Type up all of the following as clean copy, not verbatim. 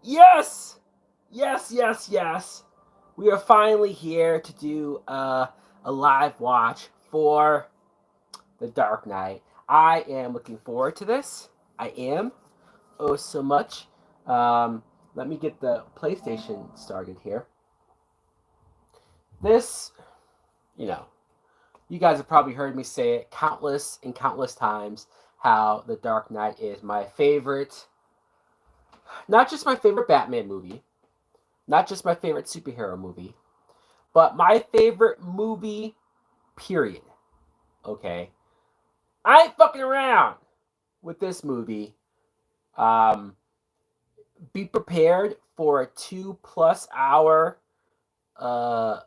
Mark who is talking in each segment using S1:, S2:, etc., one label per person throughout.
S1: Yes! Yes, yes, yes. We are finally here to do a live watch for The Dark Knight. I am looking forward to this. I am. Oh, so much. Let me get the PlayStation started here. This, you know, you guys have probably heard me say it countless and countless times how The Dark Knight is my favorite, not just my favorite Batman movie, not just my favorite superhero movie, but my favorite movie, period. Okay? I ain't fucking around with this movie. Um, be prepared for a 2+ hour, uh,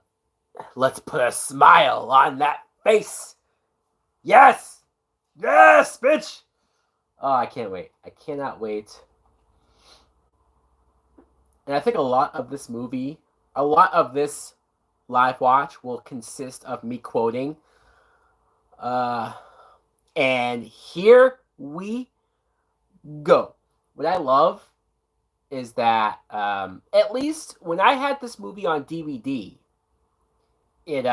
S1: let's put a smile on that face. Yes! Yes, bitch! Oh, I can't wait. I cannot wait. And I think a lot of this live watch will consist of me quoting. Uh, and here we go. What I love is that at least when I had this movie on DVD, it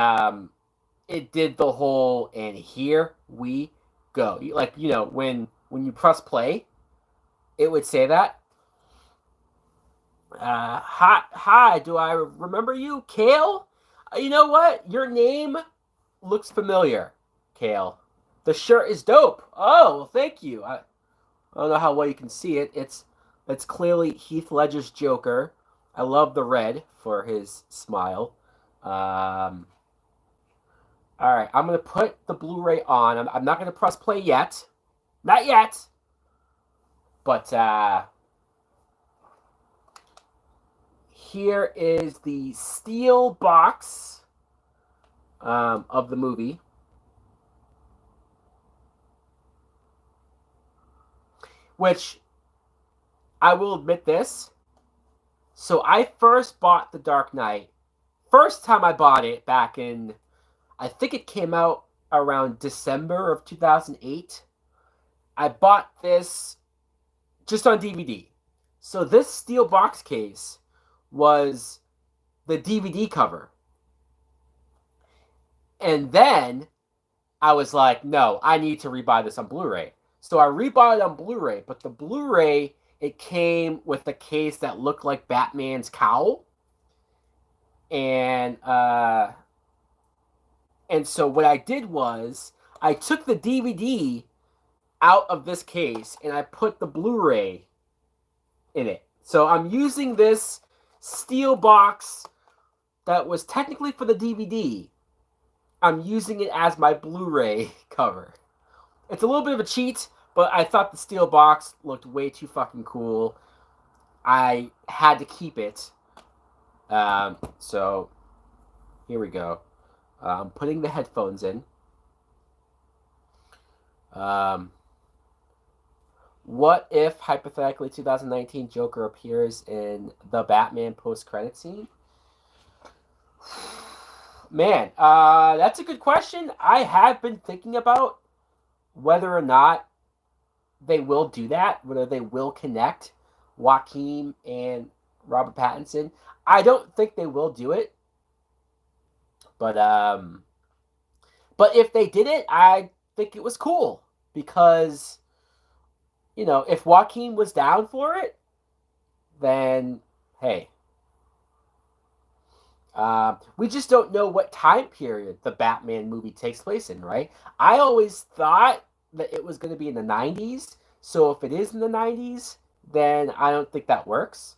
S1: did the whole and here we go. Like when you press play, it would say that. Hi, do I remember you, Kale? You know what? Your name looks familiar, Kale. The shirt is dope. Oh, well, thank you. I don't know how well you can see it. It's clearly Heath Ledger's Joker. I love the red for his smile. All right, I'm gonna put the Blu-ray on. I'm not gonna press play yet, not yet. But here is the steel box of the movie. Which, I will admit this. So I first bought The Dark Knight. First time I bought it back in, I think it came out around December of 2008. I bought this just on DVD. So this steel box case was the DVD cover. And then I was like, no, I need to rebuy this on Blu-ray. So I rebought it on Blu-ray, but the Blu-ray, it came with a case that looked like Batman's cowl. And so what I did was I took the DVD out of this case and I put the Blu-ray in it. So I'm using this steel box that was technically for the DVD. I'm using it as my Blu-ray cover. It's a little bit of a cheat, but I thought the steel box looked way too fucking cool. I had to keep it. So here we go. I'm putting the headphones in. What if, hypothetically, 2019 Joker appears in the Batman post-credit scene? Man, that's a good question. I have been thinking about whether or not they will do that, whether they will connect Joaquin and Robert Pattinson. I don't think they will do it. But if they did it, I think it was cool because, if Joaquin was down for it, then hey. We just don't know what time period the Batman movie takes place in, right? I always thought that it was going to be in the 90s. So if it is in the 90s, then I don't think that works.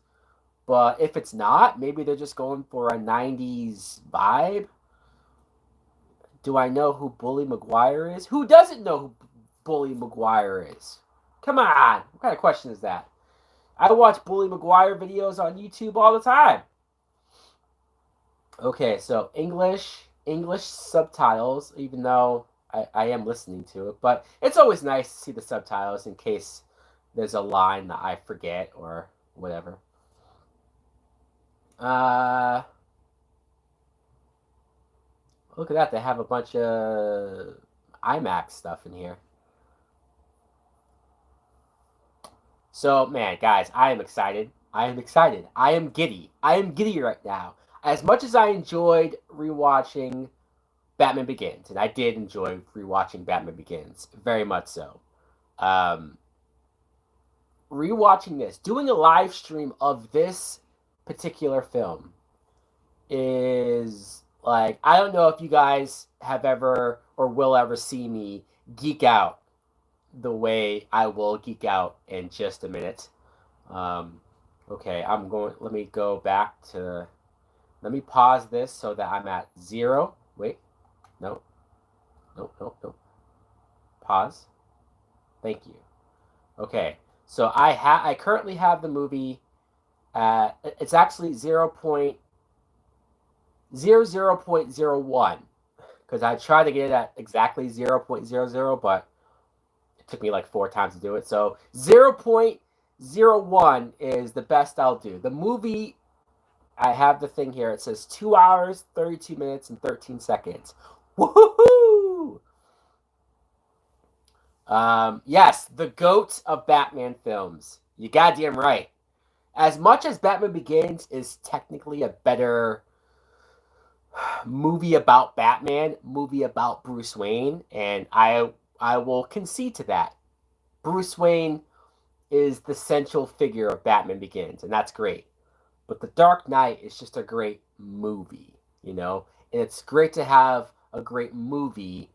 S1: But if it's not, maybe they're just going for a 90s vibe. Do I know who Bully Maguire is? Who doesn't know who Bully Maguire is? Come on. What kind of question is that? I watch Bully Maguire videos on YouTube all the time. Okay, so English subtitles, even though I am listening to it, but it's always nice to see the subtitles in case there's a line that I forget or whatever. Look at that, they have a bunch of IMAX stuff in here. So, man, guys, I am excited. I am excited. I am giddy. I am giddy right now. As much as I enjoyed rewatching Batman Begins, and I did enjoy rewatching Batman Begins, very much so. Um, Rewatching this, doing a live stream of this particular film is like, I don't know if you guys have ever or will ever see me geek out the way I will geek out in just a minute. Um, okay, let me go back to, let me pause this so that I'm at 0. Wait, no, no, no, no. Pause. Thank you. Okay, so I currently have the movie at, it's actually 0.00.01 because I tried to get it at exactly 0.00, but it took me like 4 times to do it. So 0.01 is the best I'll do. The movie, I have the thing here. It says 2 hours, 32 minutes, and 13 seconds. Woohoo! Yes, the GOAT of Batman films. You goddamn right. As much as Batman Begins is technically a better movie about Batman, movie about Bruce Wayne, and I will concede to that. Bruce Wayne is the central figure of Batman Begins, and that's great. But The Dark Knight is just a great movie, you know? And it's great to have a great movie,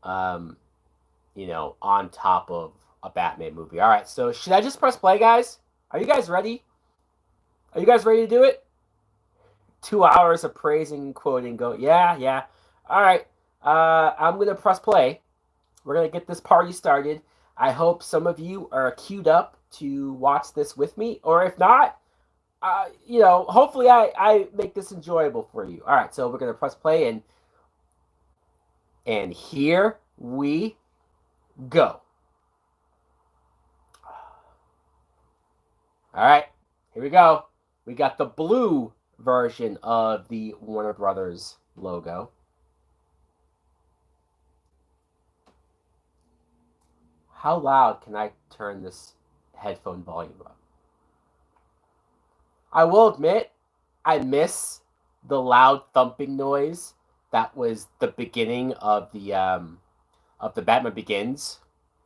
S1: on top of a Batman movie. All right, so should I just press play, guys? Are you guys ready? Are you guys ready to do it? 2 hours of praising and quoting. Go, yeah, yeah. All right, I'm going to press play. We're going to get this party started. I hope some of you are queued up to watch this with me. Or if not, hopefully I make this enjoyable for you. All right, so we're going to press play, and here we go. All right, here we go. We got the blue version of the Warner Brothers logo. How loud can I turn this headphone volume up? I will admit, I miss the loud thumping noise that was the beginning of the Batman Begins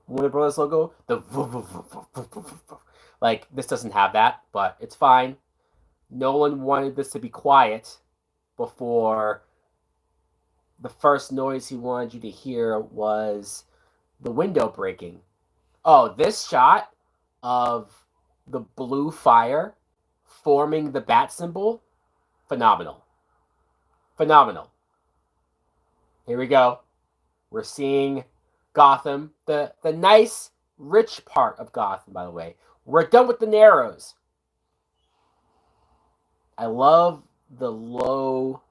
S1: Warner Brothers logo. The like, this doesn't have that, but it's fine. Nolan wanted this to be quiet before the first noise he wanted you to hear was the window breaking. Oh, this shot of the blue fire forming the bat symbol, phenomenal. Phenomenal. Here we go. We're seeing Gotham, the nice, rich part of Gotham, by the way. We're done with the Narrows. I love that low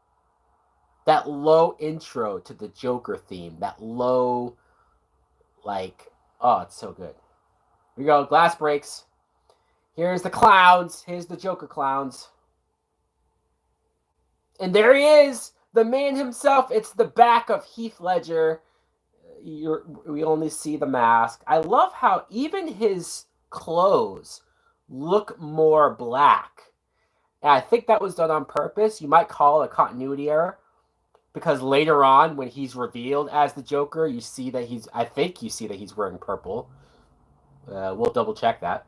S1: intro to the Joker theme. That low, oh, it's so good. Here we go, glass breaks. Here's the clowns. Here's the Joker clowns. And there he is, the man himself. It's the back of Heath Ledger. We only see the mask. I love how even his clothes look more black. And I think that was done on purpose. You might call it a continuity error. Because later on, when he's revealed as the Joker, you see that he's wearing purple. We'll double check that.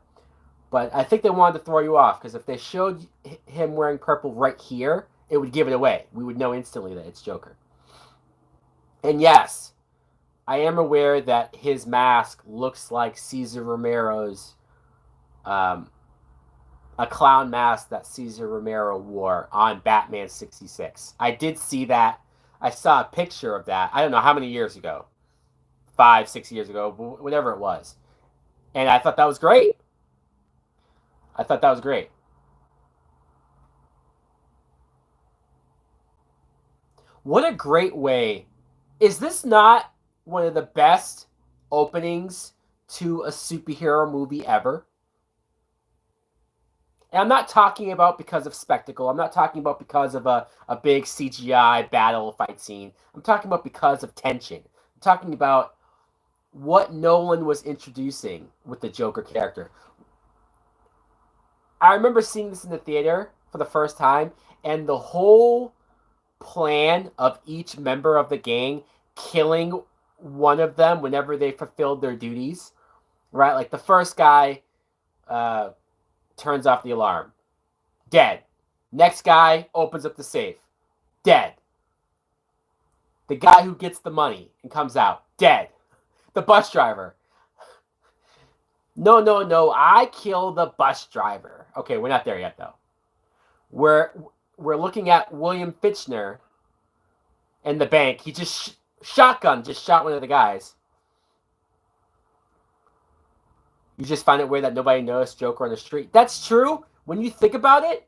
S1: But I think they wanted to throw you off, because if they showed him wearing purple right here, it would give it away. We would know instantly that it's Joker. And yes, I am aware that his mask looks like Cesar Romero's, a clown mask that Cesar Romero wore on Batman 66. I did see that. I saw a picture of that. I don't know how many years ago. 5, 6 years ago, whatever it was. And I thought that was great. What a great way. Is this not one of the best openings to a superhero movie ever? And I'm not talking about because of spectacle. I'm not talking about because of a big CGI battle fight scene. I'm talking about because of tension. I'm talking about what Nolan was introducing with the Joker character. I remember seeing this in the theater for the first time, and the whole plan of each member of the gang killing one of them whenever they fulfilled their duties, right? Like the first guy uh, turns off the alarm, dead. Next guy opens up the safe, dead. The guy who gets the money and comes out, dead. The bus driver, no, no, no, I kill the bus driver. Okay, we're not there yet though. We're we're looking at William Fitchner in the bank. He just shotgun just shot one of the guys. You just find it weird that nobody noticed Joker on the street. That's true. When you think about it,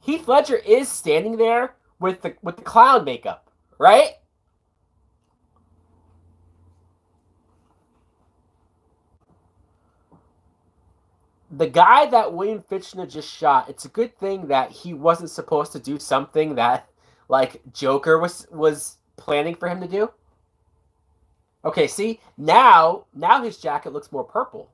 S1: Heath Ledger is standing there with the clown makeup, right? The guy that William Fitchner just shot, it's a good thing that he wasn't supposed to do something that like Joker was planning for him to do. Okay, see? Now his jacket looks more purple.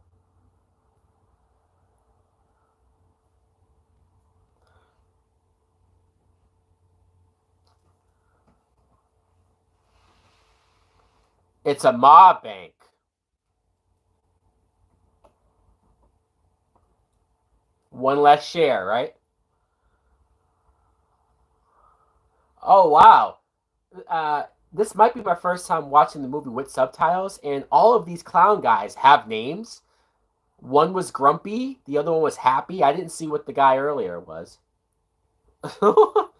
S1: It's a mob bank. One less share, right? Oh wow. This might be my first time watching the movie with subtitles, and all of these clown guys have names. One was Grumpy, the other one was Happy. I didn't see what the guy earlier was. You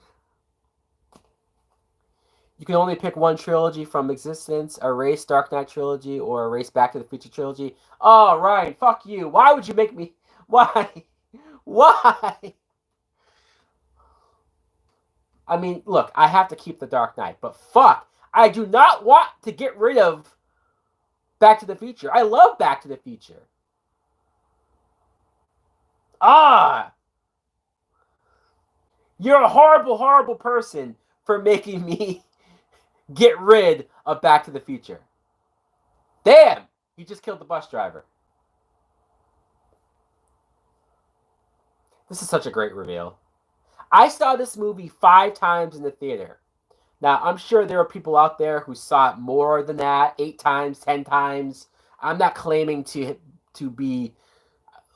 S1: can only pick one trilogy from existence: Erase Dark Knight trilogy or Erase Back to the Future trilogy. Oh, Ryan, fuck you. Why would you make me? Why? Why? I mean, look, I have to keep the Dark Knight, but fuck, I do not want to get rid of Back to the Future. I love Back to the Future. Ah, you're a horrible, horrible person for making me get rid of Back to the Future. Damn, he just killed the bus driver. This is such a great reveal. I saw this movie 5 times in the theater. Now, I'm sure there are people out there who saw it more than that, 8 times, 10 times. I'm not claiming to be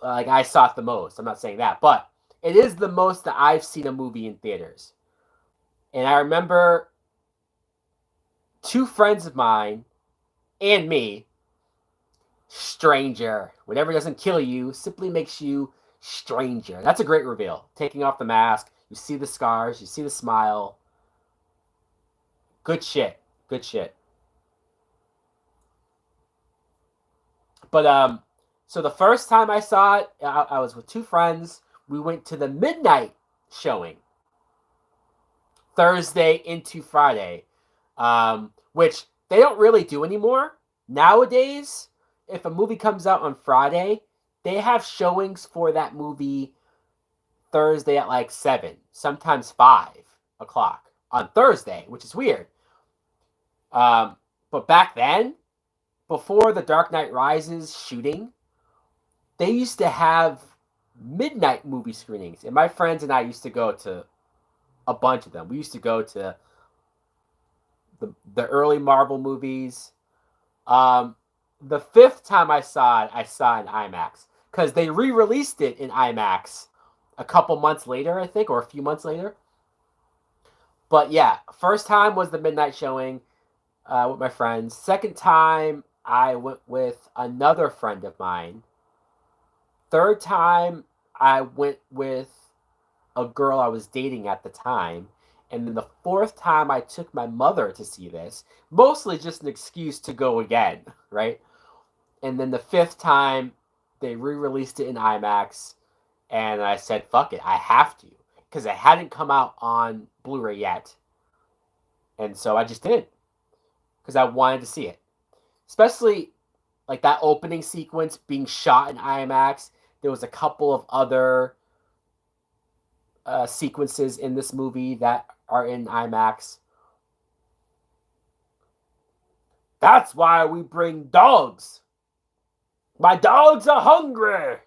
S1: like I saw it the most. I'm not saying that, but it is the most that I've seen a movie in theaters. And I remember 2 friends of mine and me, stranger. Whatever doesn't kill you simply makes you stranger. That's a great reveal. Taking off the mask, you see the scars, you see the smile. Good shit. Good shit. But so the first time I saw it, I was with 2 friends. We went to the midnight showing, Thursday into Friday, which they don't really do anymore nowadays. If a movie comes out on Friday, they have showings for that movie Thursday at like 7, sometimes 5 o'clock on Thursday, which is weird. But back then, before the Dark Knight Rises shooting, they used to have midnight movie screenings, and my friends and I used to go to a bunch of them. We used to go to the early Marvel movies. The 5th time I saw it in IMAX because they re-released it in IMAX a couple months later, I think, or a few months later. But yeah, first time was the midnight showing with my friends. Second time, I went with another friend of mine. Third time, I went with a girl I was dating at the time. And then the 4th time, I took my mother to see this, mostly just an excuse to go again, right? And then the 5th time, they re-released it in IMAX, and I said, fuck it, I have to, because it hadn't come out on Blu-ray yet. And so I just did, because I wanted to see it. Especially, like, that opening sequence being shot in IMAX. There was a couple of other sequences in this movie that are in IMAX. That's why we bring dogs. My dogs are hungry.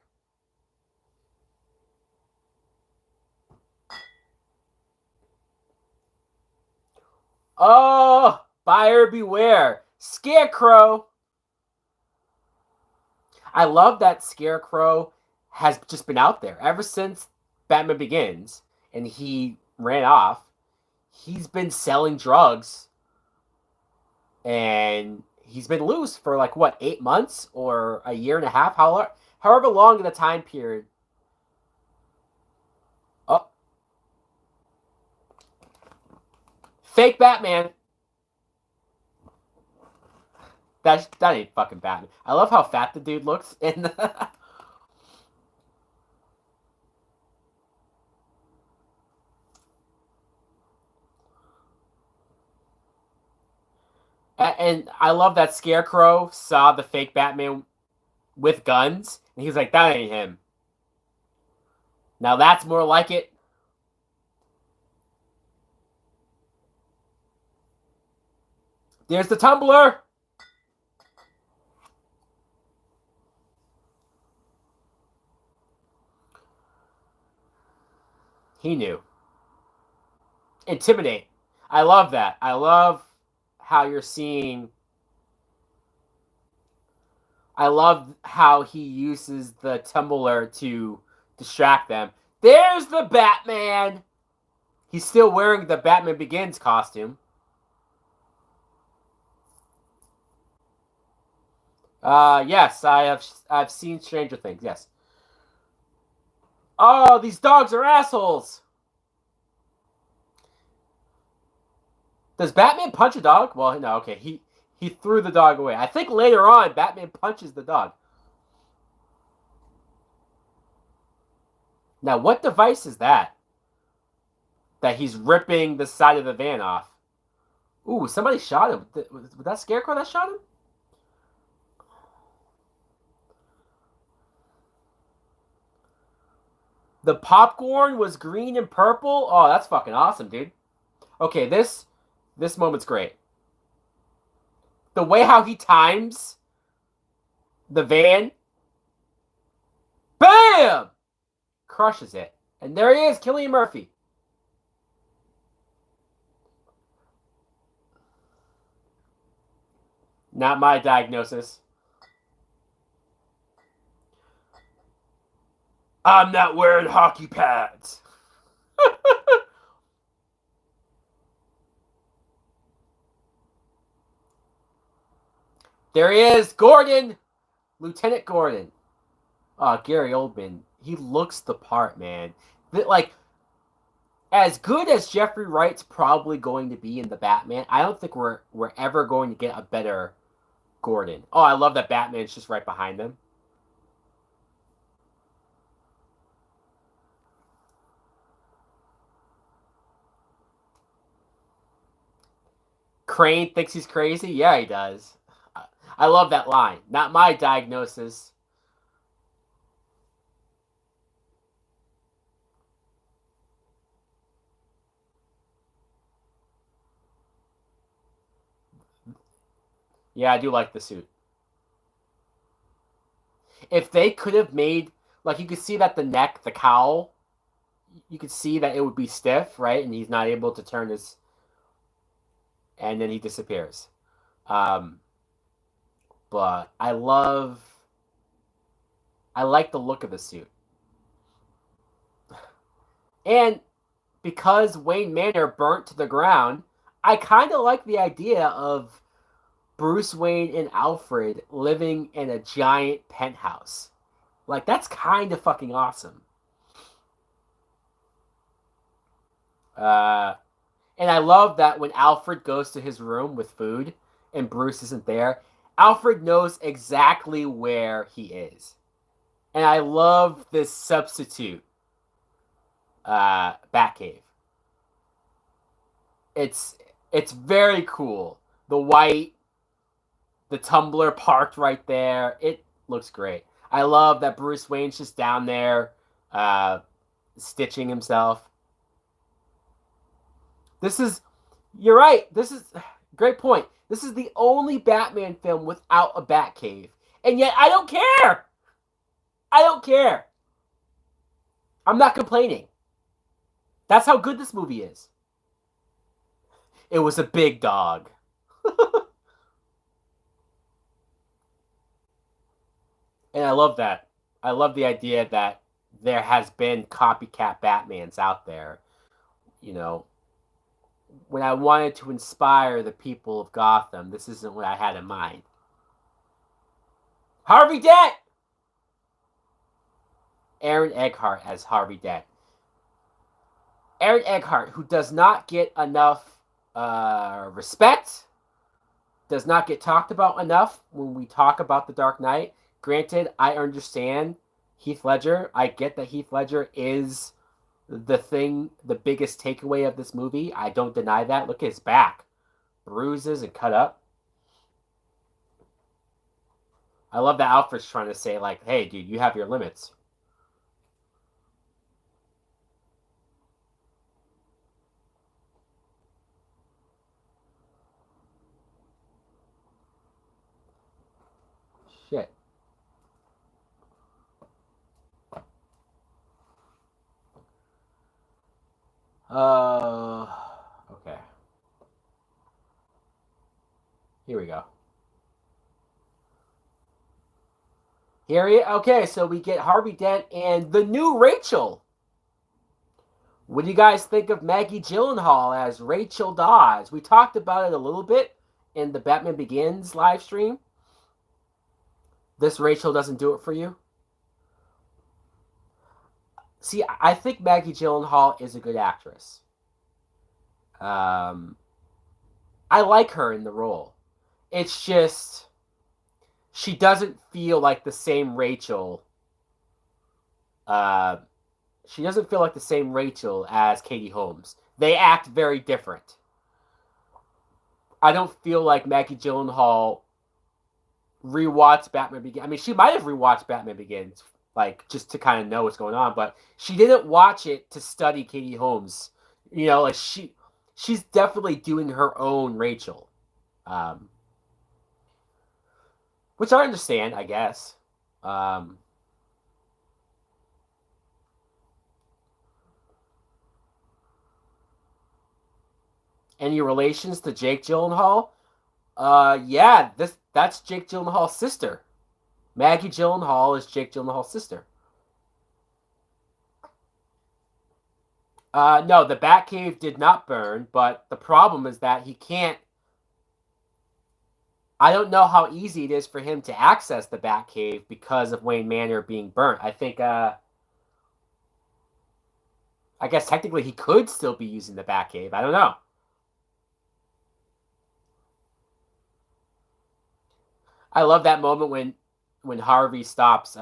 S1: Oh, buyer beware. Scarecrow. I love that Scarecrow has just been out there ever since Batman Begins and he ran off. He's been selling drugs and he's been loose for like what, 8 months or a year and a half, however long in the time period. Oh, fake Batman. That ain't fucking Batman. I love how fat the dude looks in the and I love that Scarecrow saw the fake Batman with guns, and he's like, "That ain't him." Now that's more like it. There's the tumbler. He knew. Intimidate. I love that. I love how you're seeing. I love how he uses the tumbler to distract them. There's the Batman. He's still wearing the Batman Begins costume. Yes, I've seen Stranger Things. Yes. Oh, these dogs are assholes. Does Batman punch a dog? Well, no. Okay, he threw the dog away. I think later on, Batman punches the dog. Now, what device is that? That he's ripping the side of the van off. Ooh, somebody shot him. Was that Scarecrow that shot him? The popcorn was green and purple. Oh, that's fucking awesome, dude. Okay, this moment's great. The way how he times the van, bam, crushes it, and there he is, Cillian Murphy. Not my diagnosis. I'm not wearing hockey pads. There he is, Gordon, Lieutenant Gordon. Gary Oldman. He looks the part, man. Like, as good as Jeffrey Wright's probably going to be in the Batman, I don't think we're ever going to get a better Gordon. Oh, I love that Batman's just right behind them. Crane thinks he's crazy? Yeah, he does. I love that line. Not my diagnosis. Yeah, I do like the suit. If they could have made, like, you could see that the neck, the cowl, you could see that it would be stiff, right? And he's not able to turn his, and then he disappears. Um, but I like the look of the suit. And because Wayne Manor burnt to the ground, I kind of like the idea of Bruce Wayne and Alfred living in a giant penthouse. Like, that's kind of fucking awesome. Uh, and I love that when Alfred goes to his room with food and Bruce isn't there, Alfred knows exactly where he is. And I love this substitute Batcave. It's very cool. The white, the tumbler parked right there. It looks great. I love that Bruce Wayne's just down there, uh, stitching himself. This is, you're right. This is great point. This is the only Batman film without a Batcave, and yet I don't care. I don't care. I'm not complaining. That's how good this movie is. It was a big dog. And I love that. I love the idea that there has been copycat Batmans out there. You know, when I wanted to inspire the people of Gotham, this isn't what I had in mind. Harvey Dent! Aaron Eckhart as Harvey Dent. Aaron Eckhart, who does not get enough respect, does not get talked about enough when we talk about The Dark Knight. Granted, I understand Heath Ledger. I get that Heath Ledger is the biggest takeaway of this movie. I don't deny that. Look at his back. Bruises and cut up. I love that Alfred's trying to say, like, hey, dude, you have your limits. Shit. Okay. Here we go. Okay, so we get Harvey Dent and the new Rachel. What do you guys think of Maggie Gyllenhaal as Rachel Dawes? We talked about it a little bit in the Batman Begins live stream. This Rachel doesn't do it for you? See, I think Maggie Gyllenhaal is a good actress. Um, I like her in the role. It's just she doesn't feel like the same Rachel. Uh, she doesn't feel like the same Rachel as Katie Holmes. They act very different. I don't feel like Maggie Gyllenhaal rewatched Batman Begins. I mean, she might have rewatched Batman Begins, like just to kind of know what's going on, but she didn't watch it to study Katie Holmes. Like she's definitely doing her own Rachel, um, which I understand, I guess. Um, any relations to Jake Gyllenhaal? Yeah, that's Jake Gyllenhaal's sister. Maggie Gyllenhaal is Jake Gyllenhaal's sister. No, the Batcave did not burn, but the problem is that he can't. I don't know how easy it is for him to access the Batcave because of Wayne Manor being burnt. I think, I guess technically he could still be using the Batcave. I don't know. I love that moment when Harvey stops.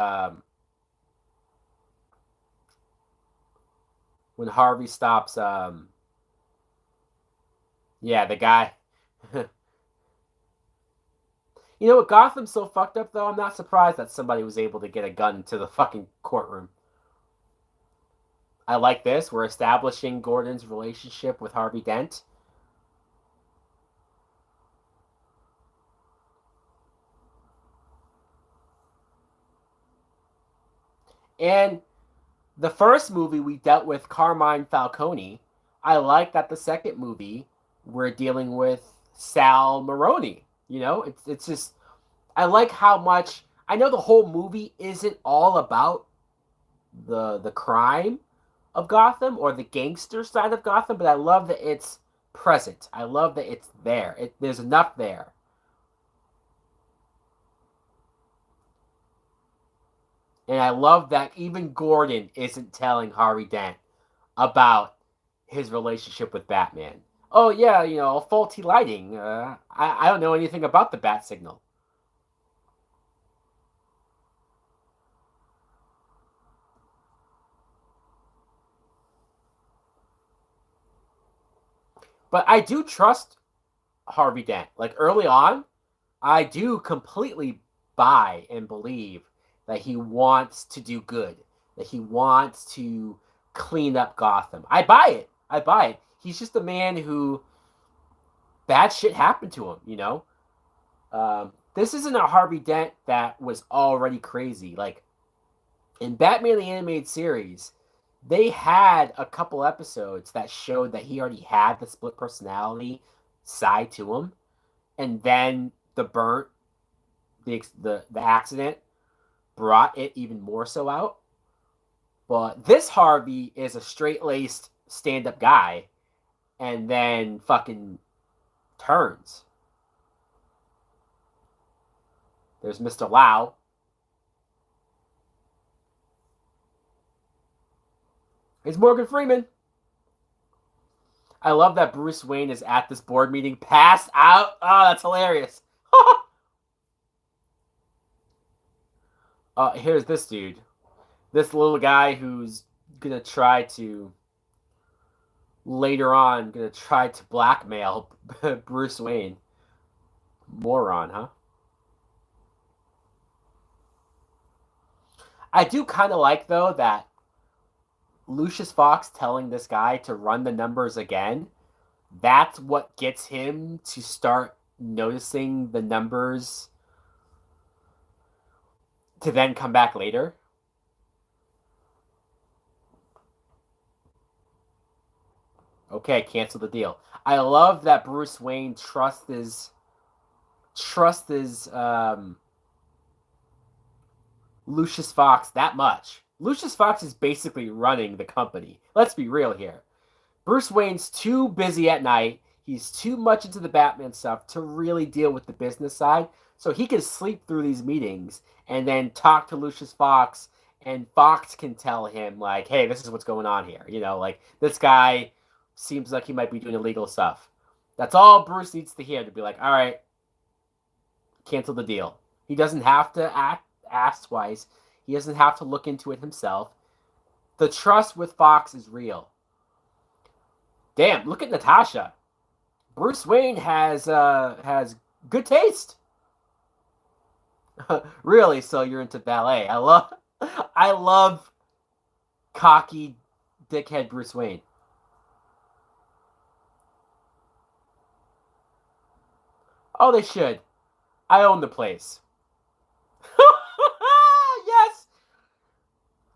S1: When Harvey stops. Yeah, the guy. You know what? Gotham's so fucked up, though. I'm not surprised that somebody was able to get a gun to the fucking courtroom. I like this. We're establishing Gordon's relationship with Harvey Dent. And the first movie we dealt with Carmine Falcone. I like that the second movie we're dealing with Sal Maroni. It's just I like how much I know the whole movie isn't all about the crime of Gotham or the gangster side of Gotham, but I love that it's present. I love that it's there. There's enough there. And I love that even Gordon isn't telling Harvey Dent about his relationship with Batman. Oh, yeah, faulty lighting. I don't know anything about the bat signal. But I do trust Harvey Dent. Like early on, I do completely buy and believe that he wants to do good, that he wants to clean up Gotham. I buy it. I buy it. He's just a man who bad shit happened to him. This isn't a Harvey Dent that was already crazy. Like in Batman the Animated Series, they had a couple episodes that showed that he already had the split personality, side to him, and then the accident brought it even more so out. But this Harvey is a straight-laced stand-up guy, and then fucking turns. There's Mr. Lau. It's Morgan Freeman. I love that Bruce Wayne is at this board meeting, passed out. Oh, that's hilarious. Here's this dude. This little guy who's gonna try to blackmail Bruce Wayne. Moron, huh? I do kind of like, though, that Lucius Fox telling this guy to run the numbers again, that's what gets him to start noticing the numbers to then come back later. Okay, cancel the deal. I love that Bruce Wayne trusts his Lucius Fox that much. Lucius Fox is basically running the company. Let's be real here. Bruce Wayne's too busy at night. He's too much into the Batman stuff to really deal with the business side. So he can sleep through these meetings and then talk to Lucius Fox, and Fox can tell him, like, hey, this is what's going on here. You know, like, this guy seems like he might be doing illegal stuff. That's all Bruce needs to hear to be like, all right, cancel the deal. He doesn't have to ask twice. He doesn't have to look into it himself. The trust with Fox is real. Damn, look at Natasha. Bruce Wayne has good taste. Really? So you're into ballet? I love cocky dickhead Bruce Wayne. Oh, they should. I own the place. Yes.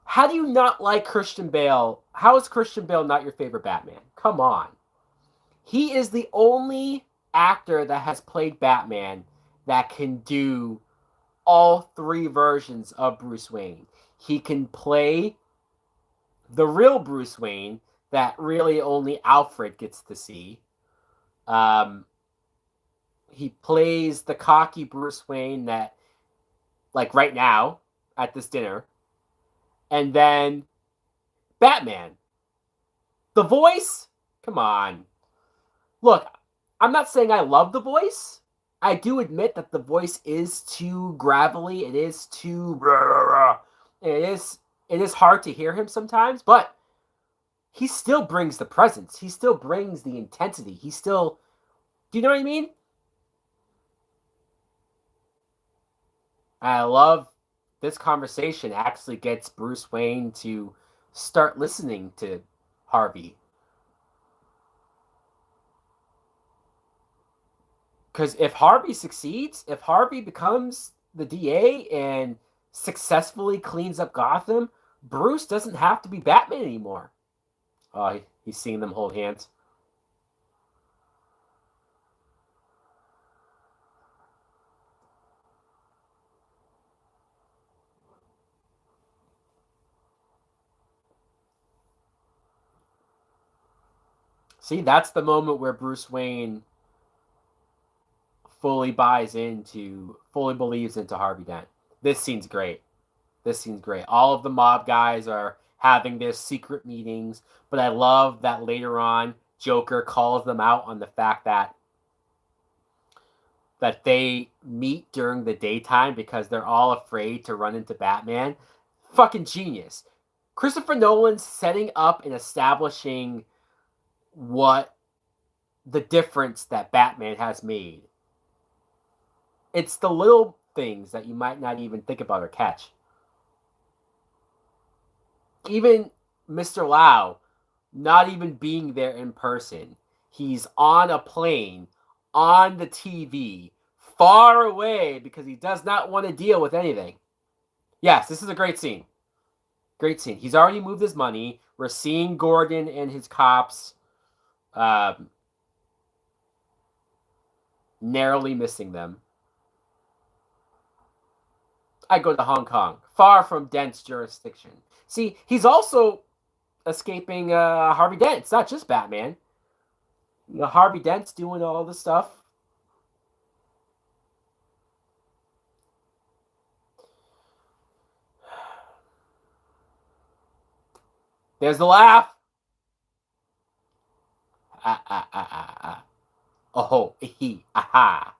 S1: How do you not like Christian Bale? How is Christian Bale not your favorite Batman? Come on. He is the only actor that has played Batman that can do all three versions of Bruce Wayne. He can play the real Bruce Wayne that really only Alfred gets to see. He plays the cocky Bruce Wayne that, like right now, at this dinner. And then Batman. The voice? Come on. Look, I'm not saying I love the voice. I do admit that the voice is too gravelly. It is too... It is hard to hear him sometimes, but he still brings the presence. He still brings the intensity. He still... Do you know what I mean? I love this conversation actually gets Bruce Wayne to start listening to Harvey. Because if Harvey succeeds, if Harvey becomes the DA and successfully cleans up Gotham, Bruce doesn't have to be Batman anymore. Oh, he's seeing them hold hands. See, that's the moment where Bruce Wayne fully believes into Harvey Dent. This scene's great. All of the mob guys are having their secret meetings, but I love that later on Joker calls them out on the fact that they meet during the daytime because they're all afraid to run into Batman. Fucking genius. Christopher Nolan's setting up and establishing what the difference that Batman has made. It's the little things that you might not even think about or catch. Even Mr. Lau not even being there in person. He's on a plane, on the TV, far away because he does not want to deal with anything. Yes, this is a great scene. Great scene. He's already moved his money. We're seeing Gordon and his cops narrowly missing them. I go to Hong Kong, far from Dent's jurisdiction. See, he's also escaping Harvey Dent. It's not just Batman. Harvey Dent's doing all the stuff. There's the laugh. Ah, ah, ah, ah, ah. Oh, he, aha.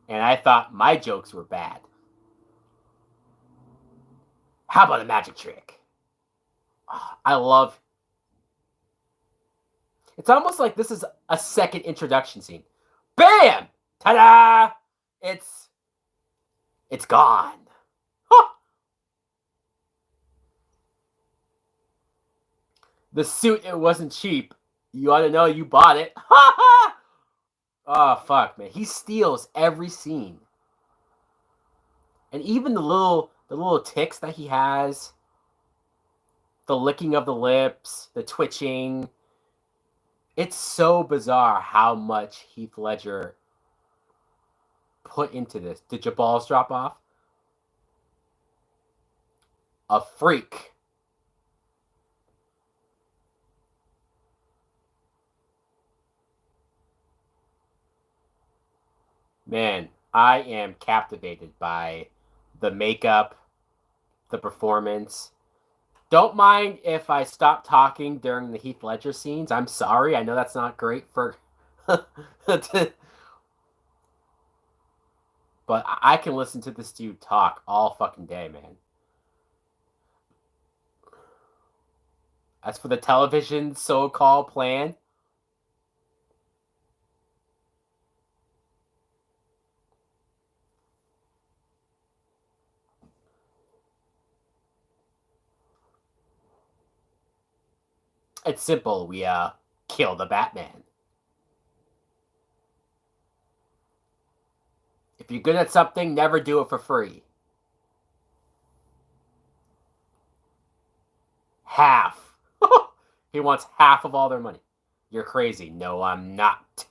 S1: And I thought my jokes were bad. How about a magic trick? Oh, I love. It's almost like this is a second introduction scene. Bam! Ta-da! It's gone. Huh. The suit, it wasn't cheap. You ought to know you bought it. Oh, fuck, man. He steals every scene. And even the little tics that he has, the licking of the lips, the twitching. It's so bizarre how much Heath Ledger put into this. Did your balls drop off? A freak. Man, I am captivated by the makeup, the performance. Don't mind if I stop talking during the Heath Ledger scenes. I'm sorry. I know that's not great for... but I can listen to this dude talk all fucking day, man. As for the television so-called plan, it's simple. We kill the Batman. If you're good at something, never do it for free. Half. He wants half of all their money. You're crazy. No, I'm not.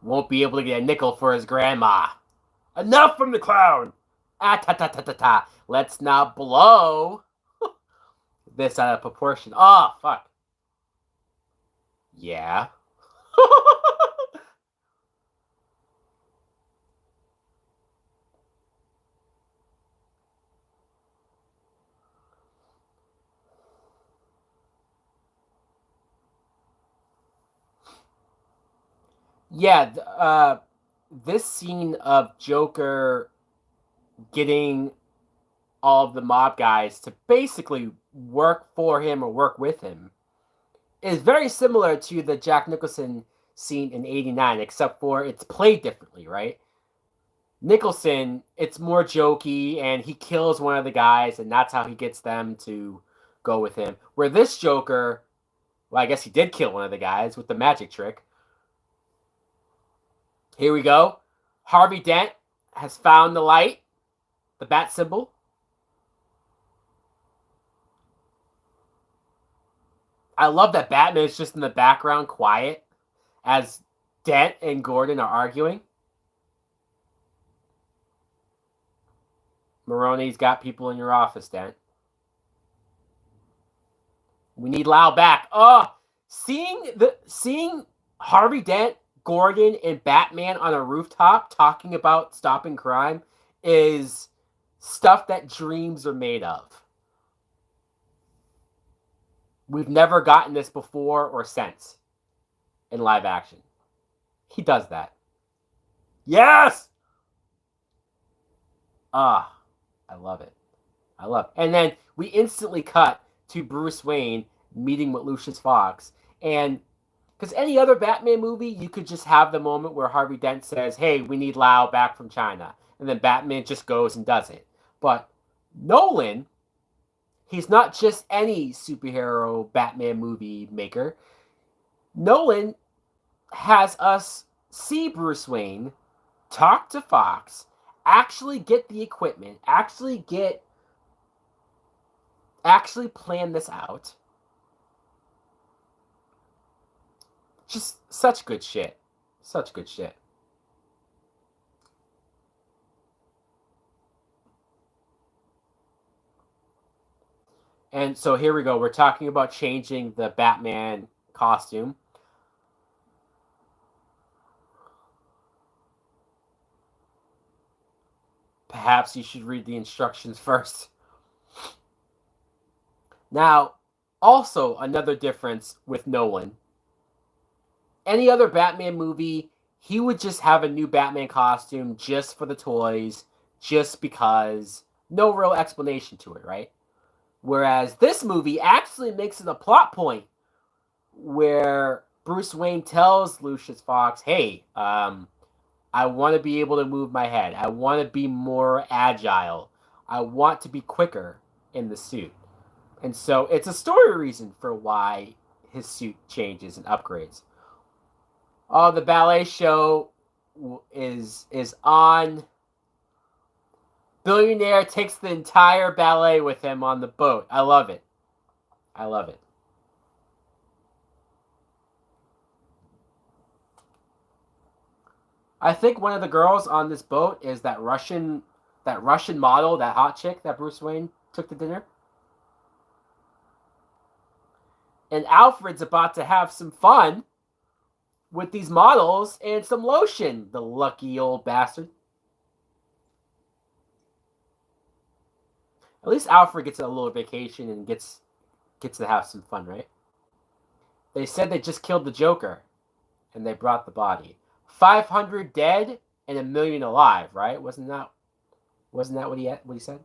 S1: Won't be able to get a nickel for his grandma. Enough from the clown. Ah, ta ta ta ta ta. Let's not blow this out of proportion. Oh, fuck. Yeah. Yeah, this scene of Joker getting all of the mob guys to basically work for him or work with him is very similar to the Jack Nicholson scene in '89, except for it's played differently, right? Nicholson, it's more jokey, and he kills one of the guys, and that's how he gets them to go with him. Where this Joker, well, I guess he did kill one of the guys with the magic trick. Here we go. Harvey Dent has found the light, the bat symbol. I love that Batman is just in the background, quiet, as Dent and Gordon are arguing. Maroni's got people in your office, Dent. We need Lau back. Oh, seeing Harvey Dent, Gordon, and Batman on a rooftop talking about stopping crime is stuff that dreams are made of. We've never gotten this before or since in live action. He does that. Yes! Ah, I love it. I love it. And then we instantly cut to Bruce Wayne meeting with Lucius Fox. And because any other Batman movie, you could just have the moment where Harvey Dent says, hey, we need Lau back from China. And then Batman just goes and does it. But Nolan, he's not just any superhero Batman movie maker. Nolan has us see Bruce Wayne talk to Fox, actually get the equipment, actually plan this out. Just such good shit. Such good shit. And so here we go. We're talking about changing the Batman costume. Perhaps you should read the instructions first. Now, also another difference with Nolan. Any other Batman movie, he would just have a new Batman costume just for the toys, just because. No real explanation to it, right? Whereas this movie actually makes it a plot point where Bruce Wayne tells Lucius Fox, hey, I want to be able to move my head. I want to be more agile. I want to be quicker in the suit. And so it's a story reason for why his suit changes and upgrades. Oh, the ballet show is on. Billionaire takes the entire ballet with him on the boat. I love it. I love it. I think one of the girls on this boat is that Russian model, that hot chick that Bruce Wayne took to dinner. And Alfred's about to have some fun with these models and some lotion, the lucky old bastard. At least Alfred gets a little vacation and gets to have some fun, right? They said they just killed the Joker and they brought the body. 500 dead and 1,000,000 alive, right? Wasn't that what he said?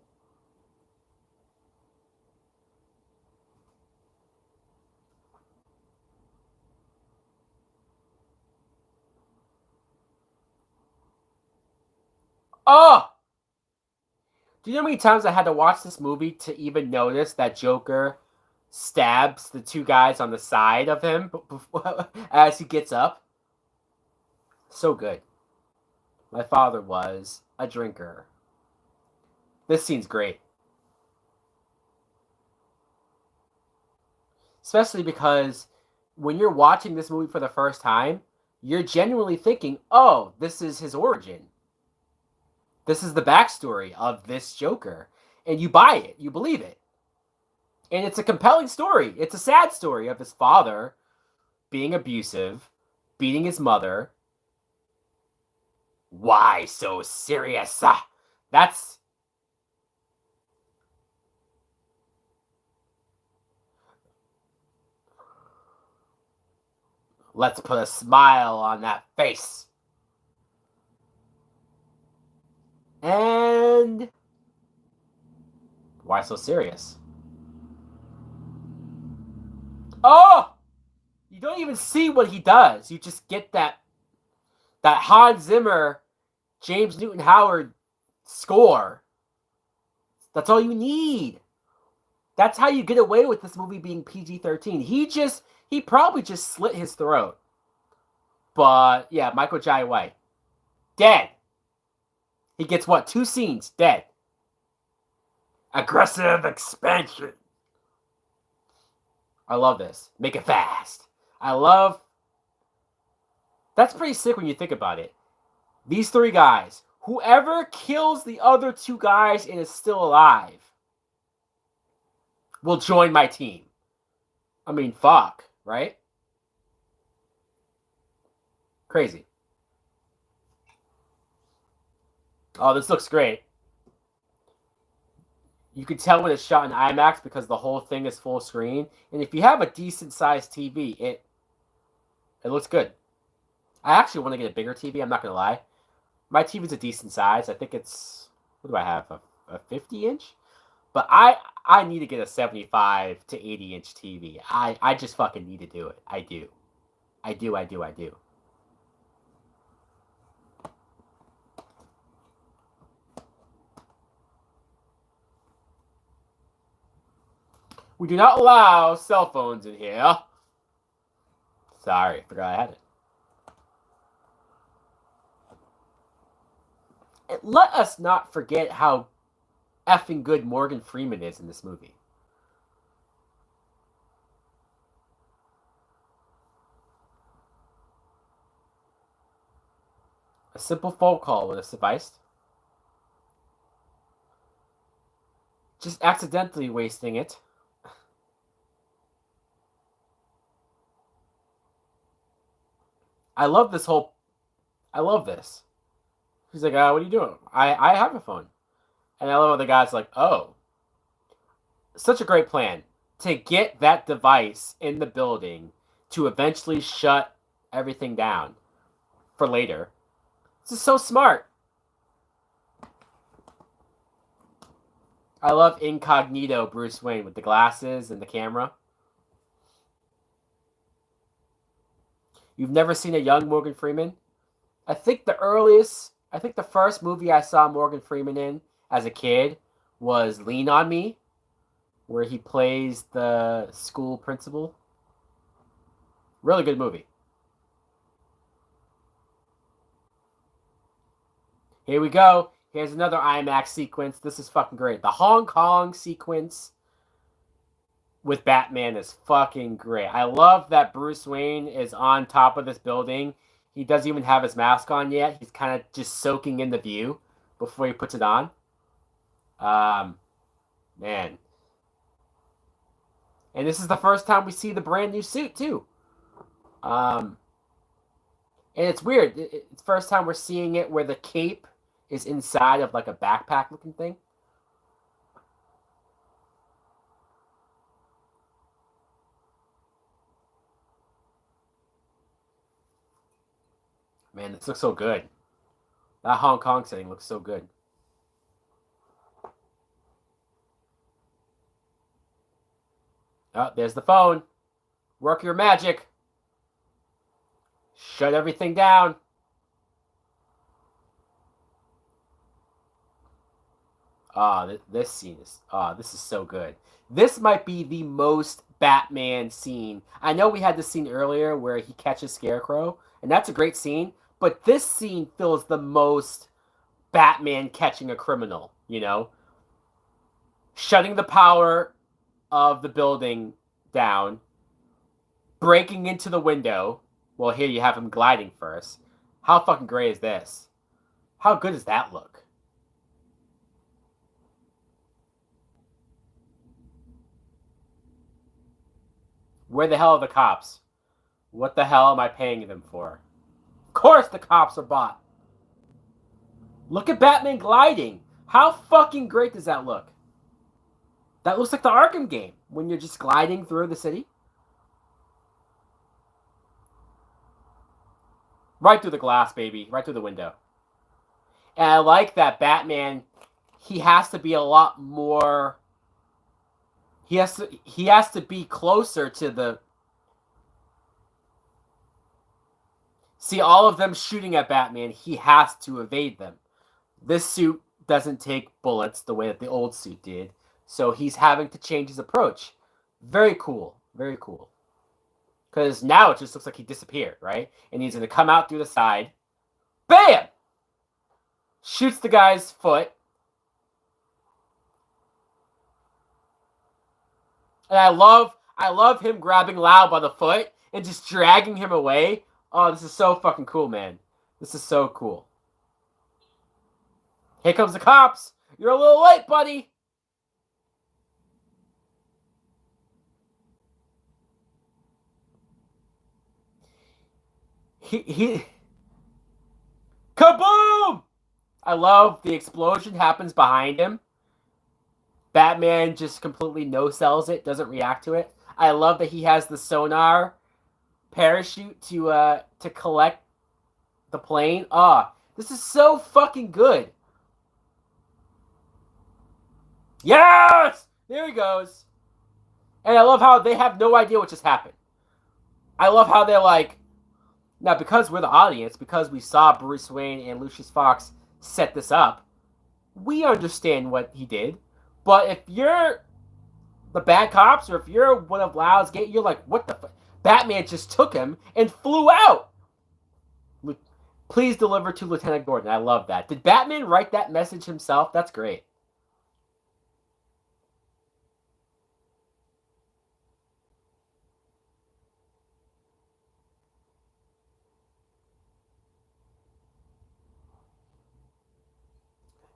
S1: Oh! Do you know how many times I had to watch this movie to even notice that Joker stabs the two guys on the side of him as he gets up? So good. My father was a drinker. This scene's great. Especially because when you're watching this movie for the first time, you're genuinely thinking, oh, this is his origin. This is the backstory of this Joker. And you buy it. You believe it. And it's a compelling story. It's a sad story of his father being abusive, beating his mother. Why so serious? That's... Let's put a smile on that face. And... Why so serious? Oh! You don't even see what he does. You just get that Hans Zimmer, James Newton Howard score. That's all you need. That's how you get away with this movie being PG-13. He probably just slit his throat. But yeah, Michael Jai White, dead. He gets what? 2 scenes, dead. Aggressive expansion. I love this. Make it fast. I love... That's pretty sick when you think about it. These 3 guys, whoever kills the other 2 guys and is still alive will join my team. I mean, fuck, right? Crazy. Oh, this looks great. You can tell when it's shot in IMAX because the whole thing is full screen. And if you have a decent sized TV, it looks good. I actually want to get a bigger TV, I'm not going to lie. My TV's a decent size. I think it's... What do I have? A 50-inch? But I need to get a 75 to 80-inch TV. I just fucking need to do it. I do. I do. We do not allow cell phones in here. Sorry, forgot I had it. let us not forget how effing good Morgan Freeman is in this movie. A simple phone call would have sufficed. Just accidentally wasting it. I love this. He's like, what are you doing? I have a phone. And I love how the guy's like, oh. Such a great plan. To get that device in the building to eventually shut everything down for later. This is so smart. I love incognito Bruce Wayne with the glasses and the camera. You've never seen a young Morgan Freeman? I think the first movie I saw Morgan Freeman in as a kid was Lean on Me, where he plays the school principal. Really good movie. Here we go. Here's another IMAX sequence. This is fucking great. The Hong Kong sequence with Batman is fucking great. I love that Bruce Wayne is on top of this building. He doesn't even have his mask on yet. He's kind of just soaking in the view before he puts it on. Man. And this is the first time we see the brand new suit, too. And it's weird. It's the first time we're seeing it where the cape is inside of like a backpack looking thing. Man, this looks so good. That Hong Kong setting looks so good. Oh, there's the phone. Work your magic. Shut everything down. This scene is... this is so good. This might be the most Batman scene. I know we had this scene earlier where he catches Scarecrow, and that's a great scene, but this scene feels the most Batman catching a criminal, you know? Shutting the power of the building down, breaking into the window. Well, here you have him gliding first. How fucking great is this? How good does that look? Where the hell are the cops? What the hell am I paying them for? Of course the cops are bought. Look at Batman gliding. How fucking great does that look? That looks like the Arkham game when you're just gliding through the city. Right through the glass, baby. Right through the window. And I like that Batman, he has to be a lot more... He has to be closer to the... See, all of them shooting at Batman, he has to evade them. This suit doesn't take bullets the way that the old suit did. So he's having to change his approach. Very cool. Very cool. Because now it just looks like he disappeared, right? And he's going to come out through the side. Bam! Shoots the guy's foot. And I love him grabbing Lau by the foot and just dragging him away. Oh, this is so fucking cool, man. This is so cool. Here comes the cops. You're a little late, buddy. He Kaboom! I love the explosion happens behind him. Batman just completely no-sells it, doesn't react to it. I love that he has the sonar parachute to collect the plane. This is so fucking good. Yes! There he goes. And I love how they have no idea what just happened. I love how they're like, now because we're the audience, because we saw Bruce Wayne and Lucius Fox set this up, we understand what he did. But if you're the bad cops, or if you're one of Lau's gang, you're like, what the fuck? Batman just took him and flew out. Please deliver to Lieutenant Gordon. I love that. Did Batman write that message himself? That's great.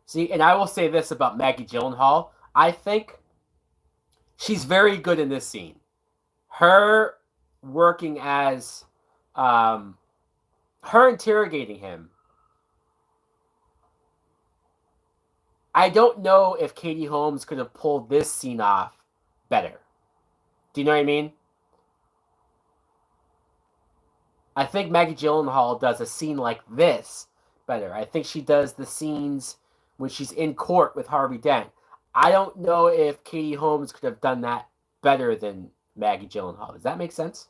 S1: See, and I will say this about Maggie Gyllenhaal. I think she's very good in this scene. Her working as, her interrogating him. I don't know if Katie Holmes could have pulled this scene off better. Do you know what I mean? I think Maggie Gyllenhaal does a scene like this better. I think she does the scenes when she's in court with Harvey Dent. I don't know if Katie Holmes could have done that better than Maggie Gyllenhaal. Does that make sense?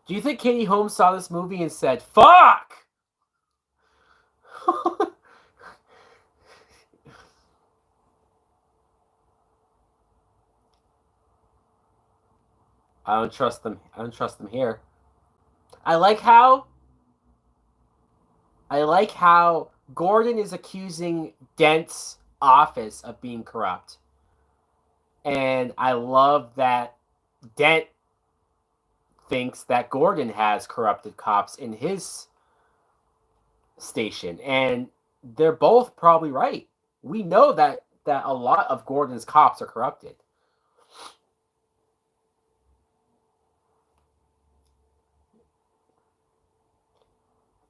S1: Do you think Katie Holmes saw this movie and said, "Fuck"? I don't trust them. I don't trust them here. I like how Gordon is accusing Dent's office of being corrupt. And I love that Dent thinks that Gordon has corrupted cops in his station. And they're both probably right. We know that a lot of Gordon's cops are corrupted.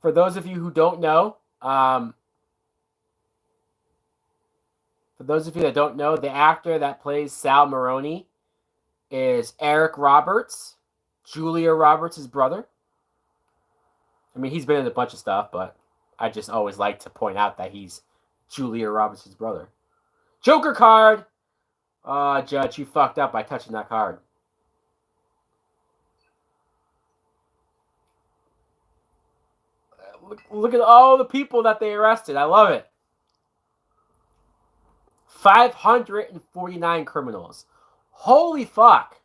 S1: For those of you who don't know, the actor that plays Sal Maroni is Eric Roberts, Julia Roberts' brother. I mean, he's been in a bunch of stuff, but I just always like to point out that he's Julia Roberts' brother. Joker card! Judge, you fucked up by touching that card. Look at all the people that they arrested. I love it. 549 criminals. Holy fuck.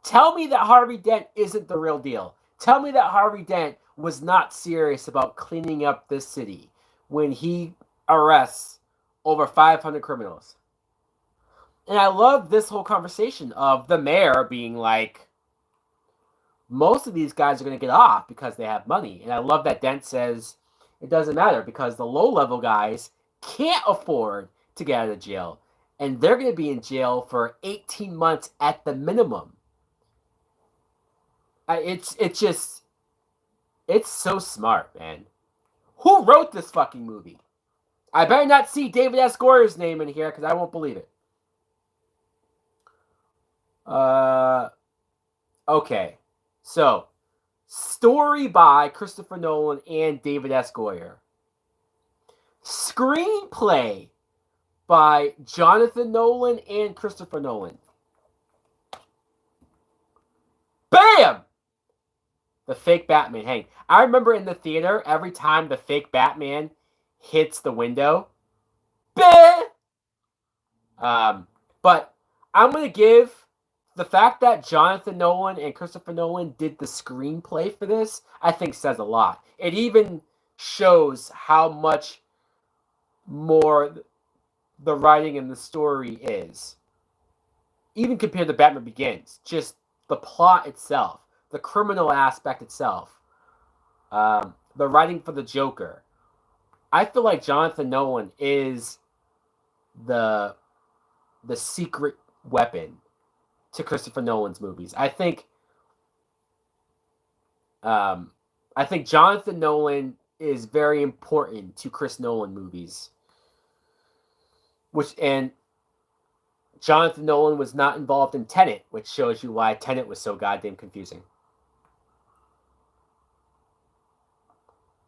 S1: Tell me that Harvey Dent isn't the real deal. Tell me that Harvey Dent was not serious about cleaning up this city when he arrests over 500 criminals. And I love this whole conversation of the mayor being like, most of these guys are going to get off because they have money. And I love that Dent says it doesn't matter because the low-level guys can't afford to get out of jail. And they're going to be in jail for 18 months at the minimum. It's so smart, man. Who wrote this fucking movie? I better not see David S. Goyer's name in here because I won't believe it. Okay. So, story by Christopher Nolan and David S. Goyer. Screenplay by Jonathan Nolan and Christopher Nolan. Bam! The fake Batman. Hey, I remember in the theater, every time the fake Batman hits the window, bam! But I'm going to give the fact that Jonathan Nolan and Christopher Nolan did the screenplay for this, I think says a lot. It even shows how much more the writing and the story is. Even compared to Batman Begins. Just the plot itself. The criminal aspect itself. The writing for the Joker. I feel like Jonathan Nolan is the secret weapon to Christopher Nolan's movies. I think Jonathan Nolan is very important to Chris Nolan movies. Jonathan Nolan was not involved in Tenet, which shows you why Tenet was so goddamn confusing.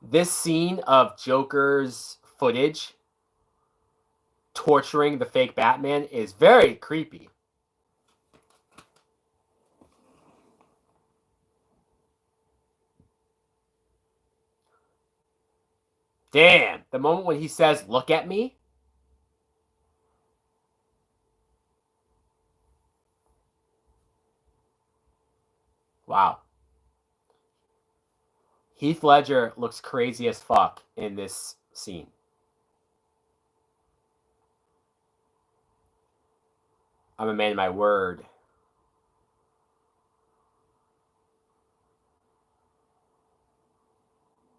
S1: This scene of Joker's footage torturing the fake Batman is very creepy. Damn, the moment when he says, "Look at me." Wow. Heath Ledger looks crazy as fuck in this scene. I'm a man of my word.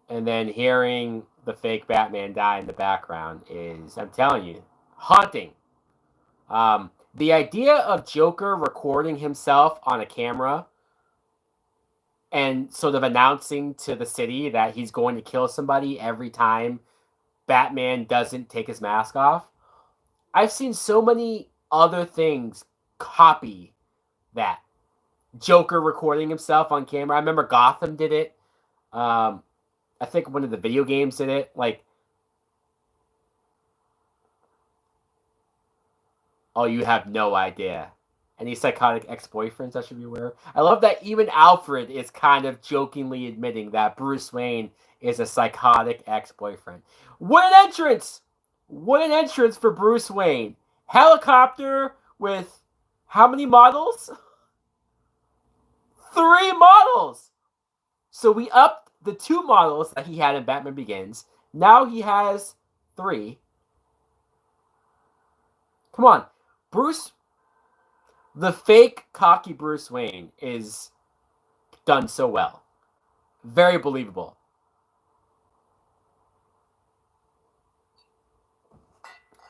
S1: And then hearing the fake Batman die in the background is, I'm telling you, haunting. The idea of Joker recording himself on a camera and sort of announcing to the city that he's going to kill somebody every time Batman doesn't take his mask off. I've seen so many other things copy that. Joker recording himself on camera. I remember Gotham did it. I think one of the video games did it. Like, oh, you have no idea. Any psychotic ex-boyfriends I should be aware of? I love that even Alfred is kind of jokingly admitting that Bruce Wayne is a psychotic ex-boyfriend. What an entrance! What an entrance for Bruce Wayne. Helicopter with how many models? 3 models! So we upped the 2 models that he had in Batman Begins. Now he has 3. Come on. Bruce, the fake cocky Bruce Wayne is done so well. Very believable.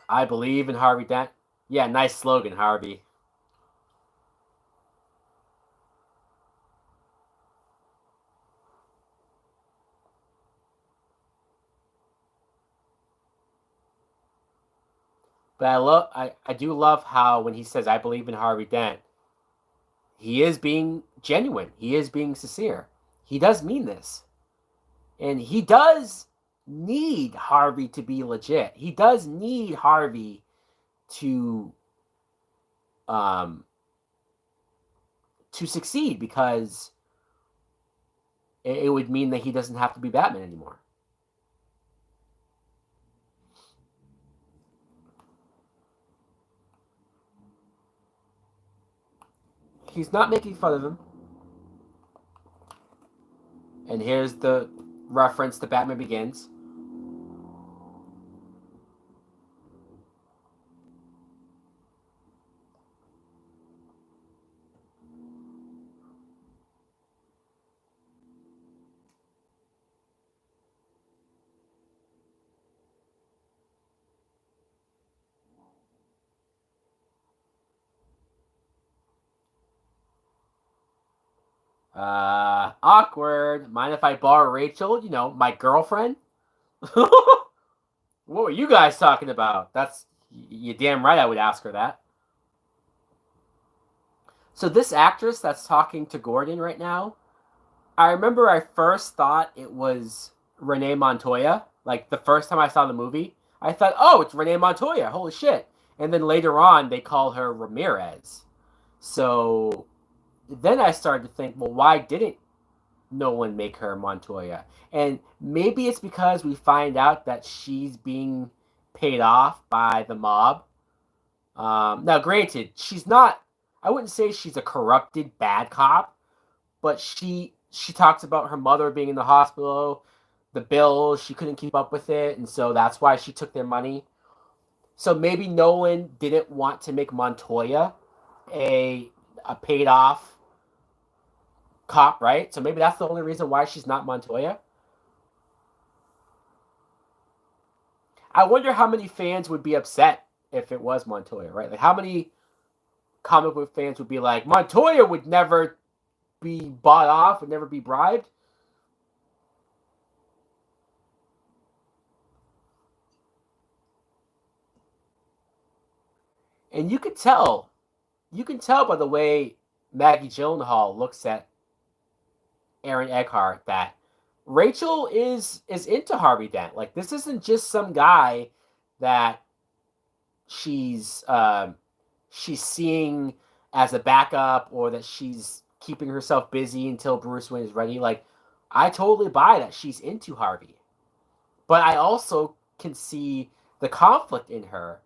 S1: I believe in Harvey Dent. Yeah, nice slogan, Harvey. But I do love how when he says I believe in Harvey Dent, he is being genuine. He is being sincere. He does mean this. And he does need Harvey to be legit. He does need Harvey to succeed, because it would mean that he doesn't have to be Batman anymore. He's not making fun of him. And here's the reference to Batman Begins. Awkward. Mind if I borrow Rachel? You know, my girlfriend? What were you guys talking about? That's, you damn right I would ask her that. So this actress that's talking to Gordon right now, I remember I first thought it was Renee Montoya. Like, the first time I saw the movie, I thought, oh, it's Renee Montoya. Holy shit. And then later on, they call her Ramirez. So then I started to think, well, why didn't Nolan make her Montoya? And maybe it's because we find out that she's being paid off by the mob. Now, granted, she's not, I wouldn't say she's a corrupted bad cop, but she talks about her mother being in the hospital, the bills, she couldn't keep up with it, and so that's why she took their money. So maybe Nolan didn't want to make Montoya a paid off cop, right? So maybe that's the only reason why she's not Montoya. I wonder how many fans would be upset if it was Montoya, right? Like, how many comic book fans would be like, Montoya would never be bought off, would never be bribed? And you can tell by the way Maggie Gyllenhaal looks at Aaron Eckhart that Rachel is into Harvey Dent. Like, this isn't just some guy that she's she's seeing as a backup, or that she's keeping herself busy until Bruce Wayne is ready. Like, I totally buy that she's into Harvey, but I also can see the conflict in her.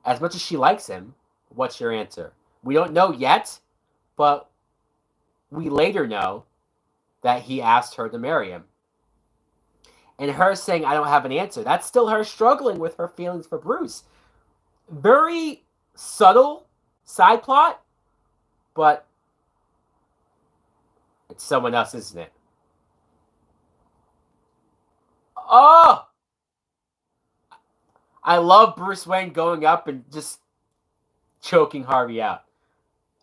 S1: As much as she likes him, what's your answer? We don't know yet, but we later know that he asked her to marry him. And her saying, I don't have an answer, that's still her struggling with her feelings for Bruce. Very subtle side plot, but it's someone else, isn't it? Oh! I love Bruce Wayne going up and just choking Harvey out.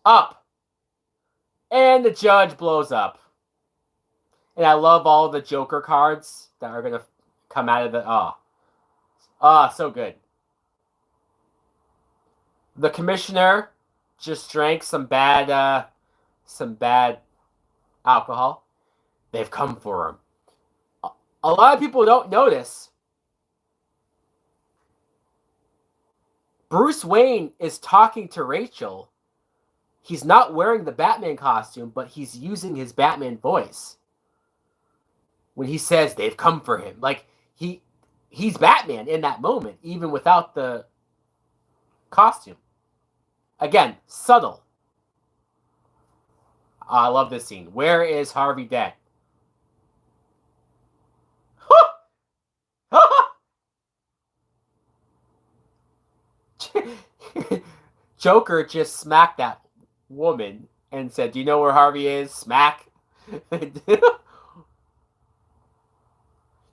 S1: Up! And the judge blows up. And I love all the Joker cards that are going to come out of the... so good. The commissioner just drank some bad alcohol. They've come for him. A lot of people don't notice. Bruce Wayne is talking to Rachel. He's not wearing the Batman costume, but he's using his Batman voice when he says they've come for him. Like, he's Batman in that moment, even without the costume. Again, subtle. I love this scene. Where is Harvey Dent? Joker just smacked that woman and said, do you know where Harvey is? Smack.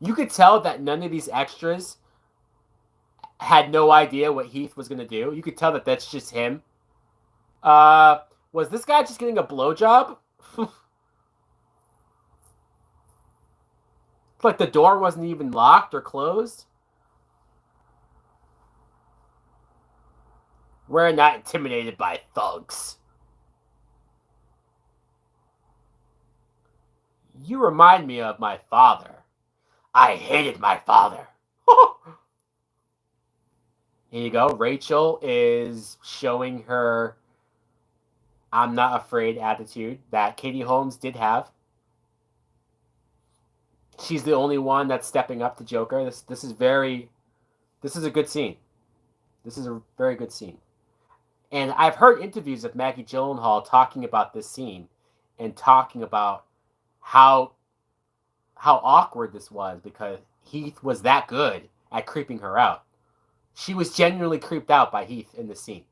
S1: You could tell that none of these extras had no idea what Heath was going to do. You could tell that that's just him. Was this guy just getting a blowjob? Like the door wasn't even locked or closed. We're not intimidated by thugs. You remind me of my father. I hated my father. Here you go. Rachel is showing her I'm not afraid attitude that Katie Holmes did have. She's the only one that's stepping up to Joker. This is a good scene. This is a very good scene. And I've heard interviews of Maggie Gyllenhaal talking about this scene and talking about how awkward this was because Heath was that good at creeping her out. She was genuinely creeped out by Heath in this scene.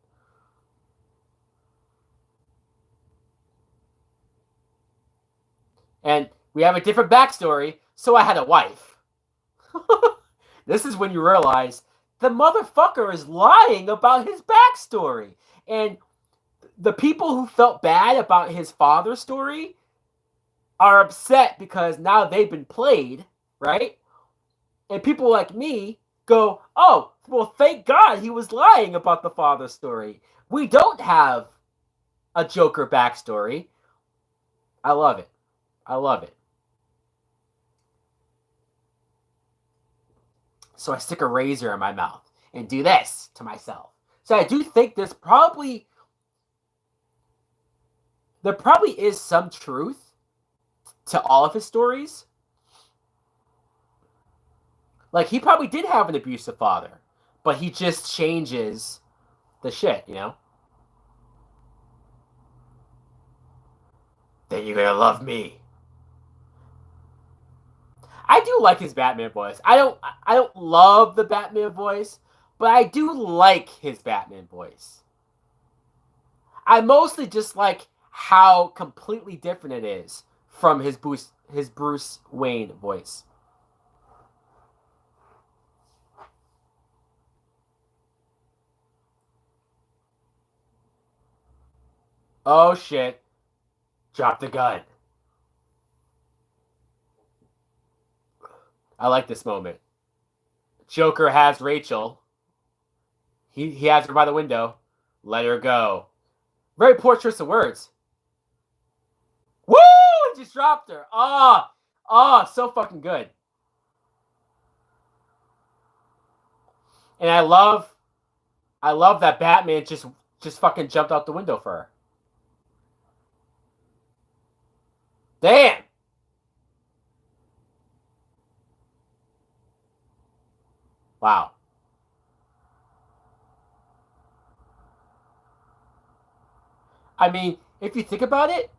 S1: And we have a different backstory, so I had a wife. This is when you realize the motherfucker is lying about his backstory. And the people who felt bad about his father's story are upset because now they've been played, right? And people like me go, oh, well, thank God he was lying about the father's story. We don't have a Joker backstory. I love it. I love it. So I stick a razor in my mouth and do this to myself. So I do think there probably is some truth to all of his stories. Like, he probably did have an abusive father, but he just changes the shit, you know? Then you're gonna love me. I do like his Batman voice. I don't love the Batman voice, but I do like his Batman voice. I mostly just like how completely different it is from his Bruce Wayne voice. Oh shit. Drop the gun. I like this moment. Joker has Rachel. He has her by the window. Let her go. Very poor choice of words. Woo! He just dropped her. So fucking good. And I love that Batman just fucking jumped out the window for her. Damn. Wow. I mean, if you think about it,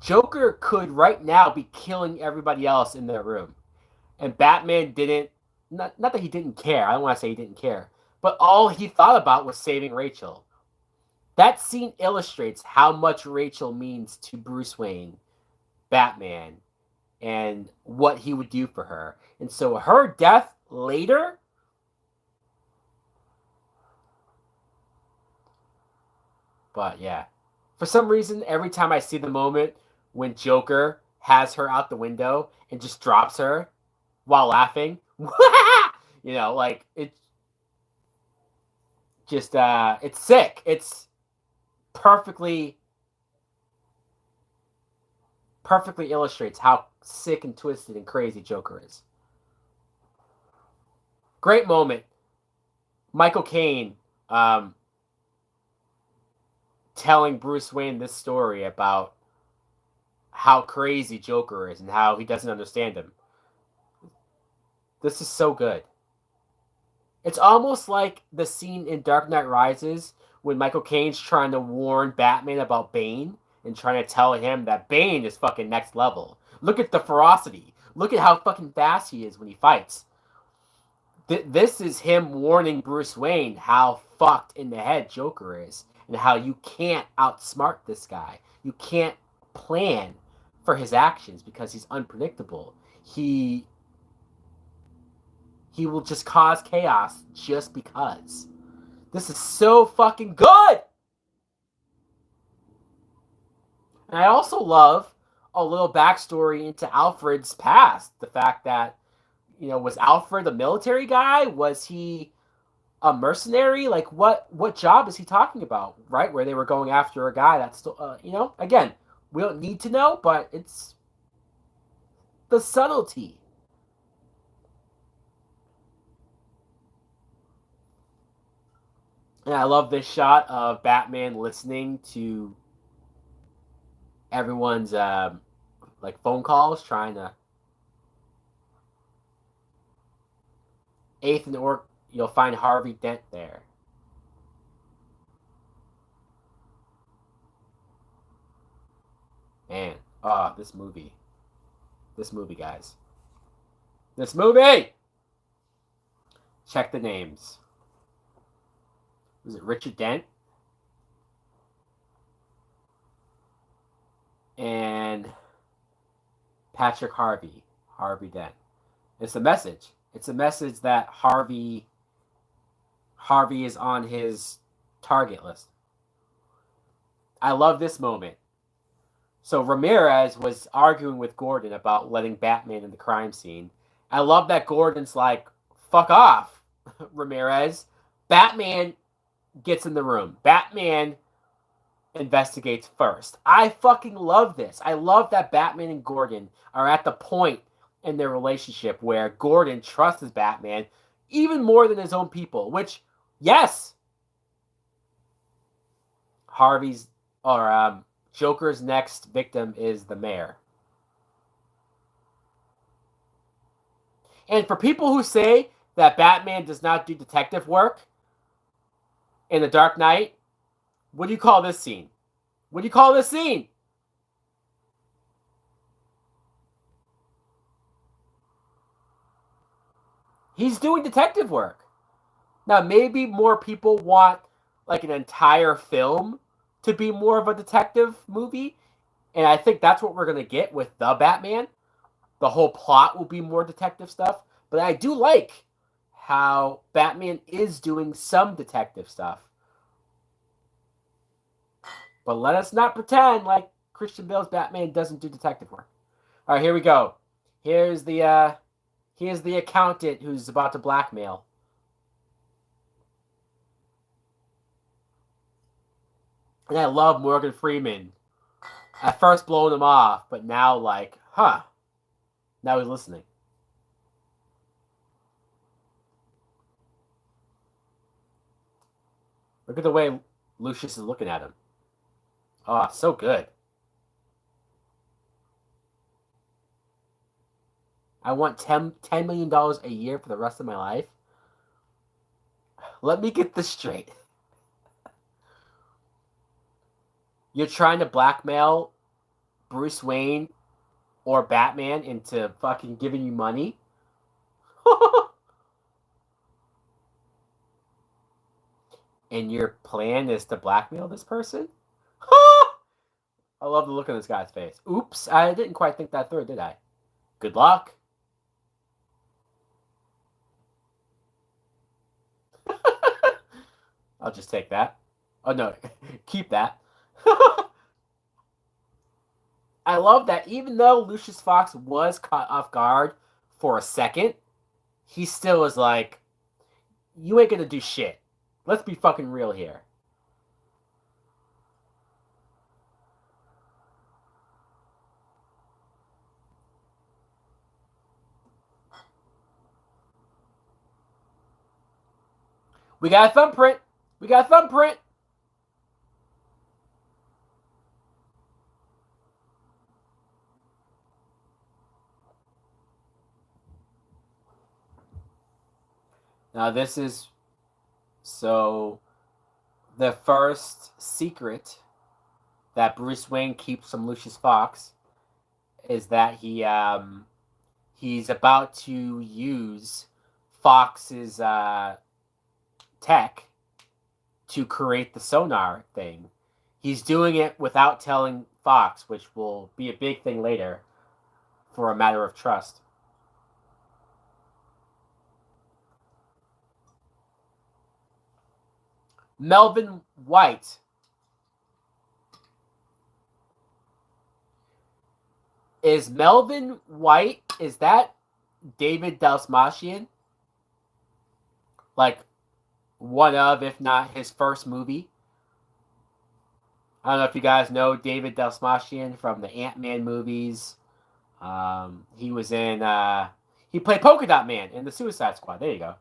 S1: Joker could right now be killing everybody else in their room. And Batman didn't, not that he didn't care, I don't want to say he didn't care, but all he thought about was saving Rachel. That scene illustrates how much Rachel means to Bruce Wayne, Batman, and what he would do for her. And so her death later, but yeah. For some reason, every time I see the moment when Joker has her out the window and just drops her while laughing, like it just it's sick. It's perfectly illustrates how sick and twisted and crazy Joker is. Great moment. Michael Caine telling Bruce Wayne this story about how crazy Joker is and how he doesn't understand him. This is so good. It's almost like the scene in Dark Knight Rises when Michael Caine's trying to warn Batman about Bane and trying to tell him that Bane is fucking next level. Look at the ferocity. Look at how fucking fast he is when he fights. This is him warning Bruce Wayne how fucked in the head Joker is and how you can't outsmart this guy. You can't plan for his actions because he's unpredictable. He will just cause chaos just because. This is so fucking good! And I also love a little backstory into Alfred's past. The fact that, was Alfred a military guy? Was he a mercenary? Like, what job is he talking about, right? Where they were going after a guy that's still, again, we don't need to know, but it's the subtlety. And I love this shot of Batman listening to everyone's like phone calls, trying to eighth and or you'll find Harvey Dent there. Man, this movie, guys, this movie. Check the names. Was it Richard Dent? And Patrick Harvey Dent. It's a message. It's a message that Harvey is on his target list. I love this moment. So Ramirez was arguing with Gordon about letting Batman in the crime scene. I love that Gordon's like, fuck off, Ramirez. Batman gets in the room. Batman investigates first. I fucking love this. I love that Batman and Gordon are at the point in their relationship where Gordon trusts Batman even more than his own people, which, yes, Joker's next victim is the mayor. And for people who say that Batman does not do detective work in The Dark Knight, what do you call this scene? What do you call this scene? He's doing detective work. Now, maybe more people want like an entire film to be more of a detective movie. And I think that's what we're going to get with The Batman. The whole plot will be more detective stuff. But I do like how Batman is doing some detective stuff. But let us not pretend like Christian Bale's Batman doesn't do detective work. All right, here we go. Here's the accountant who's about to blackmail. And I love Morgan Freeman. At first blowing him off, but now like, huh. Now he's listening. Look at the way Lucius is looking at him. Oh, so good. I want $10 million a year for the rest of my life. Let me get this straight. You're trying to blackmail Bruce Wayne or Batman into fucking giving you money? And your plan is to blackmail this person? I love the look on this guy's face. Oops, I didn't quite think that through, did I? Good luck. I'll just take that. Oh no, keep that. I love that even though Lucius Fox was caught off guard for a second, he still was like, you ain't gonna do shit. Let's be fucking real here. We got a thumbprint. We got a thumbprint. Now this is so the first secret that Bruce Wayne keeps from Lucius Fox is that he's about to use Fox's tech to create the sonar thing. He's doing it without telling Fox, which will be a big thing later for a matter of trust. Melvin White. Is Melvin White, is that David Dalsmatian? Like one of, if not his first movie? I don't know if you guys know David Dalsmatian from the Ant-Man movies. He was in, he played Polka Dot Man in the Suicide Squad. There you go.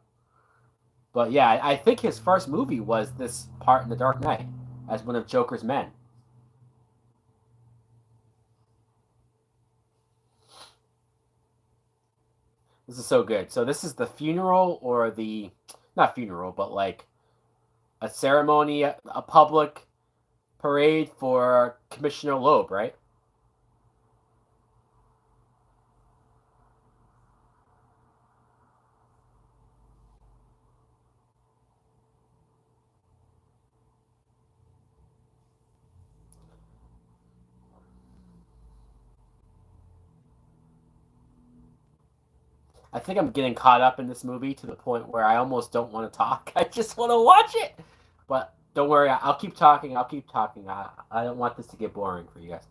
S1: But yeah, I think his first movie was this part in The Dark Knight as one of Joker's men. This is so good. So this is the funeral or the, not funeral, but like a ceremony, a public parade for Commissioner Loeb, right? I think I'm getting caught up in this movie to the point where I almost don't want to talk. I just want to watch it. But don't worry, I'll keep talking. I'll keep talking. I don't want this to get boring for you guys.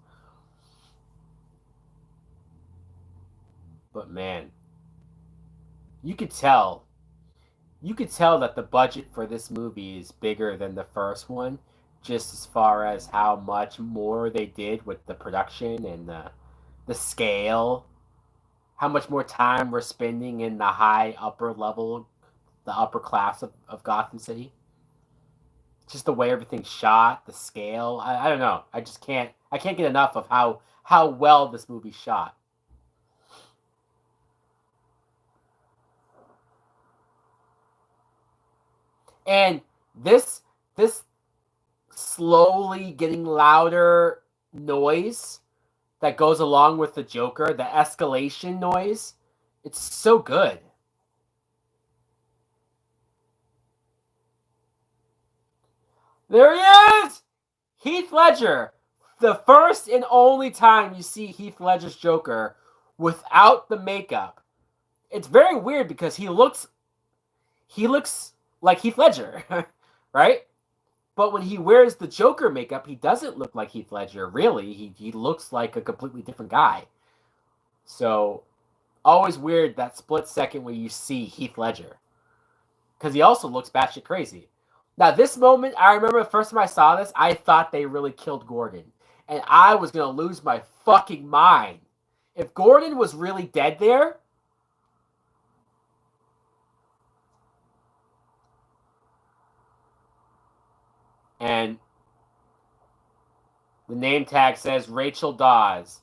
S1: But man, you could tell. You could tell that the budget for this movie is bigger than the first one, just as far as how much more they did with the production and the scale, how much more time we're spending in the high upper level, the upper class of Gotham City. Just the way everything's shot, the scale. I don't know. I just can't. I can't get enough of how well this movie's shot. And this slowly getting louder noise that goes along with the Joker, the escalation noise, it's so good. There he is! Heath Ledger. The first and only time you see Heath Ledger's Joker without the makeup. It's very weird because he looks like Heath Ledger, right? But when he wears the Joker makeup, he doesn't look like Heath Ledger, really. He looks like a completely different guy. So, always weird that split second where you see Heath Ledger. Because he also looks batshit crazy. Now, this moment, I remember the first time I saw this, I thought they really killed Gordon. And I was going to lose my fucking mind. If Gordon was really dead there, and the name tag says Rachel Dawes,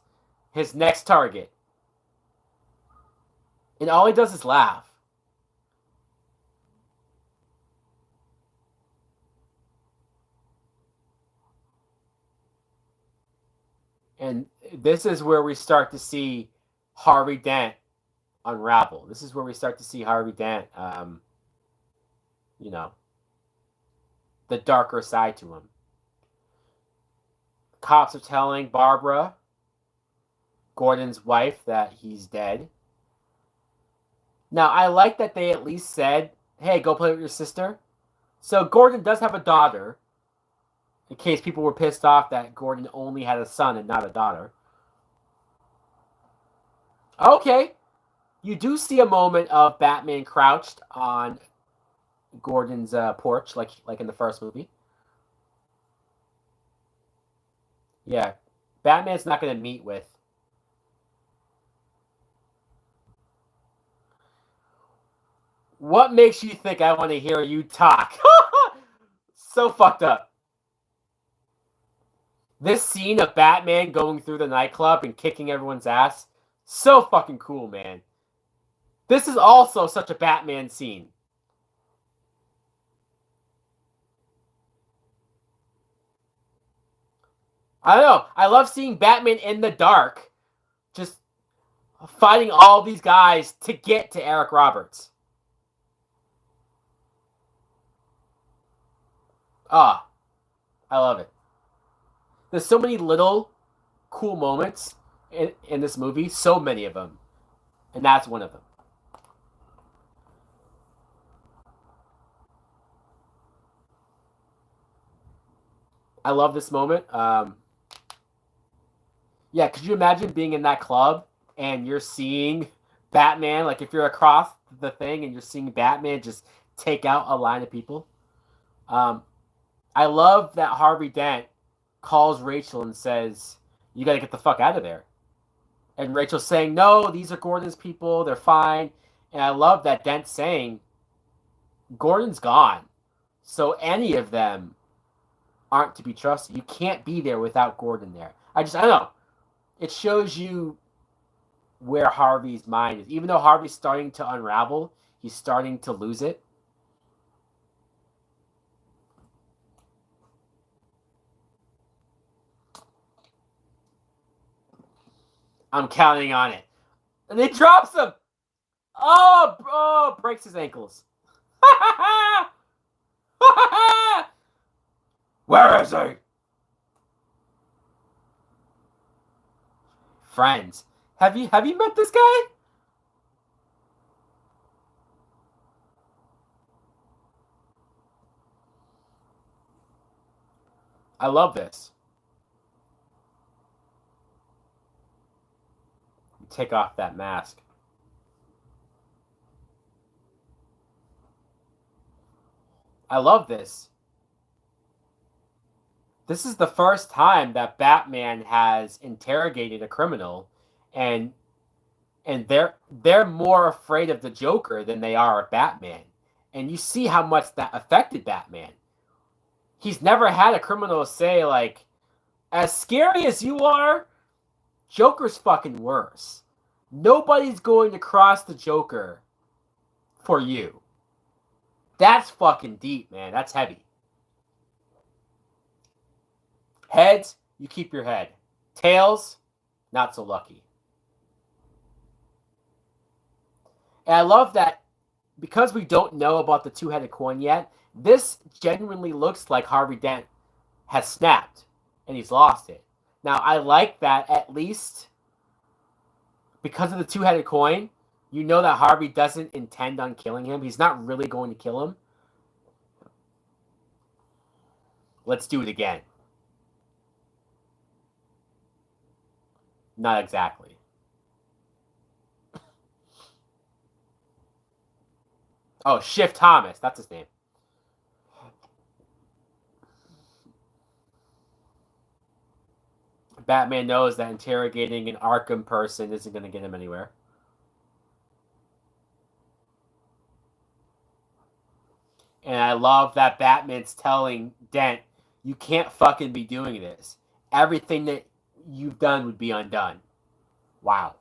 S1: his next target. And all he does is laugh. And this is where we start to see Harvey Dent unravel. This is where we start to see Harvey Dent, you know, the darker side to him. Cops are telling Barbara, Gordon's wife, that he's dead. Now, I like that they at least said, hey, go play with your sister. So Gordon does have a daughter, in case people were pissed off that Gordon only had a son and not a daughter. Okay. You do see a moment of Batman crouched on Gordon's porch, like in the first movie. Yeah. Batman's not going to meet with. What makes you think I want to hear you talk? So fucked up. This scene of Batman going through the nightclub and kicking everyone's ass, so fucking cool, man. This is also such a Batman scene. I don't know. I love seeing Batman in the dark, just fighting all these guys to get to Eric Roberts. Ah, I love it. There's so many little cool moments in this movie, so many of them, and that's one of them. I love this moment. Yeah, could you imagine being in that club and you're seeing Batman, like if you're across the thing and you're seeing Batman just take out a line of people? Um, I love that Harvey Dent calls Rachel and says, "You got to get the fuck out of there." And Rachel's saying, "No, these are Gordon's people. They're fine." And I love that Dent saying, "Gordon's gone. So any of them aren't to be trusted. You can't be there without Gordon there." I don't know. It shows you where Harvey's mind is. Even though Harvey's starting to unravel, he's starting to lose it. I'm counting on it. And he drops him. Oh, breaks his ankles. Where is he? Friends. Have you met this guy? I love this. Take off that mask. I love this. This is the first time that Batman has interrogated a criminal, and they're more afraid of the Joker than they are of Batman. And you see how much that affected Batman. He's never had a criminal say, like, as scary as you are, Joker's fucking worse. Nobody's going to cross the Joker for you. That's fucking deep, man. That's heavy. Heads, you keep your head. Tails, not so lucky. And I love that because we don't know about the two-headed coin yet, this genuinely looks like Harvey Dent has snapped and he's lost it. Now, I like that at least because of the two-headed coin, you know that Harvey doesn't intend on killing him. He's not really going to kill him. Let's do it again. Not exactly. Oh, Schiff Thomas. That's his name. Batman knows that interrogating an Arkham person isn't going to get him anywhere. And I love that Batman's telling Dent, you can't fucking be doing this. Everything that you've done would be undone. Wow.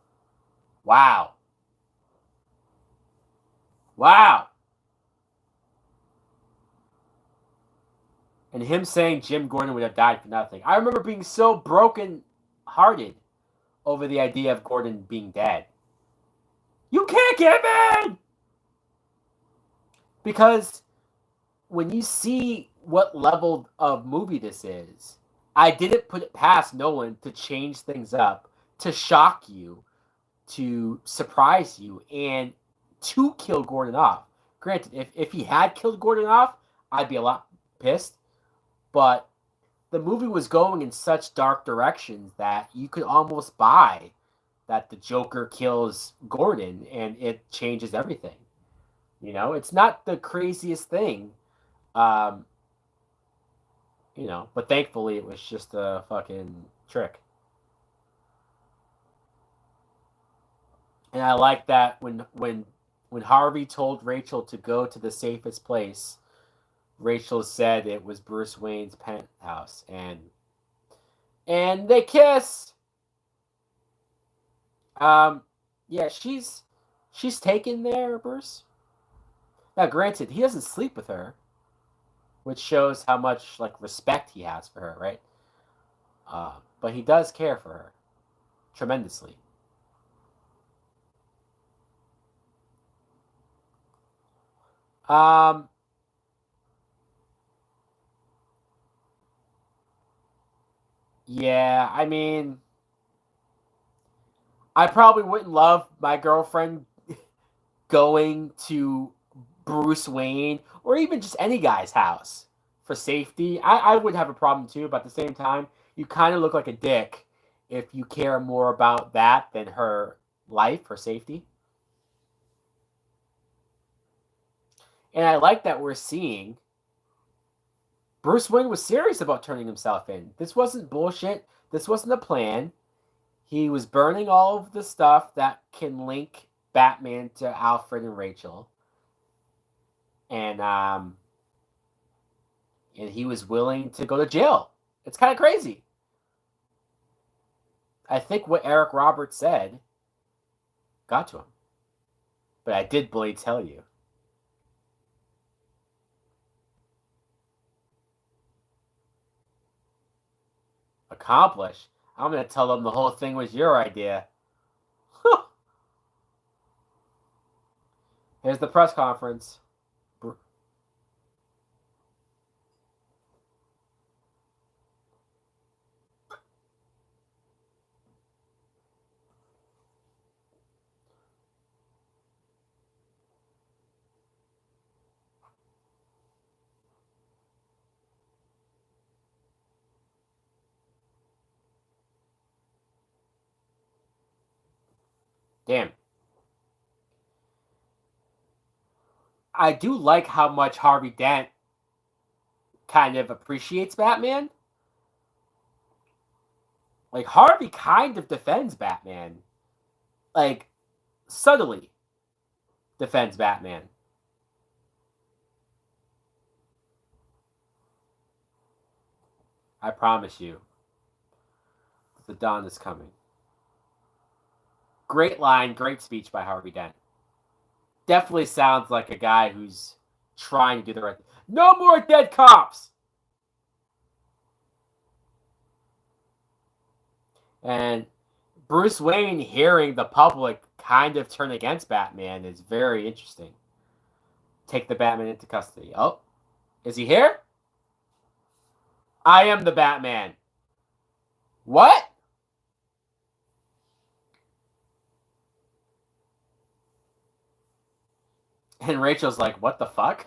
S1: Wow. Wow. And him saying Jim Gordon would have died for nothing. I remember being so broken hearted over the idea of Gordon being dead. You can't get in! Because when you see what level of movie this is, I didn't put it past Nolan to change things up, to shock you, to surprise you, and to kill Gordon off. Granted, if he had killed Gordon off, I'd be a lot pissed. But the movie was going in such dark directions that you could almost buy that the Joker kills Gordon and it changes everything. You know, it's not the craziest thing. Um, you know, but thankfully it was just a fucking trick. And I like that when Harvey told Rachel to go to the safest place, Rachel said it was Bruce Wayne's penthouse, and they kiss. Yeah, she's taken there, Bruce. Now, granted, he doesn't sleep with her, which shows how much like respect he has for her, right? But he does care for her tremendously. Um, yeah, I mean, I probably wouldn't love my girlfriend going to Bruce Wayne or even just any guy's house for safety. I would have a problem too, but at the same time, you kind of look like a dick if you care more about that than her life, her safety. And I like that we're seeing Bruce Wayne was serious about turning himself in. This wasn't bullshit. This wasn't a plan. He was burning all of the stuff that can link Batman to Alfred and Rachel. And and he was willing to go to jail. It's kind of crazy. I think what Eric Roberts said got to him. But I did Blade tell you. Accomplish. I'm going to tell them the whole thing was your idea. Here's the press conference. Damn. I do like how much Harvey Dent kind of appreciates Batman. Like, Harvey kind of defends Batman. Like, subtly defends Batman. I promise you, the dawn is coming. Great line, great speech by Harvey Dent. Definitely sounds like a guy who's trying to do the right thing. No more dead cops! And Bruce Wayne hearing the public kind of turn against Batman is very interesting. Take the Batman into custody. Oh, is he here? I am the Batman. What? And Rachel's like, what the fuck?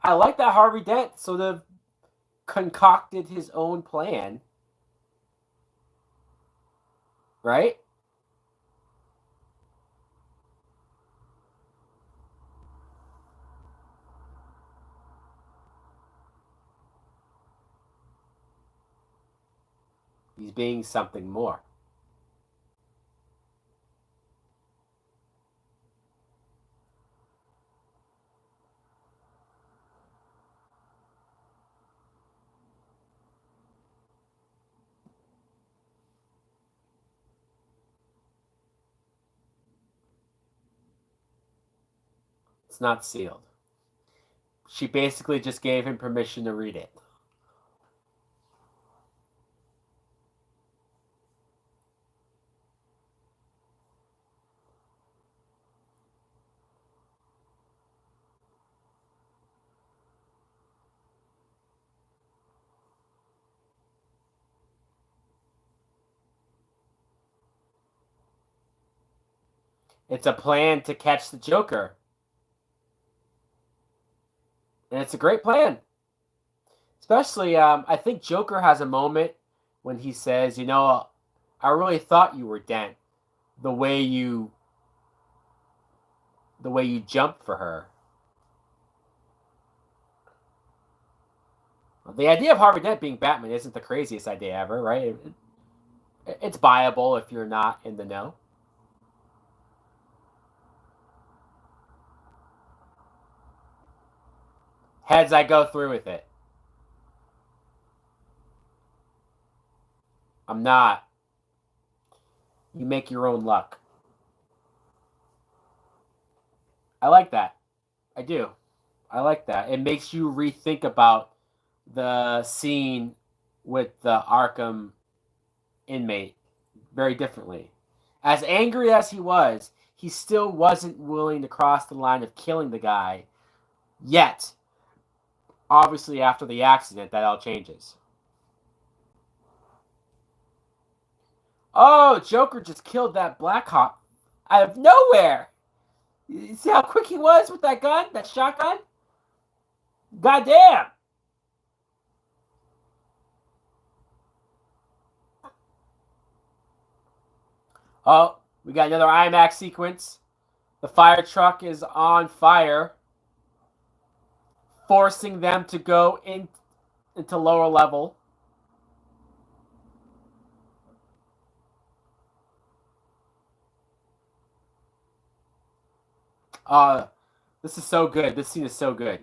S1: I like that Harvey Dent sort of concocted his own plan. Right? He's being something more. It's not sealed. She basically just gave him permission to read it. It's a plan to catch the Joker. And it's a great plan. Especially, I think Joker has a moment when he says, I really thought you were Dent. The way you jumped for her. The idea of Harvey Dent being Batman isn't the craziest idea ever, right? It's viable if you're not in the know. Heads, I go through with it. I'm not. You make your own luck. I like that. I do. I like that. It makes you rethink about the scene with the Arkham inmate very differently. As angry as he still wasn't willing to cross the line of killing the guy. Yet, obviously, after the accident, that all changes. Oh, Joker just killed that Black Hawk out of nowhere. You see how quick he was with that gun, that shotgun? Goddamn! Oh, we got another IMAX sequence. The fire truck is on fire, forcing them to go into lower level. This is so good. This scene is so good.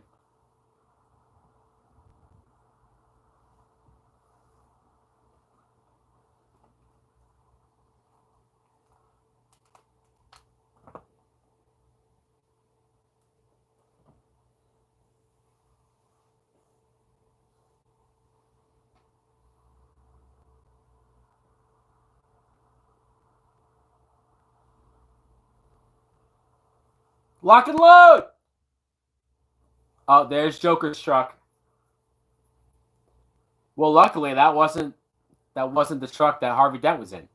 S1: Lock and load! Oh, there's Joker's truck. Well, luckily that wasn't the truck that Harvey Dent was in.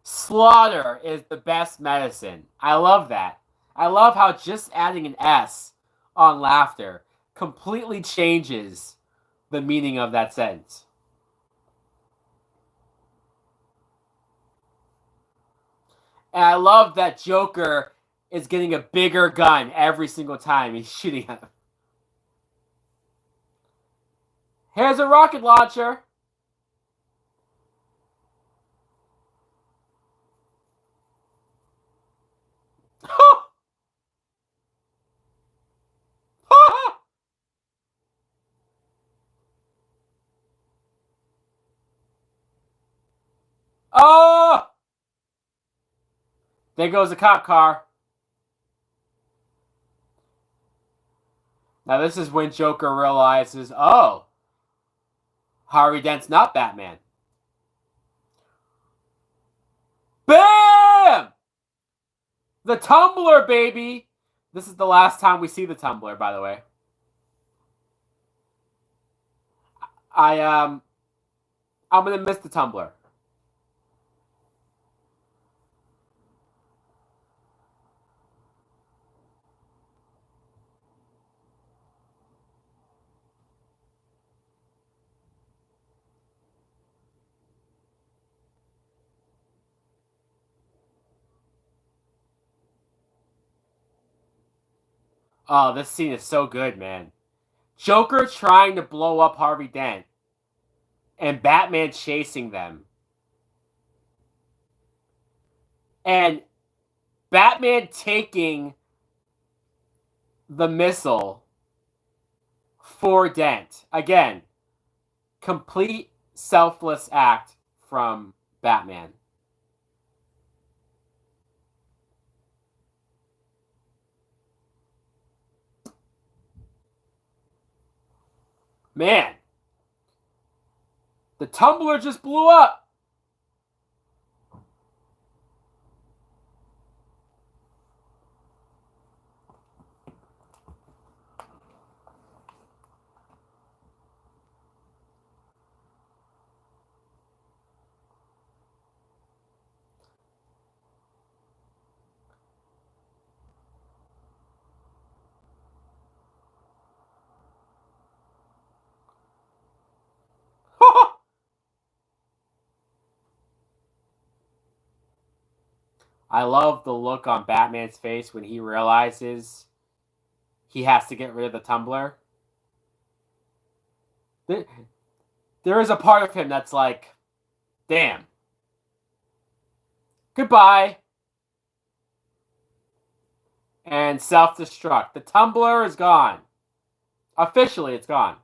S1: Slaughter is the best medicine. I love that. I love how just adding an S on laughter completely changes the meaning of that sentence. And I love that Joker is getting a bigger gun every single time he's shooting at him. Here's a rocket launcher. Oh! There goes the cop car. Now this is when Joker realizes, oh, Harvey Dent's not Batman. BAM! The tumbler, baby! This is the last time we see the tumbler, by the way. I'm gonna miss the tumbler. Oh, this scene is so good, man. Joker trying to blow up Harvey Dent and Batman chasing them. And Batman taking the missile for Dent. Again, complete selfless act from Batman. Man, the tumbler just blew up. I love the look on Batman's face when he realizes he has to get rid of the tumbler. There is a part of him that's like, damn. Goodbye. And self-destruct. The tumbler is gone. Officially, it's gone.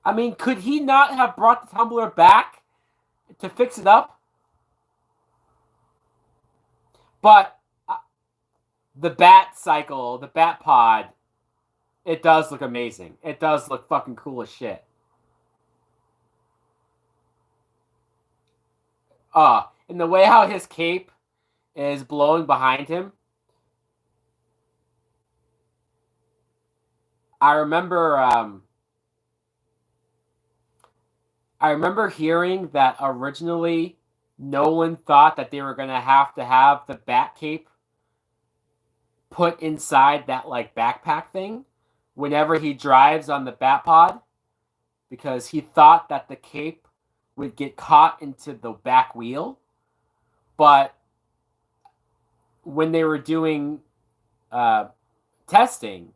S1: I mean, could he not have brought the tumbler back to fix it up? But the Bat Cycle, the Bat Pod, it does look amazing. It does look fucking cool as shit. And the way how his cape is blowing behind him. I remember hearing that originally Nolan thought that they were going to have the bat cape put inside that like backpack thing whenever he drives on the bat pod, because he thought that the cape would get caught into the back wheel. But when they were doing testing,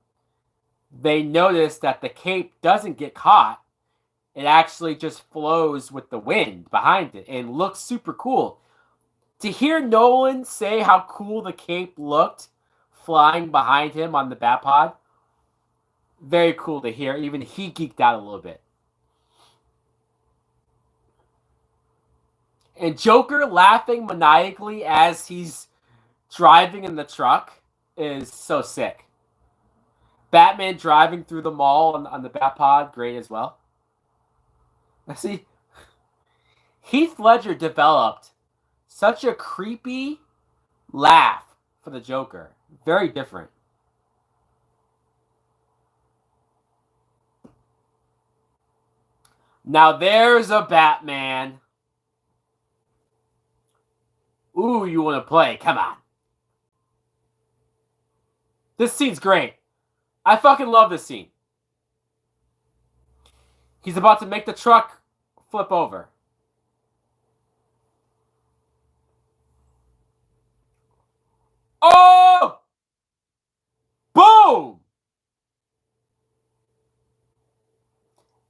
S1: they noticed that the cape doesn't get caught. It actually just flows with the wind behind it and looks super cool. To hear Nolan say how cool the cape looked flying behind him on the Batpod, very cool to hear. Even he geeked out a little bit. And Joker laughing maniacally as he's driving in the truck is so sick. Batman driving through the mall on the Batpod, great as well. See, Heath Ledger developed such a creepy laugh for the Joker. Very different. Now there's a Batman. Ooh, you want to play? Come on. This scene's great. I fucking love this scene. He's about to make the truck flip over. Oh! Boom!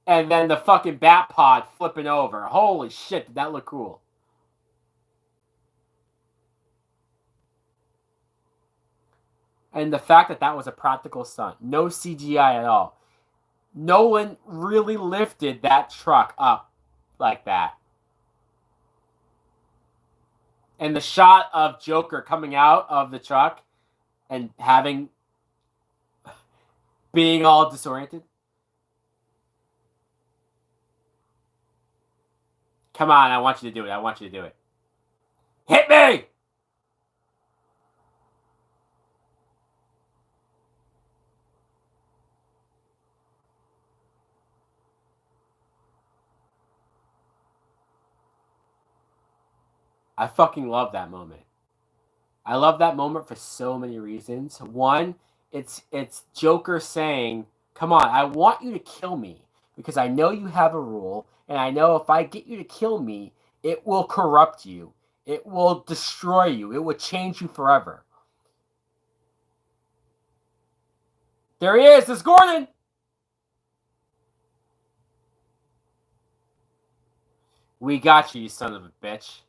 S1: And then the fucking bat pod flipping over. Holy shit, did that look cool. And the fact that that was a practical stunt. No CGI at all. Nolan really lifted that truck up like that. And the shot of Joker coming out of the truck and being all disoriented. Come on, I want you to do it. I want you to do it. Hit me! I fucking love that moment. I love that moment for so many reasons. One, it's Joker saying, come on, I want you to kill me because I know you have a rule, and I know if I get you to kill me, it will corrupt you. It will destroy you. It will change you forever. There he is. It's Gordon. We got you, you son of a bitch.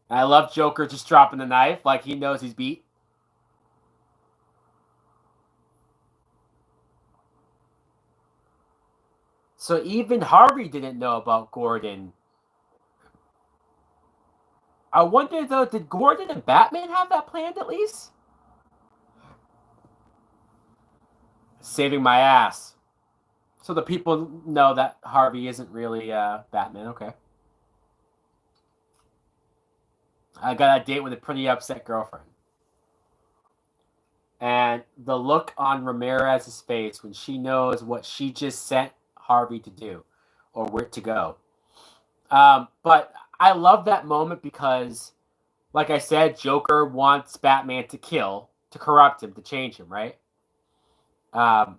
S1: I love Joker just dropping the knife like he knows he's beat. So even Harvey didn't know about Gordon. I wonder, though, did Gordon and Batman have that planned at least? Saving my ass. So the people know that Harvey isn't really Batman. Okay. I got a date with a pretty upset girlfriend. And the look on Ramirez's face when she knows what she just sent Harvey to do or where to go. But I love that moment because, like I said, Joker wants Batman to kill, to corrupt him, to change him, right? But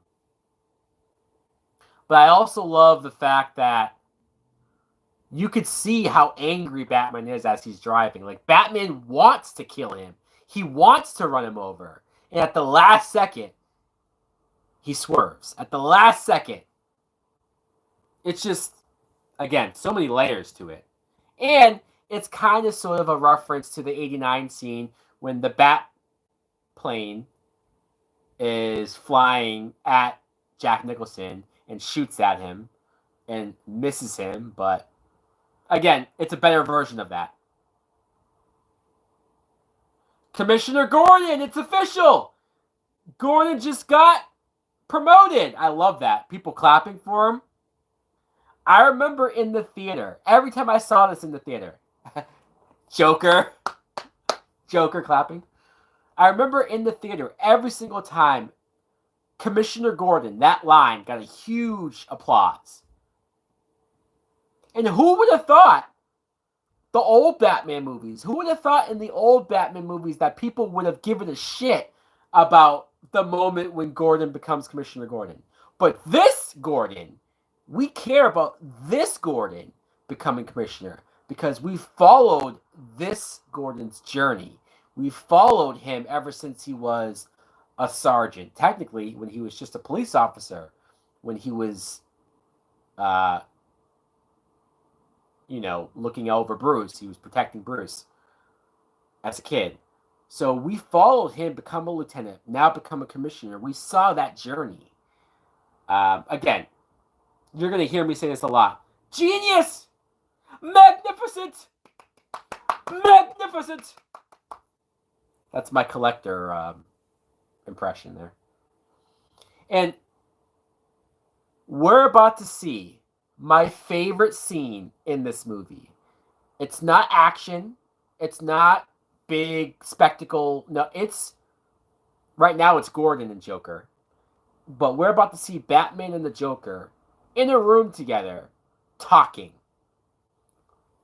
S1: I also love the fact that you could see how angry Batman is as he's driving. Like, Batman wants to kill him. He wants to run him over. And at the last second, he swerves. At the last second. It's just, again, so many layers to it. And it's kind of sort of a reference to the 89 scene when the Bat plane is flying at Jack Nicholson and shoots at him and misses him. But, again, it's a better version of that. Commissioner Gordon, it's official! Gordon just got promoted. I love that. People clapping for him. I remember in the theater, every time I saw this in the theater, Joker clapping. I remember in the theater, every single time, Commissioner Gordon, that line got a huge applause. And who would have thought the old Batman movies, who would have thought in the old Batman movies that people would have given a shit about the moment when Gordon becomes Commissioner Gordon? But this Gordon, we care about this Gordon becoming commissioner because we followed this Gordon's journey. We followed him ever since he was a sergeant. Technically, when he was just a police officer, when he was, looking over Bruce. He was protecting Bruce as a kid. So we followed him become a lieutenant, now become a commissioner. We saw that journey. Again, you're going to hear me say this a lot. Genius! Magnificent! Magnificent! That's my collector impression there. And we're about to see my favorite scene in this movie. It's not action. It's not big spectacle. No, right now it's Gordon and Joker. But we're about to see Batman and the Joker in a room together, talking.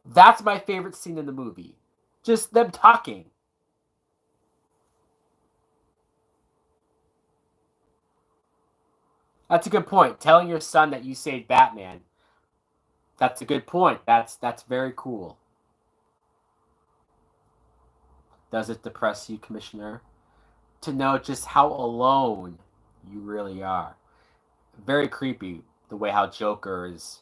S1: That's my favorite scene in the movie. Just them talking. That's a good point. Telling your son that you saved Batman. That's a good point. That's very cool. Does it depress you, Commissioner, to know just how alone you really are? Very creepy, the way how Joker is.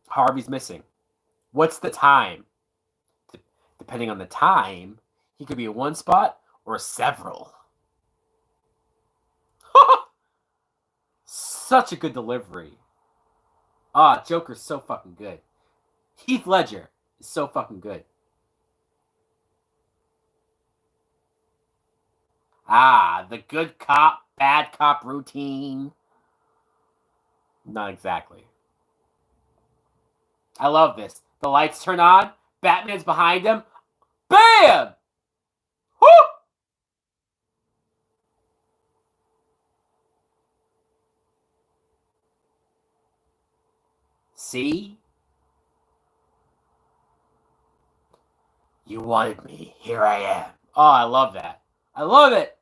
S1: Harvey's missing. What's the time? Depending on the time, he could be in one spot or several. Such a good delivery. Joker's so fucking good. Heath Ledger is so fucking good. The good cop, bad cop routine. Not exactly. I love this. The lights turn on. Batman's behind him. Bam! Woo! See? You wanted me. Here I am. Oh, I love that. I love it.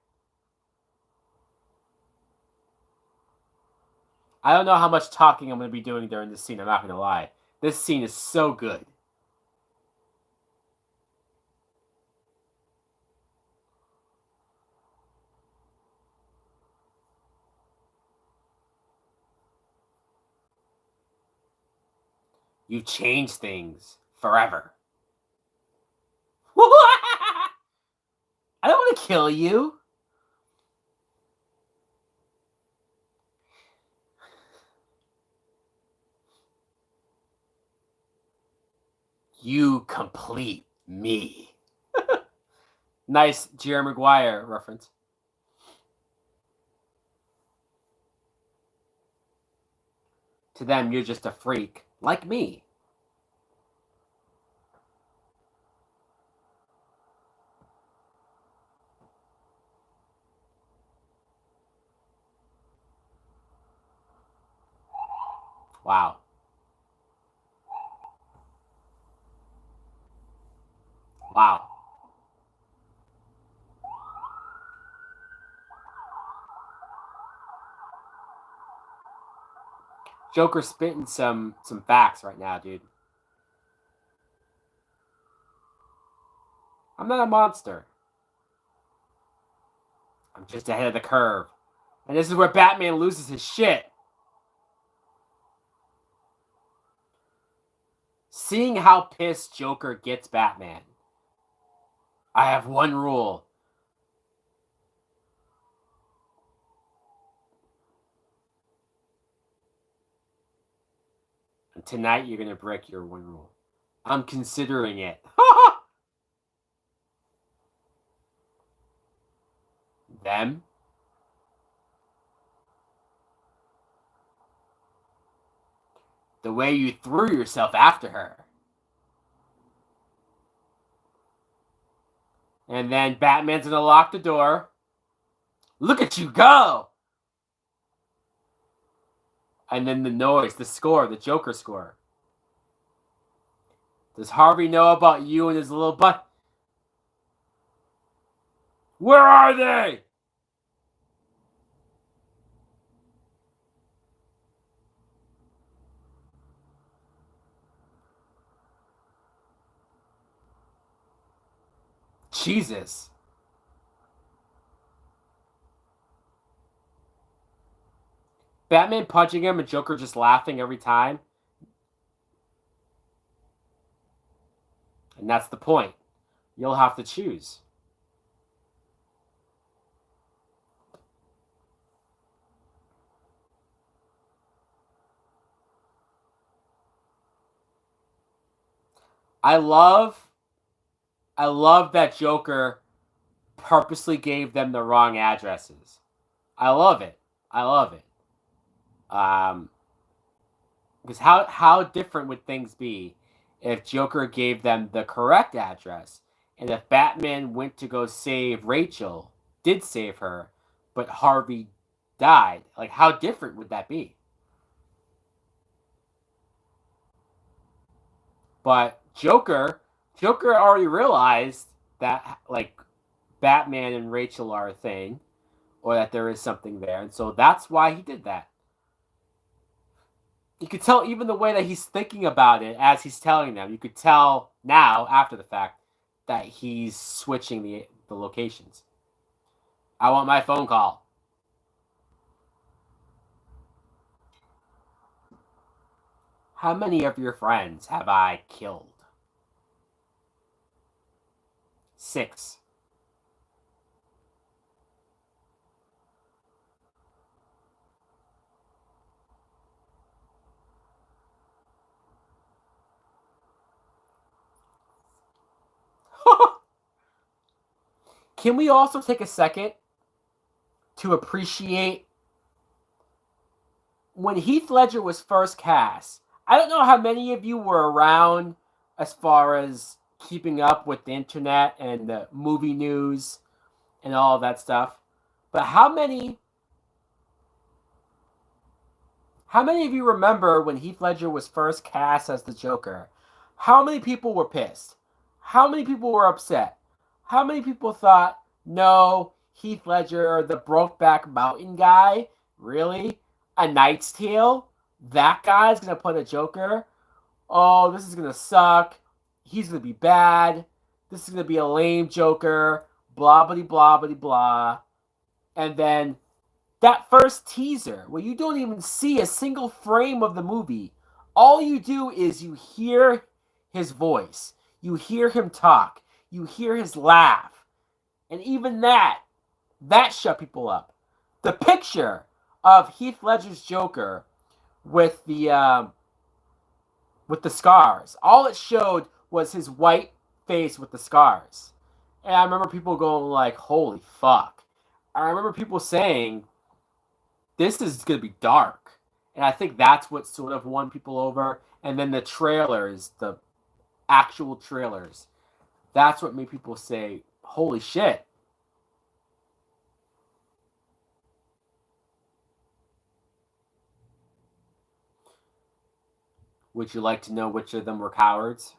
S1: I don't know how much talking I'm going to be doing during this scene. I'm not going to lie. This scene is so good. You change things forever. I don't want to kill you. You complete me. Nice Jerry Maguire reference. To them, you're just a freak, like me. Wow. Wow. Joker's spitting some facts right now, dude. I'm not a monster. I'm just ahead of the curve. And this is where Batman loses his shit. Seeing how pissed Joker gets Batman. I have one rule. And tonight you're gonna break your one rule. I'm considering it. Them? The way you threw yourself after her. And then Batman's gonna lock the door. Look at you go! And then the noise, the score, the Joker score. Does Harvey know about you and his little butt? Where are they? Jesus. Batman punching him and Joker just laughing every time. And that's the point. You'll have to choose. I love that Joker purposely gave them the wrong addresses. I love it. Because how different would things be if Joker gave them the correct address, and if Batman went to go save Rachel, did save her, but Harvey died? Like, how different would that be? But Joker already realized that, like, Batman and Rachel are a thing, or that there is something there, and so that's why he did that. You could tell even the way that he's thinking about it as he's telling them. You could tell now, after the fact, that he's switching the locations. I want my phone call. How many of your friends have I killed? 6. Can we also take a second to appreciate when Heath Ledger was first cast? I don't know how many of you were around as far as keeping up with the internet and the movie news and all of that stuff, but how many of you remember when Heath Ledger was first cast as the Joker? How many people were pissed? How many people were upset? How many people thought, no, Heath Ledger, the Brokeback Mountain guy, really? A Knight's Tale? That guy's going to play the Joker? Oh, this is going to suck. He's going to be bad. This is going to be a lame Joker. Blah, blah, blah, blah, blah. And then that first teaser, where you don't even see a single frame of the movie, All you do is you hear his voice, you hear him talk, you hear his laugh, and even that shut people up. The picture of Heath Ledger's Joker with the scars, all it showed was his white face with the scars. And I remember people going like, "Holy fuck!" I remember people saying, "This is gonna be dark," and I think that's what sort of won people over. And then the trailers, the actual trailers, that's what made people say, "Holy shit!" Would you like to know which of them were cowards?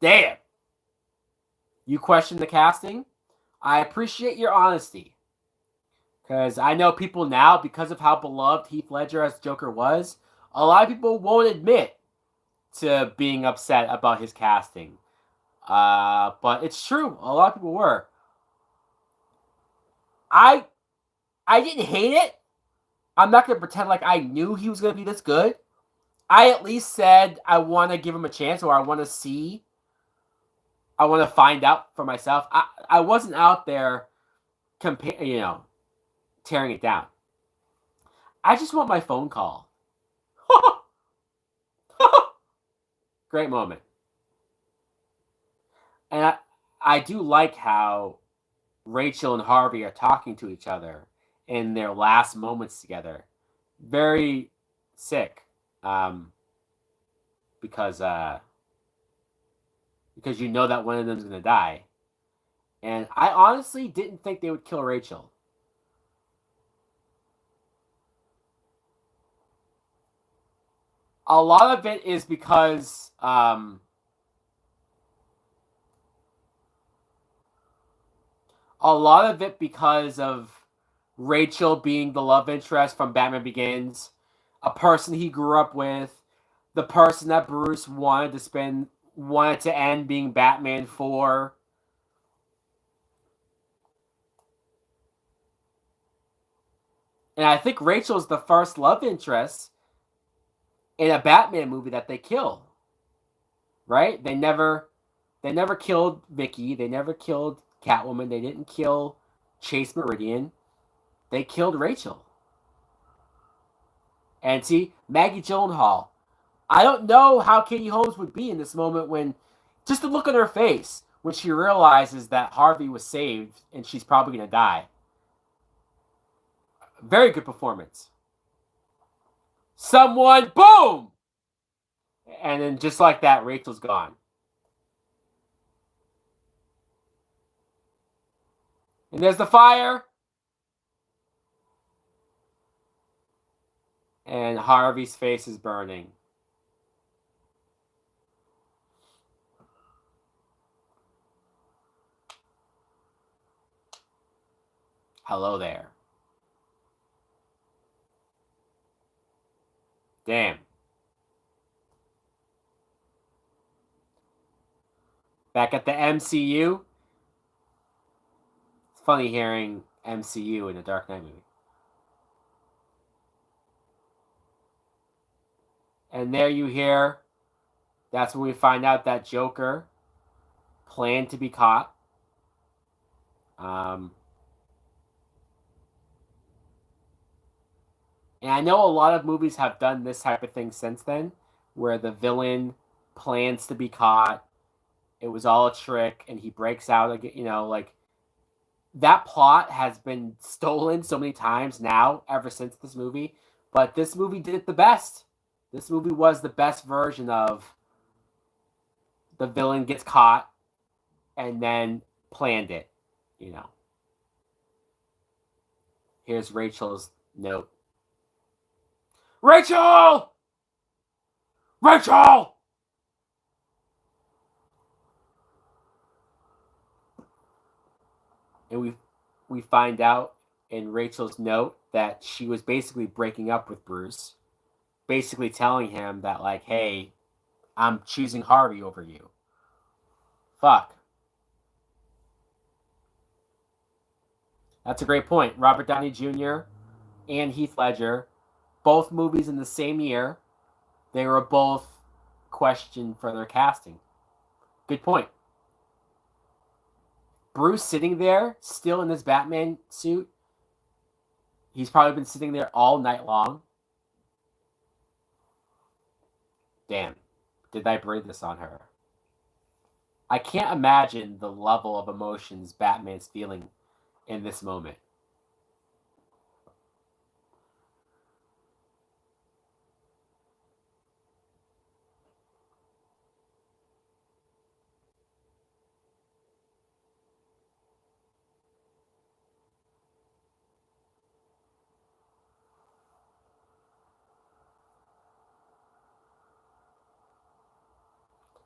S1: Damn! You questioned the casting? I appreciate your honesty. Because I know people now, because of how beloved Heath Ledger as Joker was, a lot of people won't admit to being upset about his casting. But it's true. A lot of people were. I I didn't hate it. I'm not gonna pretend like I knew he was gonna be this good. I at least said I want to give him a chance, or I want to see. I want to find out for myself. I wasn't out there tearing it down. I just want my phone call. Great moment. And I do like how Rachel and Harvey are talking to each other in their last moments together. Very sick. Um, because because you know that one of them's gonna die. And I honestly didn't think they would kill Rachel. A lot of it is because a lot of it because of Rachel being the love interest from Batman Begins, a person he grew up with, the person that Bruce wanted to end being Batman for. And I think Rachel's the first love interest in a Batman movie that they kill. Right? They never killed Vicky, they never killed Catwoman, they didn't kill Chase Meridian. They killed Rachel. And see, Maggie Gyllenhaal. I don't know how Katie Holmes would be in this moment when just the look on her face when she realizes that Harvey was saved and she's probably going to die. Very good performance. Someone, boom! And then just like that, Rachel's gone. And there's the fire. And Harvey's face is burning. Hello there. Damn. Back at the MCU. It's funny hearing MCU in a Dark Knight movie. And there you hear, that's when we find out that Joker planned to be caught. Um, and I know a lot of movies have done this type of thing since then, where the villain plans to be caught. It was all a trick, and he breaks out again. Like that plot has been stolen so many times now, ever since this movie. But this movie did it the best. This movie was the best version of the villain gets caught and then planned it. You know. Here's Rachel's note. Rachel! Rachel! And we find out in Rachel's note that she was basically breaking up with Bruce, basically telling him that like, hey, I'm choosing Harvey over you. Fuck. That's a great point. Robert Downey Jr. and Heath Ledger, both movies in the same year. They were both questioned for their casting. Good point. Bruce sitting there, still in his Batman suit. He's probably been sitting there all night long. Damn, did I bring this on her? I can't imagine the level of emotions Batman's feeling in this moment.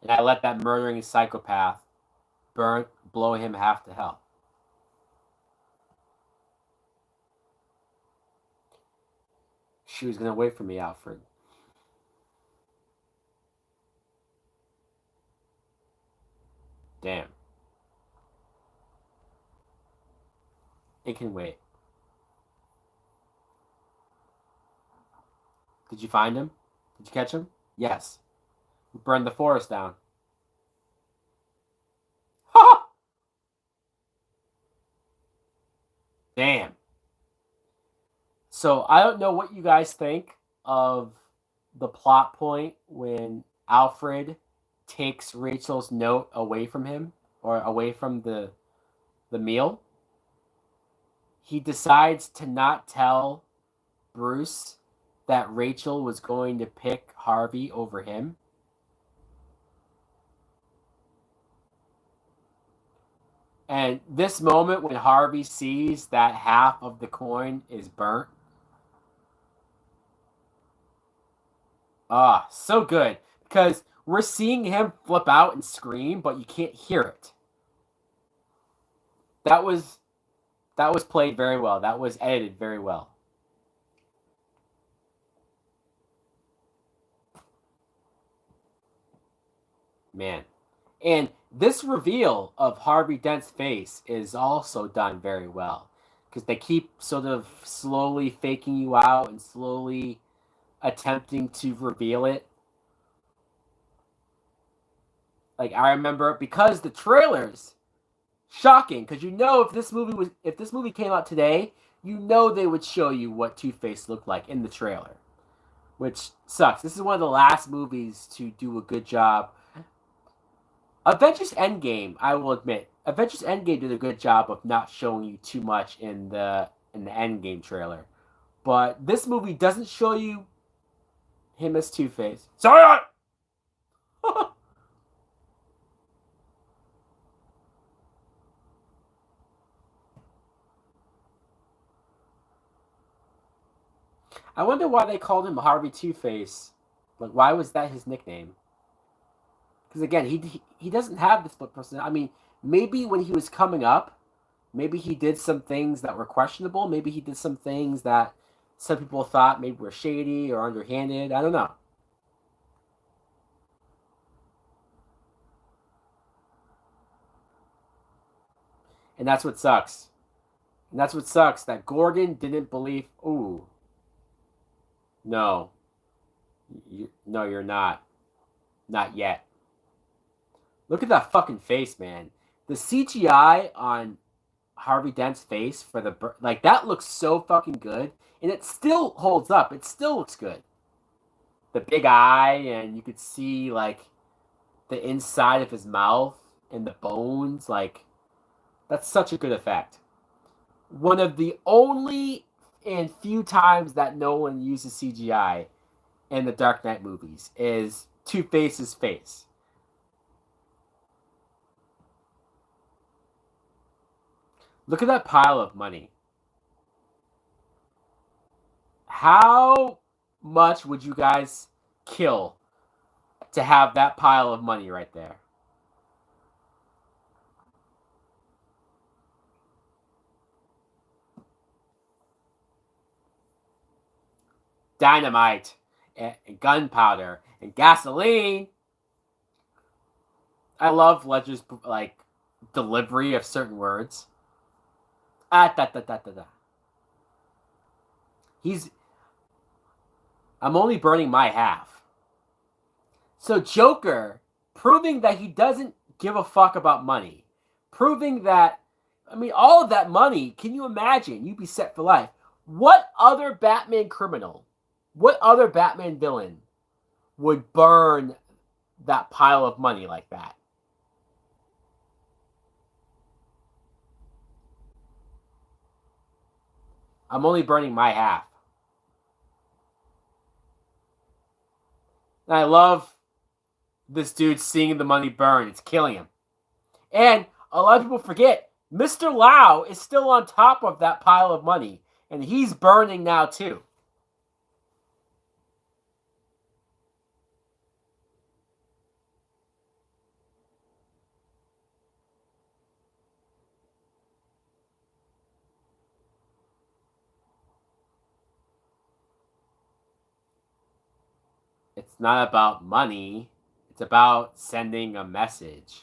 S1: And I let that murdering psychopath blow him half to hell. She was gonna wait for me, Alfred. Damn. It can wait. Did you find him? Did you catch him? Yes. We burned the forest down. Ha! Damn. So I don't know what you guys think of the plot point when Alfred takes Rachel's note away from him or away from the meal. He decides to not tell Bruce that Rachel was going to pick Harvey over him. And this moment when Harvey sees that half of the coin is burnt. So good. Because we're seeing him flip out and scream, but you can't hear it. That was played very well. That was edited very well. Man. And this reveal of Harvey Dent's face is also done very well. Because they keep sort of slowly faking you out and slowly attempting to reveal it. Like I remember because the trailers shocking because you know if this movie came out today, you know they would show you what Two-Face looked like in the trailer. Which sucks. This is one of the last movies to do a good job. Avengers Endgame, I will admit, Avengers Endgame did a good job of not showing you too much in the Endgame trailer. But this movie doesn't show you him as Two-Face. Sorry! I wonder why they called him Harvey Two-Face. Like, why was that his nickname? Because again, he doesn't have the split personality. I mean, maybe when he was coming up, maybe he did some things that were questionable. Maybe he did some things that some people thought maybe were shady or underhanded. I don't know. And that's what sucks. And that's what sucks that Gordon didn't believe. Ooh, no, no, you're not. Not yet. Look at that fucking face, man. The CGI on Harvey Dent's face for the like that looks so fucking good, and it still holds up. It still looks good. The big eye, and you could see like the inside of his mouth and the bones. Like that's such a good effect. One of the only and few times that Nolan uses CGI in the Dark Knight movies is Two-Face's face. Look at that pile of money. How much would you guys kill to have that pile of money right there? Dynamite and gunpowder and gasoline. I love Ledger's like delivery of certain words. Da. I'm only burning my half. So Joker, proving that he doesn't give a fuck about money, proving that, I mean, all of that money, can you imagine? You'd be set for life. What other Batman criminal, what other Batman villain would burn that pile of money like that? I'm only burning my half. And I love this dude seeing the money burn. It's killing him. And a lot of people forget, Mr. Lau is still on top of that pile of money. And he's burning now too. It's not about money. It's about sending a message.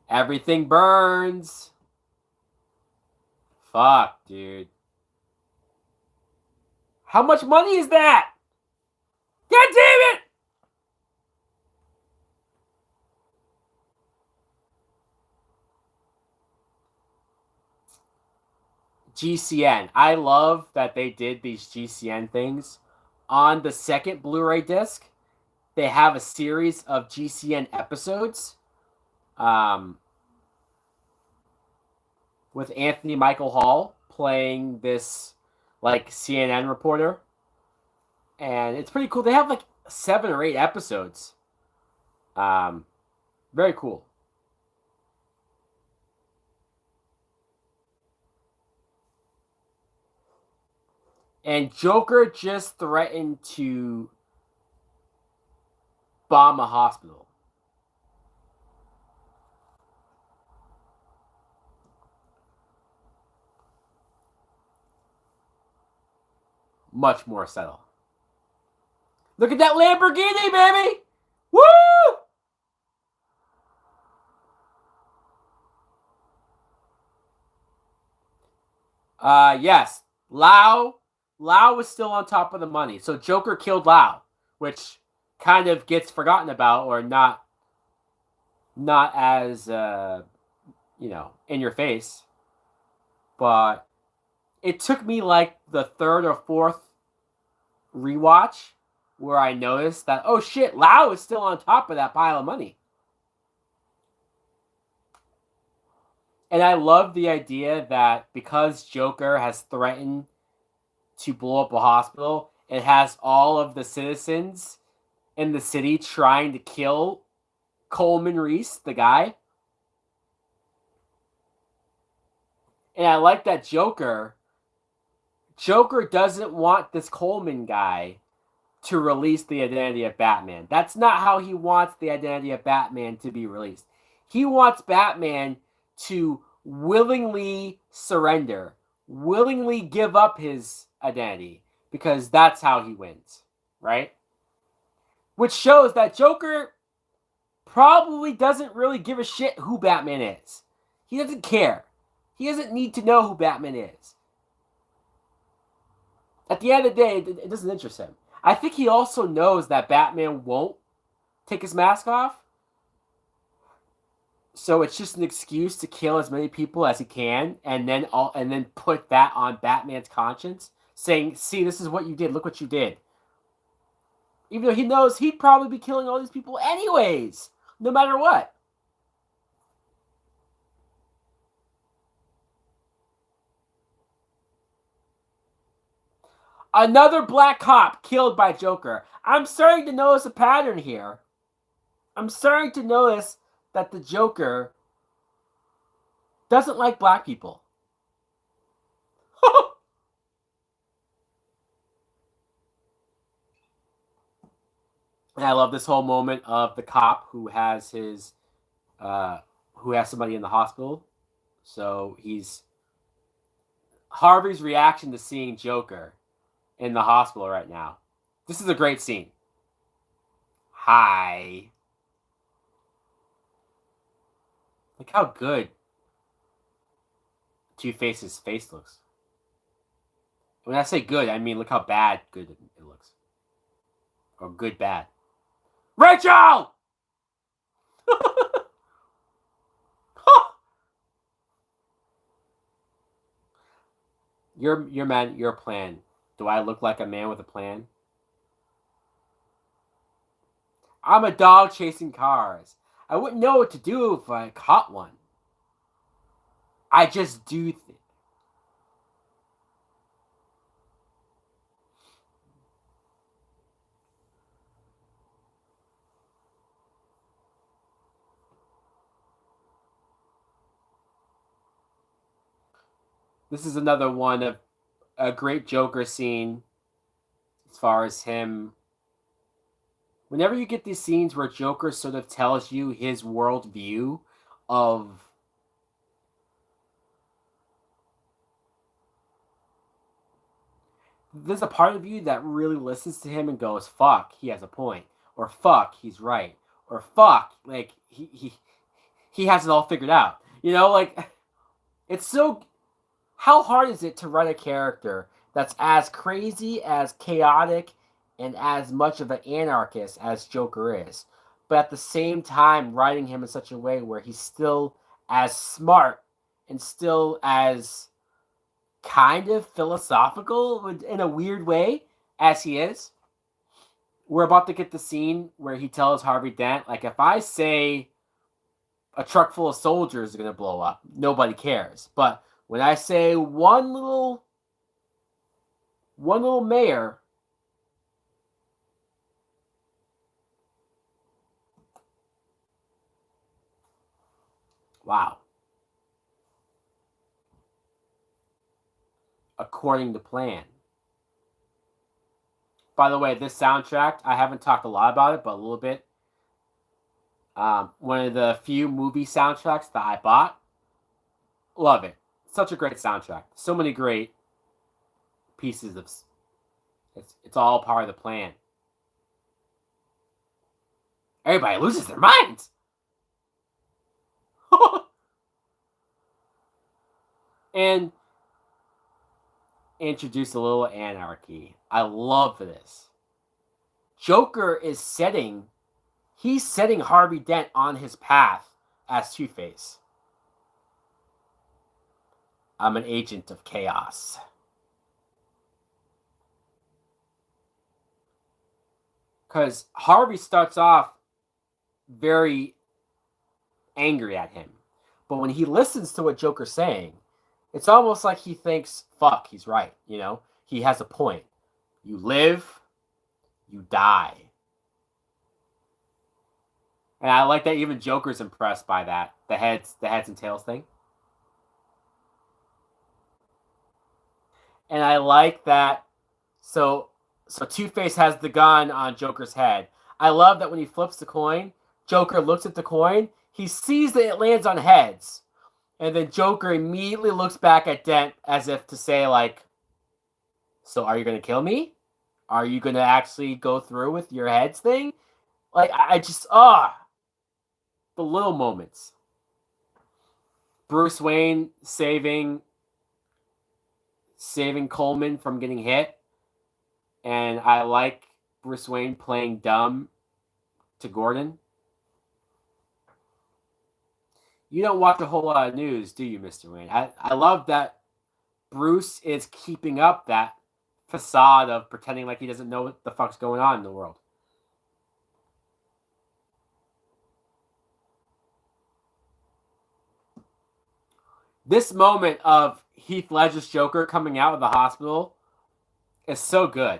S1: Everything burns. Fuck, dude. How much money is that? God damn it! GCN. I love that they did these GCN things. On the second Blu-ray disc, they have a series of GCN episodes with Anthony Michael Hall playing this like CNN reporter. And it's pretty cool. They have like 7 or 8 episodes. Very cool. And Joker just threatened to bomb a hospital. Much more subtle. Look at that Lamborghini, baby! Woo! Yes. Lau was still on top of the money. So Joker killed Lau, which kind of gets forgotten about or not as in your face. But it took me like the 3rd or 4th rewatch where I noticed that, oh shit, Lau is still on top of that pile of money. And I love the idea that because Joker has threatened to blow up a hospital, it has all of the citizens in the city trying to kill Coleman Reese, the guy. And I like that Joker doesn't want this Coleman guy to release the identity of Batman. That's not how he wants the identity of Batman to be released. He wants Batman to willingly surrender, willingly give up his identity, because that's how he wins, right? Which shows that Joker probably doesn't really give a shit who Batman is. He doesn't care. He doesn't need to know who Batman is. At the end of the day, it doesn't interest him. I think he also knows that Batman won't take his mask off. So it's just an excuse to kill as many people as he can, and then put that on Batman's conscience, saying, "See, this is what you did. Look what you did." Even though he knows he'd probably be killing all these people anyways, no matter what. Another black cop killed by Joker. I'm starting to notice a pattern here. I'm starting to notice that the Joker doesn't like black people. And I love this whole moment of the cop who has somebody in the hospital. So Harvey's reaction to seeing Joker in the hospital right now. This is a great scene. Hi. Look how good Two-Face's face looks. When I say good, I mean look how bad good it looks. Or good bad. Rachel! Your man, your plan. Do I look like a man with a plan? I'm a dog chasing cars. I wouldn't know what to do if I caught one. I just do things. This is another one of a great Joker scene as far as him. Whenever you get these scenes where Joker sort of tells you his worldview of there's a part of you that really listens to him and goes, fuck, he has a point. Or fuck, he's right. Or fuck, like he has it all figured out. You know, like it's so how hard is it to write a character that's as crazy, as chaotic, and as much of an anarchist as Joker is, but at the same time writing him in such a way where he's still as smart and still as kind of philosophical in a weird way as he is. We're about to get the scene where he tells Harvey Dent, like, if I say a truck full of soldiers is going to blow up, nobody cares. But when I say one little mayor, wow. According to plan. By the way, this soundtrack, I haven't talked a lot about it, but a little bit. One of the few movie soundtracks that I bought. Love it. Such a great soundtrack. So many great pieces of... It's all part of the plan. Everybody loses their minds. And introduce a little anarchy. I love this. Joker is setting Harvey Dent on his path as Two-Face. I'm an agent of chaos. Because Harvey starts off very angry at him. But when he listens to what Joker's saying, it's almost like he thinks, fuck, he's right, you know? He has a point. You live, you die. And I like that even Joker's impressed by that. The heads and tails thing. And I like that. So Two-Face has the gun on Joker's head. I love that when he flips the coin, Joker looks at the coin. He sees that it lands on heads. And then Joker immediately looks back at Dent as if to say, like, so are you going to kill me? Are you going to actually go through with your heads thing? Like, I just, the little moments. Bruce Wayne saving Coleman from getting hit. And I like Bruce Wayne playing dumb to Gordon. You don't watch a whole lot of news, do you, Mr. Wayne? I love that Bruce is keeping up that facade of pretending like he doesn't know what the fuck's going on in the world. This moment of Heath Ledger's Joker coming out of the hospital is so good.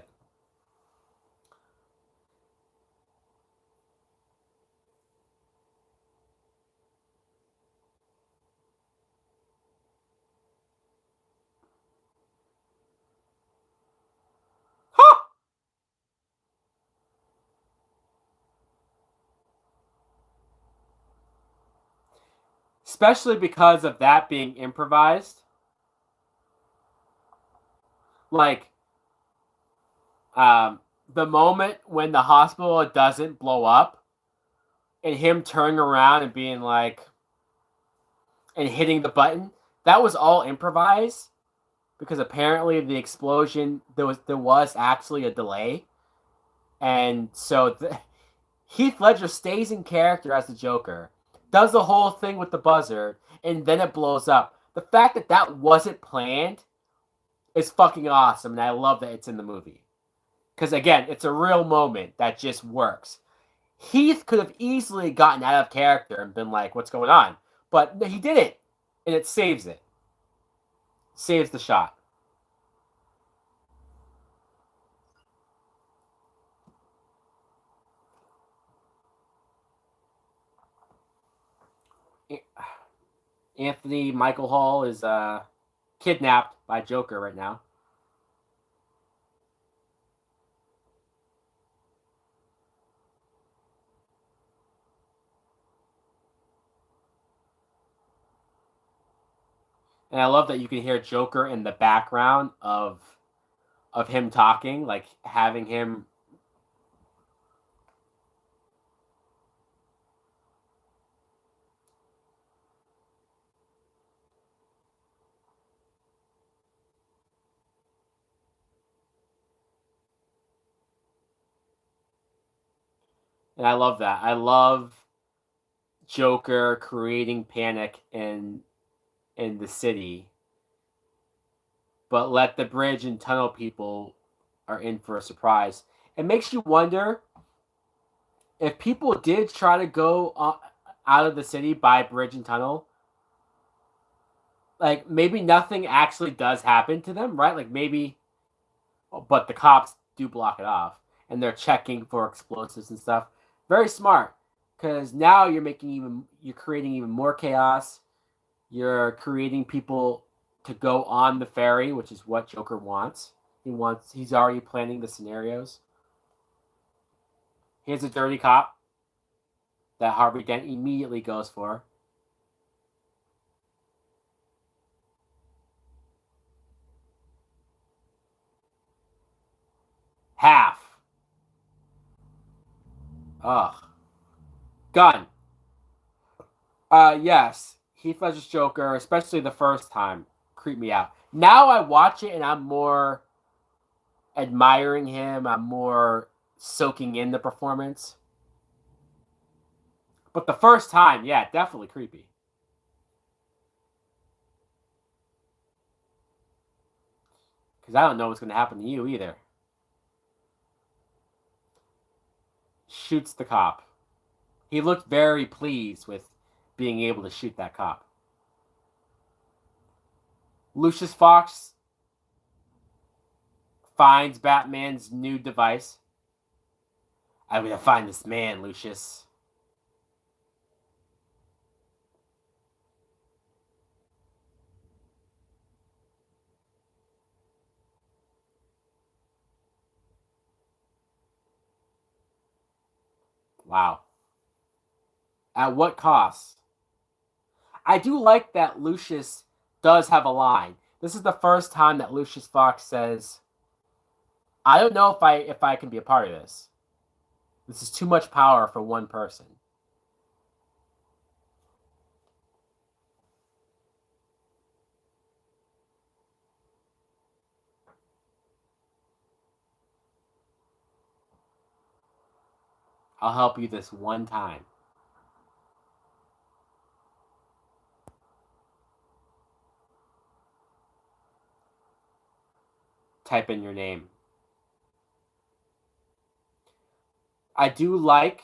S1: Especially because of that being improvised. Like, the moment when the hospital doesn't blow up and him turning around and being like, and hitting the button, That was all improvised because apparently the explosion there was actually a delay, and so Heath Ledger stays in character as the Joker, does the whole thing with the buzzard, and then it blows up. The fact that that wasn't planned is fucking awesome, and I love that it's in the movie. Because again, it's a real moment that just works. Heath could have easily gotten out of character and been like, "What's going on?" But he didn't, and it saves it. Saves the shot. Anthony Michael Hall is kidnapped by Joker right now. And I love that you can hear Joker in the background of him talking, like having him. And I love that. I love Joker creating panic in the city, but let the bridge and tunnel people are in for a surprise. It makes you wonder if people did try to go out of the city by bridge and tunnel. Like maybe nothing actually does happen to them, right? Like maybe, but the cops do block it off, and they're checking for explosives and stuff. Very smart, because now you're creating even more chaos. You're creating people to go on the ferry, which is what Joker wants. He's already planning the scenarios. Here's a dirty cop that Harvey Dent immediately goes for. Half. Ugh. Gun. Yes. Heath Ledger's Joker, especially the first time, creeped me out. Now I watch it and I'm more admiring him. I'm more soaking in the performance. But the first time, yeah, definitely creepy. Because I don't know what's going to happen to you either. Shoots the cop. He looked very pleased with being able to shoot that cop. Lucius Fox finds Batman's new device. I'm going to find this man, Lucius. Wow. At what cost? I do like that Lucius does have a line. This is the first time that Lucius Fox says, "I don't know if I can be a part of this. This is too much power for one person." I'll help you this one time. Type in your name. I do like,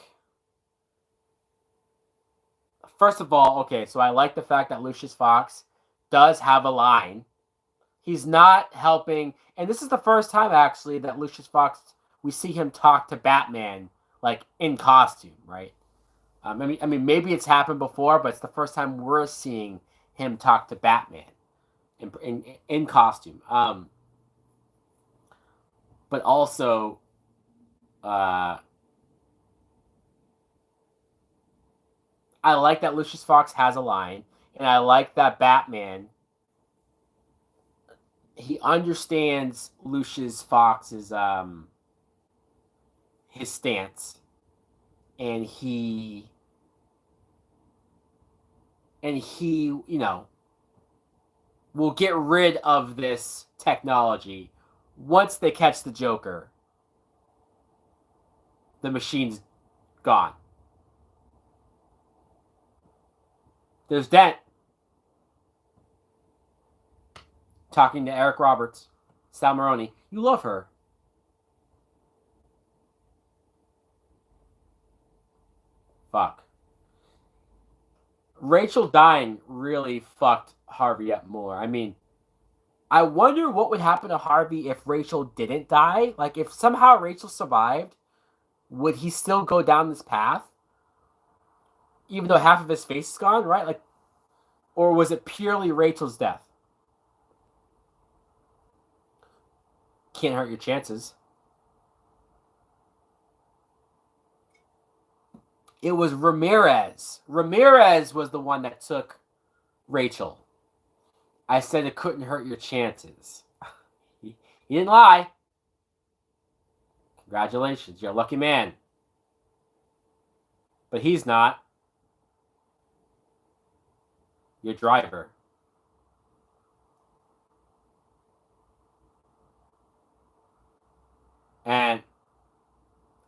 S1: first of all, okay, so I like the fact that Lucius Fox does have a line. He's not helping, and this is the first time actually that Lucius Fox, we see him talk to Batman like in costume, right? I mean, maybe it's happened before, but it's the first time we're seeing him talk to Batman in costume. But also, uh, I like that Lucius Fox has a line, and I like that Batman, he understands Lucius Fox's his stance, and he will get rid of this technology once they catch the Joker. The machine's gone. There's Dent talking to Eric Roberts, Sal Maroni. You love her. Fuck. Rachel dying really fucked Harvey up more. I mean, I wonder what would happen to Harvey if Rachel didn't die. Like, if somehow Rachel survived, would he still go down this path? Even though half of his face is gone, right? Like, or was it purely Rachel's death? Can't hurt your chances. It was Ramirez. Ramirez was the one that took Rachel. I said it couldn't hurt your chances. He didn't lie. Congratulations, you're a lucky man. But he's not. Your driver. And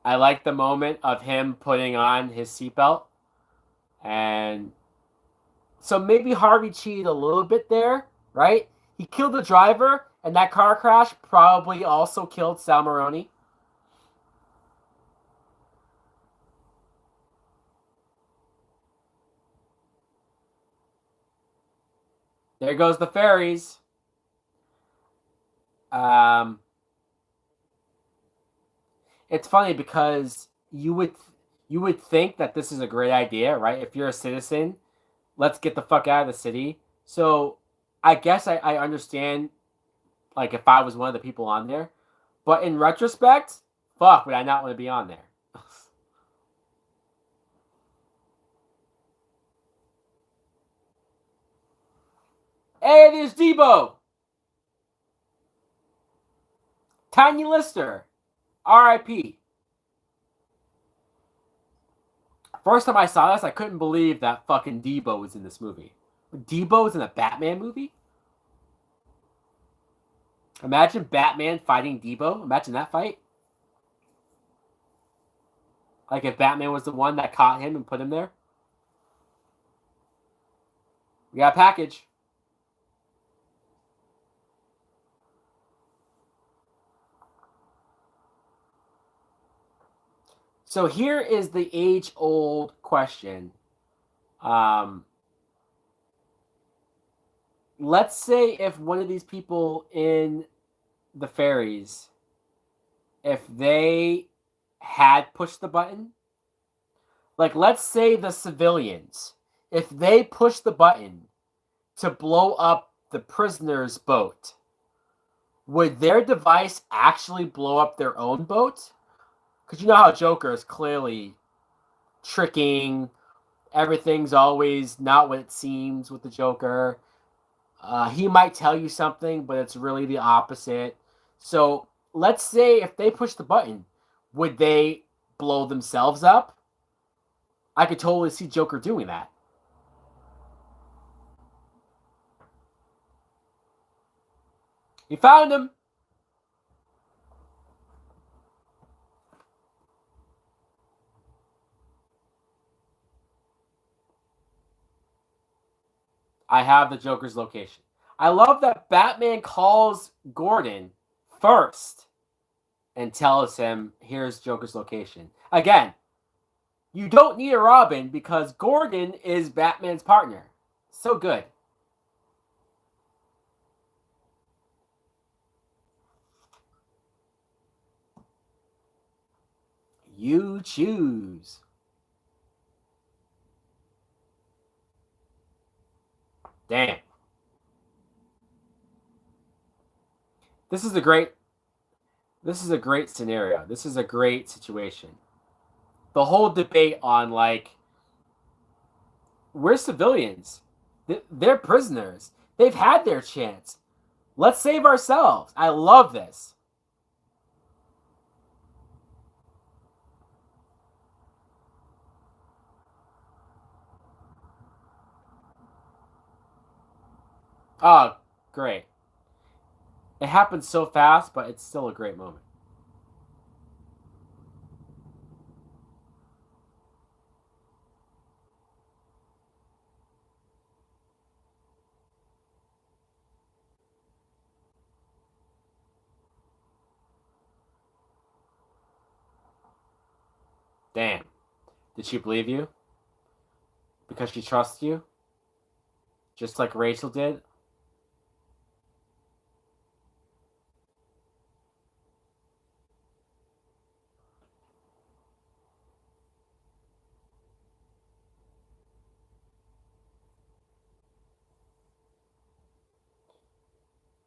S1: I like the moment of him putting on his seatbelt. And so maybe Harvey cheated a little bit there, right? He killed the driver, and that car crash probably also killed Sal Maroni. There goes the ferries. It's funny because you would think that this is a great idea, right? If you're a citizen, let's get the fuck out of the city. So I guess I understand, like, if I was one of the people on there. But in retrospect, fuck, would I not want to be on there? Hey, there's Debo. Tiny Lister. R.I.P. First time I saw this, I couldn't believe that fucking Debo was in this movie. Debo was in a Batman movie? Imagine Batman fighting Debo. Imagine that fight. Like if Batman was the one that caught him and put him there. We got a package. So here is the age-old question. Let's say if one of these people in the ferries, if they had pushed the button, like let's say the civilians, if they pushed the button to blow up the prisoner's boat, would their device actually blow up their own boat? Because you know how Joker is clearly tricking. Everything's always not what it seems with the Joker. He might tell you something, but it's really the opposite. So let's say if they push the button, would they blow themselves up? I could totally see Joker doing that. He found him. I have the Joker's location. I love that Batman calls Gordon first and tells him, here's Joker's location. Again, you don't need a Robin because Gordon is Batman's partner. So good. You choose. Damn. This is a great scenario. This is a great situation. The whole debate on like we're civilians. They're prisoners. They've had their chance. Let's save ourselves. I love this. Oh, Great. It happened so fast, but it's still a great moment. Damn. Did she believe you? Because she trusts you? Just like Rachel did?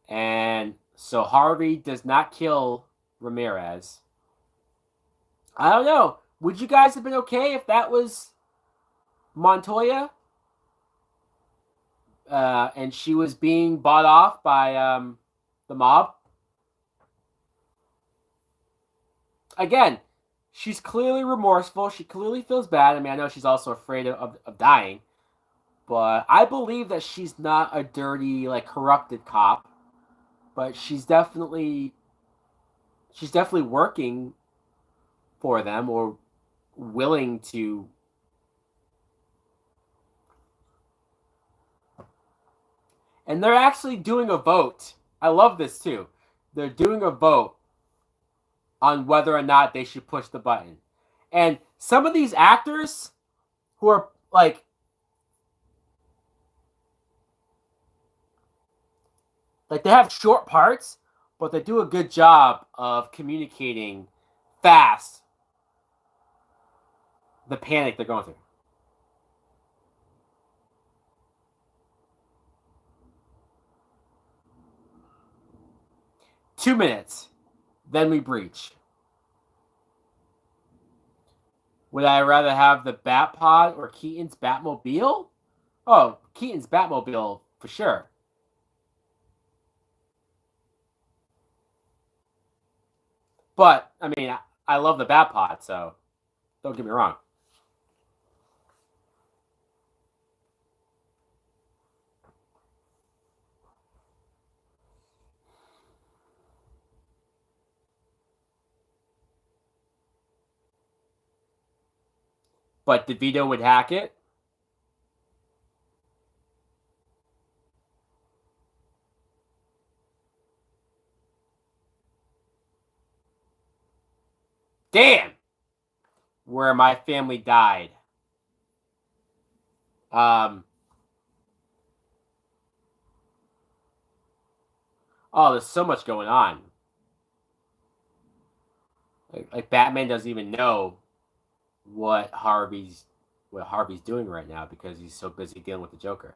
S1: And so Harvey does not kill Ramirez. I don't know. Would you guys have been okay if that was Montoya? And she was being bought off by the mob? Again, she's clearly remorseful. She clearly feels bad. I mean, I know she's also afraid of dying. But I believe that she's not a dirty, like, corrupted cop. But she's definitely working for them or willing to. And they're actually doing a vote. I love this too. They're doing a vote on whether or not they should push the button. And some of these actors who are like they have short parts, but they do a good job of communicating fast the panic they're going through. 2 minutes, then we breach. Would I rather have the Bat Pod or Keaton's Batmobile? Oh, Keaton's Batmobile for sure. But I mean, I love the Bat Pod, so don't get me wrong. But DeVito would hack it. Damn, where my family died. Um. Oh, there's so much going on. Like Batman doesn't even know what Harvey's what Harvey's doing right now because he's so busy dealing with the Joker.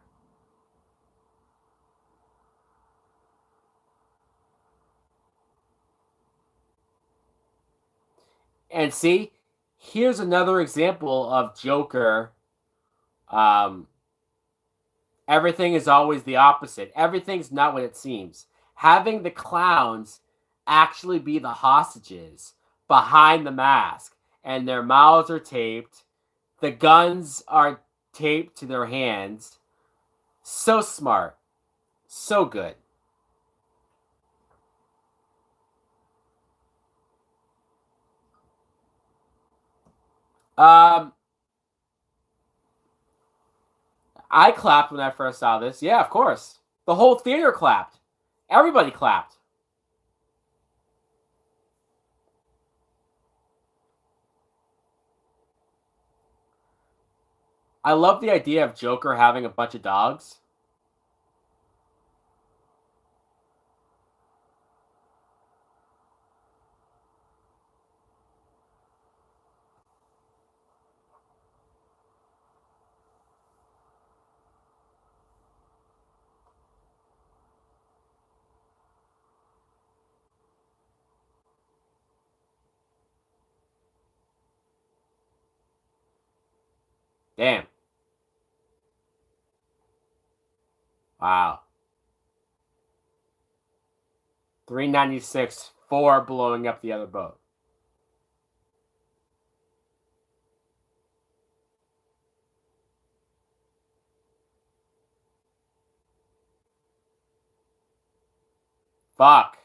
S1: And see, here's another example of Joker. Um, Everything is always the opposite. Everything's not what it seems. Having the clowns actually be the hostages behind the mask, and their mouths are taped, the guns are taped to their hands. So smart. So good. Um, I clapped when I first saw this. Yeah, of course. The whole theater clapped. Everybody clapped. I love the idea of Joker having a bunch of dogs. Damn. Wow. 396 for blowing up the other boat. Fuck.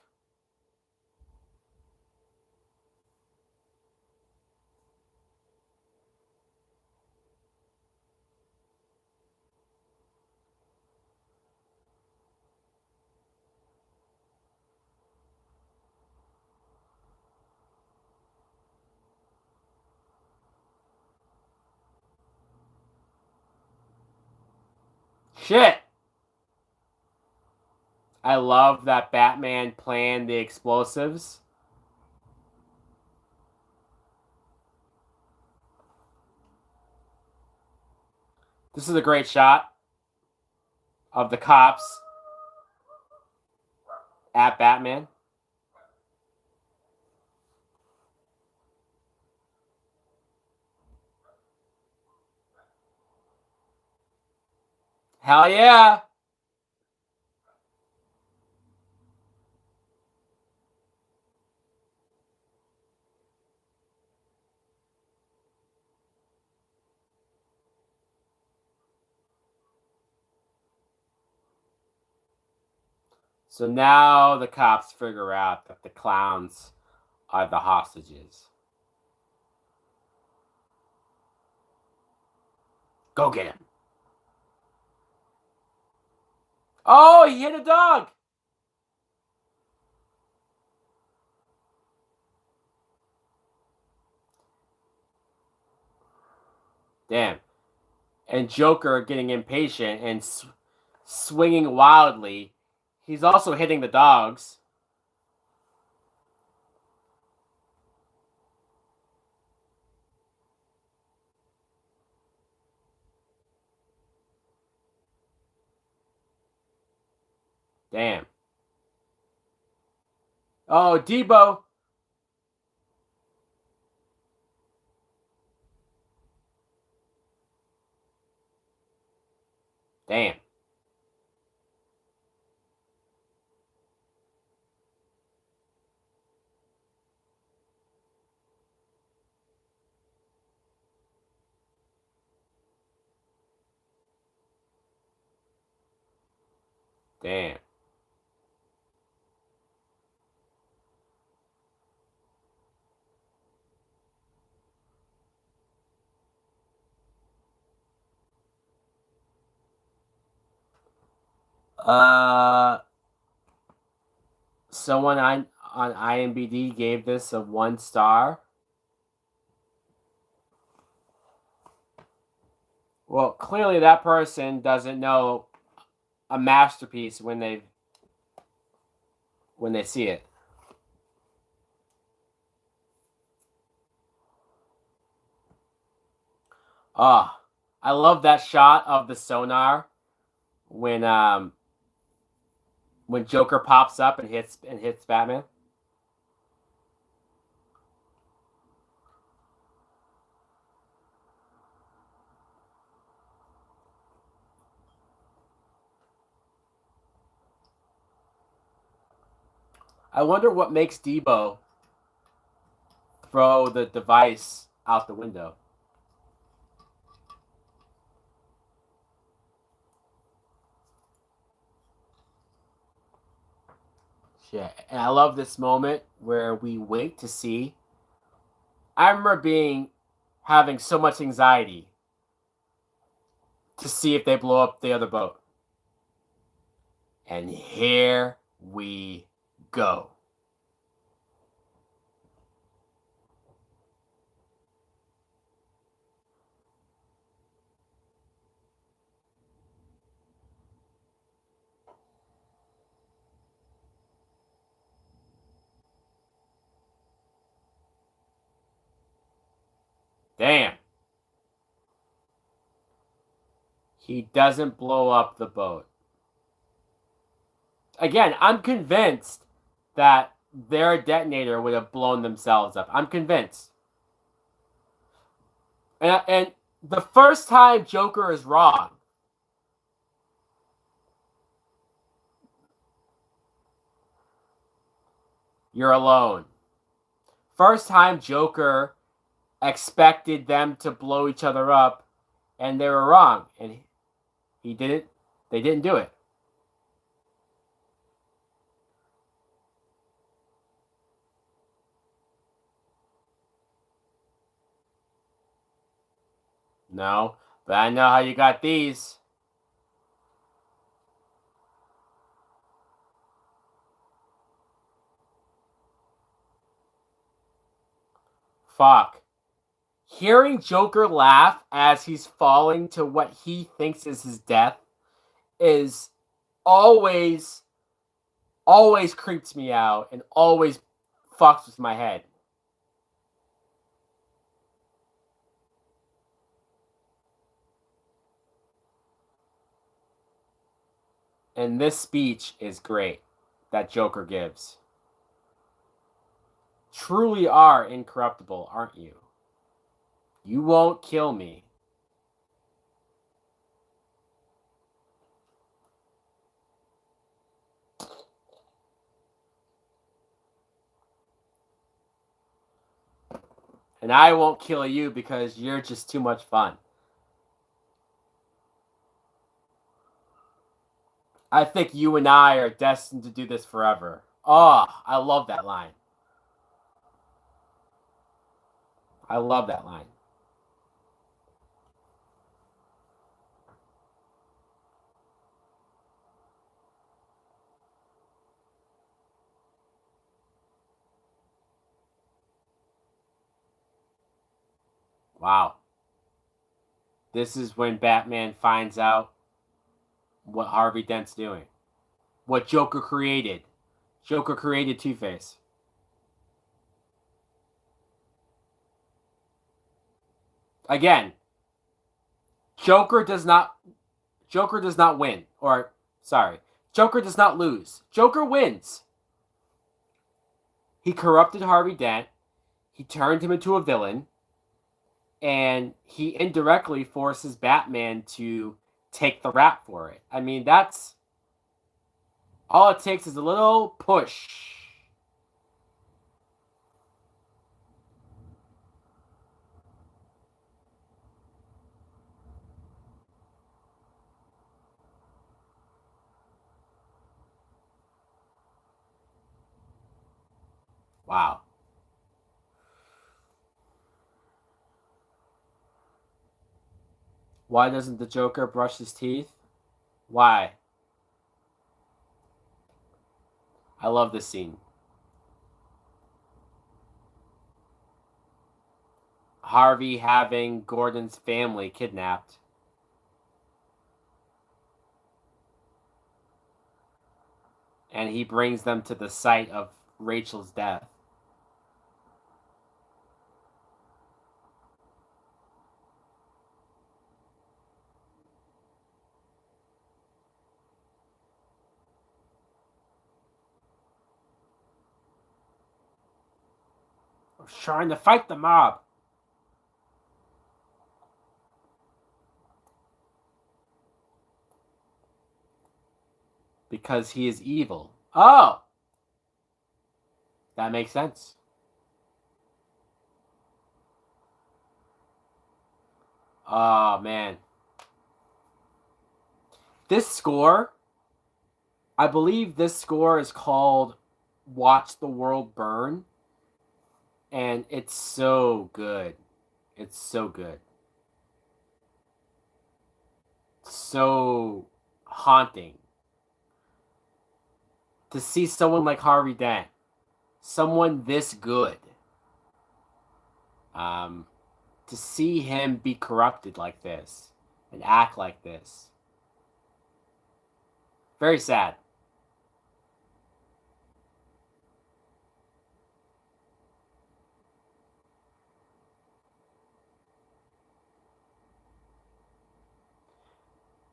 S1: Shit. I love that Batman planned the explosives. This is a great shot of the cops at Batman. Hell yeah. So now the cops figure out that the clowns are the hostages. Go get him. Oh, he hit a dog. Damn. And Joker getting impatient and swinging wildly. He's also hitting the dogs. Damn. Oh, Debo. Damn. Damn. Someone on IMDb gave this a 1 star. Well, clearly that person doesn't know a masterpiece when they see it. Oh, I love that shot of the sonar when Joker pops up and hits Batman. I wonder what makes Debo throw the device out the window. Shit. And I love this moment where we wait to see. I remember having so much anxiety to see if they blow up the other boat. And here we go. Damn. He doesn't blow up the boat. Again, I'm convinced that their detonator would have blown themselves up. I'm convinced. And the first time Joker is wrong. You're alone. First time Joker expected them to blow each other up, and they were wrong. And he didn't. They didn't do it. No, but I know how you got these. Fuck. Hearing Joker laugh as he's falling to what he thinks is his death is always, always creeps me out and always fucks with my head. And this speech is great that Joker gives. Truly are incorruptible, aren't you? You won't kill me. And I won't kill you because you're just too much fun. I think you and I are destined to do this forever. Oh, I love that line. I love that line. Wow. This is when Batman finds out what Harvey Dent's doing. What Joker created. Joker created Two-Face. Again, Joker does not win. Or sorry, Joker does not lose. Joker wins. He corrupted Harvey Dent. He turned him into a villain. And he indirectly forces Batman to take the rap for it. I mean, that's all it takes is a little push. Wow. Why doesn't the Joker brush his teeth? Why? I love this scene. Harvey having Gordon's family kidnapped. And he brings them to the site of Rachel's death. I was trying to fight the mob. Because he is evil. Oh! That makes sense. Oh, man. This score, I believe this score is called Watch the World Burn. And it's so good. It's so good. So haunting. To see someone like Harvey Dent, someone this good, to see him be corrupted like this and act like this. Very sad.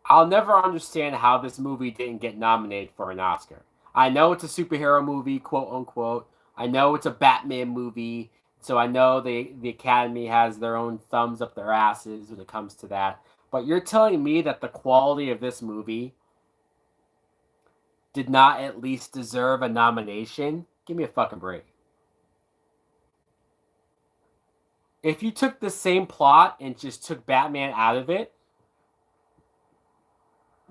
S1: I'll never understand how this movie didn't get nominated for an Oscar. I know it's a superhero movie, quote unquote. I know it's a Batman movie, so I know the Academy has their own thumbs up their asses when it comes to that. But you're telling me that the quality of this movie did not at least deserve a nomination? Give me a fucking break. If you took the same plot and just took Batman out of it,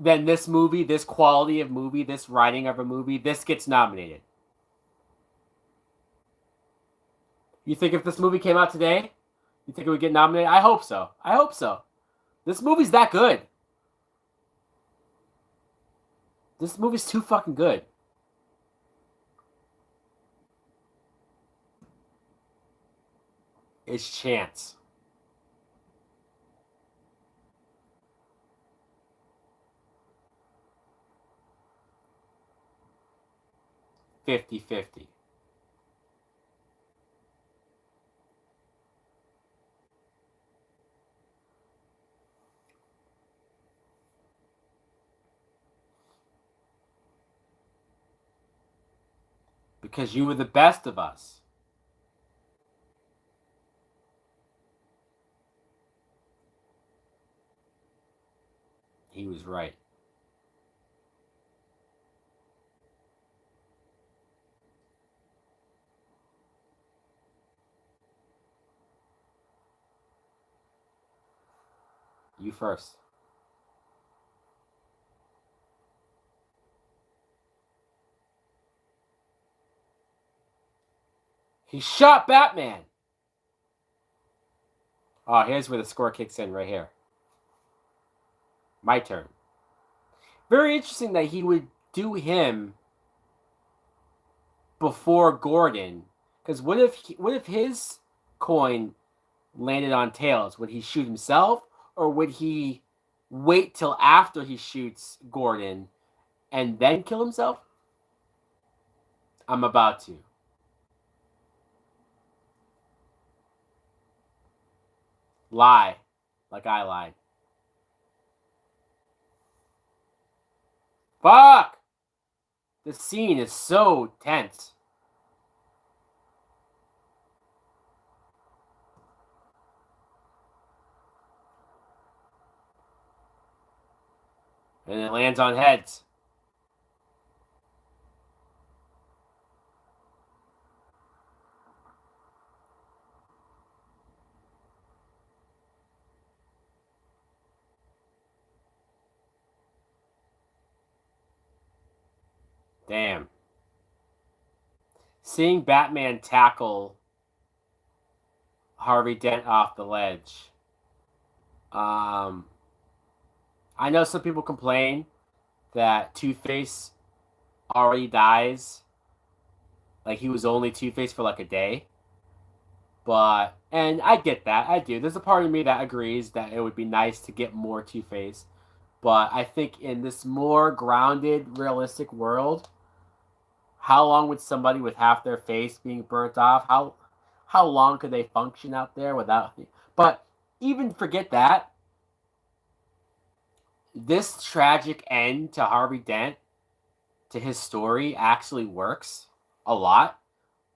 S1: then this movie, this quality of movie, this writing of a movie, this gets nominated. You think if this movie came out today, you think it would get nominated? I hope so. I hope so. This movie's that good. This movie's too fucking good. It's chance. 50-50. Because you were the best of us. He was right. You first. He shot Batman. Oh, here's where the score kicks in right here. My turn. Very interesting that he would do him before Gordon. Because what if his coin landed on Tails? Would he shoot himself, or would he wait till after he shoots Gordon and then kill himself? I'm about to. Lie. Like I lied. Fuck! The scene is so tense. And it lands on heads. Damn. Seeing Batman tackle Harvey Dent off the ledge. I know some people complain that Two-Face already dies. Like, he was only Two-Face for like a day. But, and I get that. I do. There's a part of me that agrees that it would be nice to get more Two-Face. But I think in this more grounded, realistic world, how long would somebody with half their face being burnt off? How long could they function out there without? But even forget that. This tragic end to Harvey Dent, to his story, actually works a lot.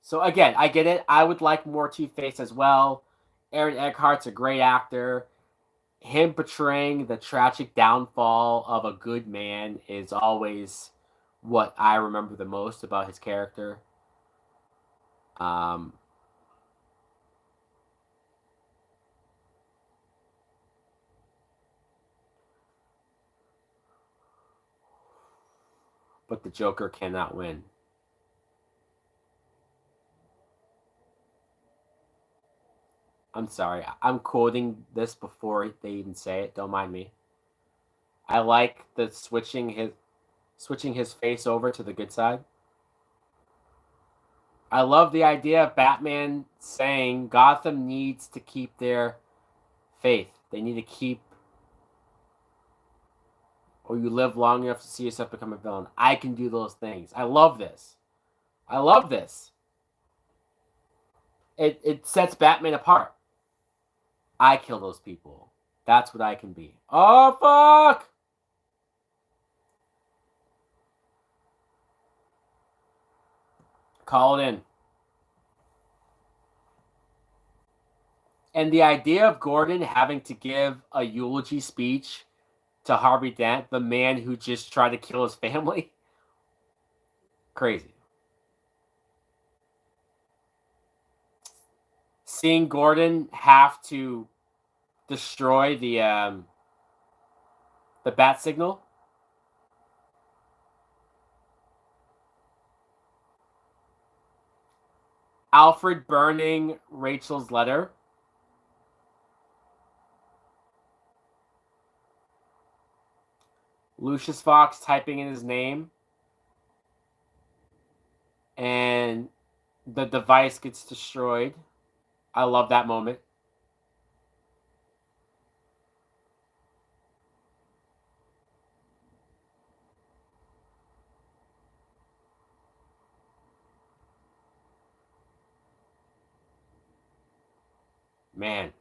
S1: So again, I get it. I would like more Two-Face as well. Aaron Eckhart's a great actor. Him portraying the tragic downfall of a good man is always what I remember the most about his character. Um, but the Joker cannot win. I'm sorry. I'm quoting this before they even say it. Don't mind me. I like the switching his face over to the good side. I love the idea of Batman saying Gotham needs to keep their faith. They need to keep, or you live long enough to see yourself become a villain. I can do those things. I love this. I love this. It sets Batman apart. I kill those people. That's what I can be. Oh, fuck! Call it in. And the idea of Gordon having to give a eulogy speech to Harvey Dent, the man who just tried to kill his family, crazy. Seeing Gordon have to destroy the bat signal. Alfred burning Rachel's letter. Lucius Fox typing in his name, and the device gets destroyed. I love that moment. Man.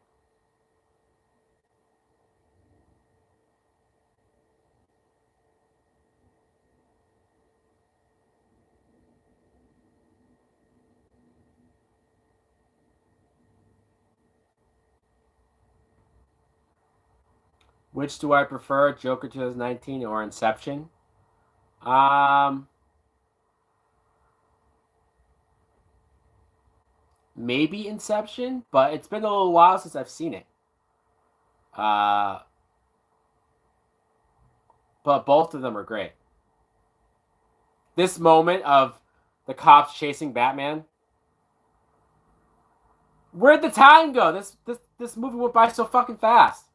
S1: Which do I prefer, Joker 2019 or Inception? Um, Maybe Inception, but it's been a little while since I've seen it. Uh, but both of them are great. This moment of the cops chasing Batman. Where'd the time go? This movie went by so fucking fast.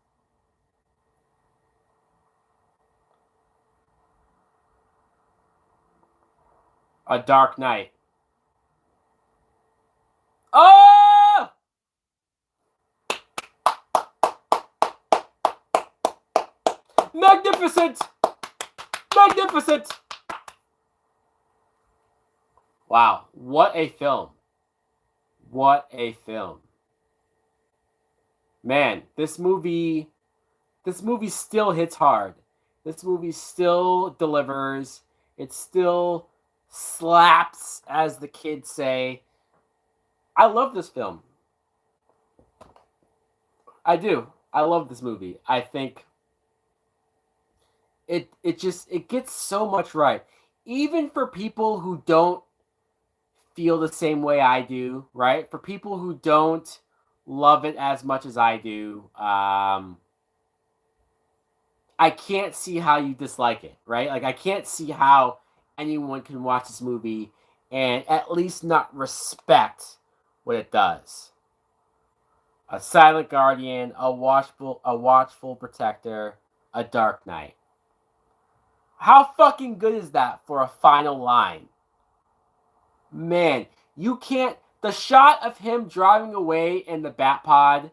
S1: A Dark Knight. Oh! Magnificent! Magnificent! Wow, what a film. What a film. Man, this movie still hits hard. This movie still delivers. It still slaps, as the kids say. I love this film. I do. I love this movie. I think it gets so much right. Even for people who don't feel the same way I do, right? For people who don't love it as much as I do, I can't see how you dislike it, right? Like, I can't see how anyone can watch this movie and at least not respect what it does. A silent guardian, a watchful protector, a Dark Knight. How fucking good is that for a final line? Man, you can't. The shot of him driving away in the Bat Pod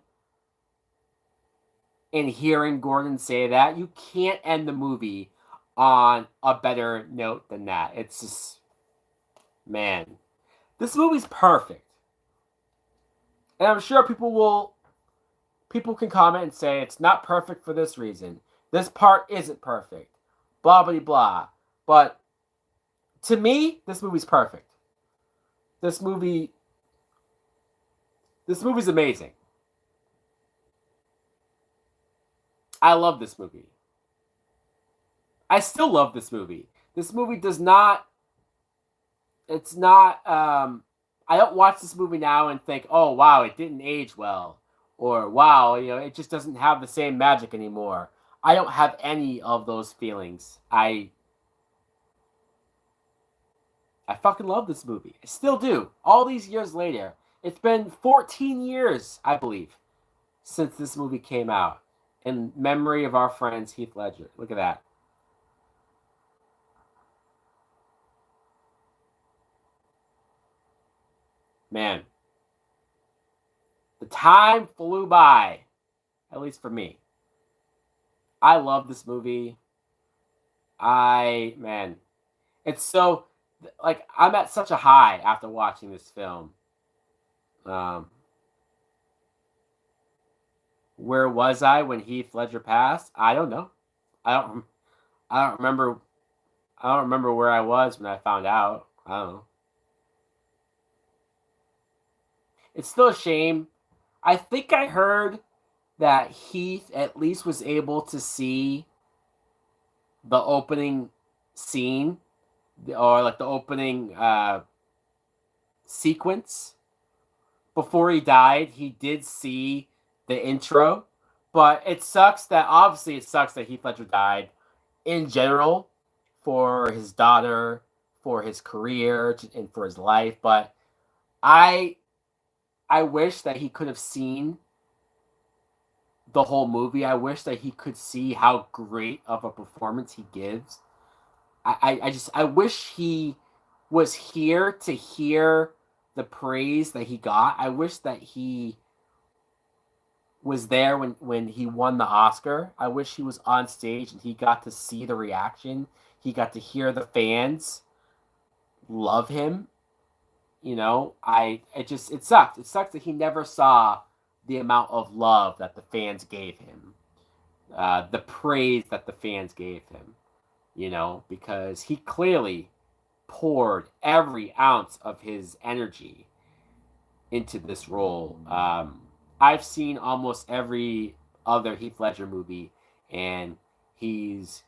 S1: and hearing Gordon say that, you can't end the movie on a better note than that. It's just, man, this movie's perfect. And I'm sure people can comment and say it's not perfect for this reason. This part isn't perfect. Blah blah blah. But to me, this movie's perfect. This movie's amazing. I love this movie. I still love this movie. This movie does not. It's not. I don't watch this movie now and think, "Oh wow, it didn't age well," or "Wow, it just doesn't have the same magic anymore." I don't have any of those feelings. I fucking love this movie. I still do. All these years later, it's been 14 years, I believe, since this movie came out. In memory of our friends Heath Ledger. Look at that. Man, the time flew by, at least for me. I love this movie. Man, it's so, like, I'm at such a high after watching this film. Um, where was I when Heath Ledger passed? I don't know. I don't. I don't remember. I don't remember where I was when I found out. I don't know. It's still a shame. I think I heard that Heath at least was able to see the opening scene, or like the opening sequence before he died. He did see the intro, but it sucks that Heath Ledger died in general, for his daughter, for his career, and for his life. But I I wish that he could have seen the whole movie. I wish that he could see how great of a performance he gives. I wish he was here to hear the praise that he got. I wish that he was there when he won the Oscar. I wish he was on stage and he got to see the reaction. He got to hear the fans love him. You know, it sucked. It sucked that he never saw the amount of love that the fans gave him, the praise that the fans gave him. You know, because he clearly poured every ounce of his energy into this role. I've seen almost every other Heath Ledger movie, and he's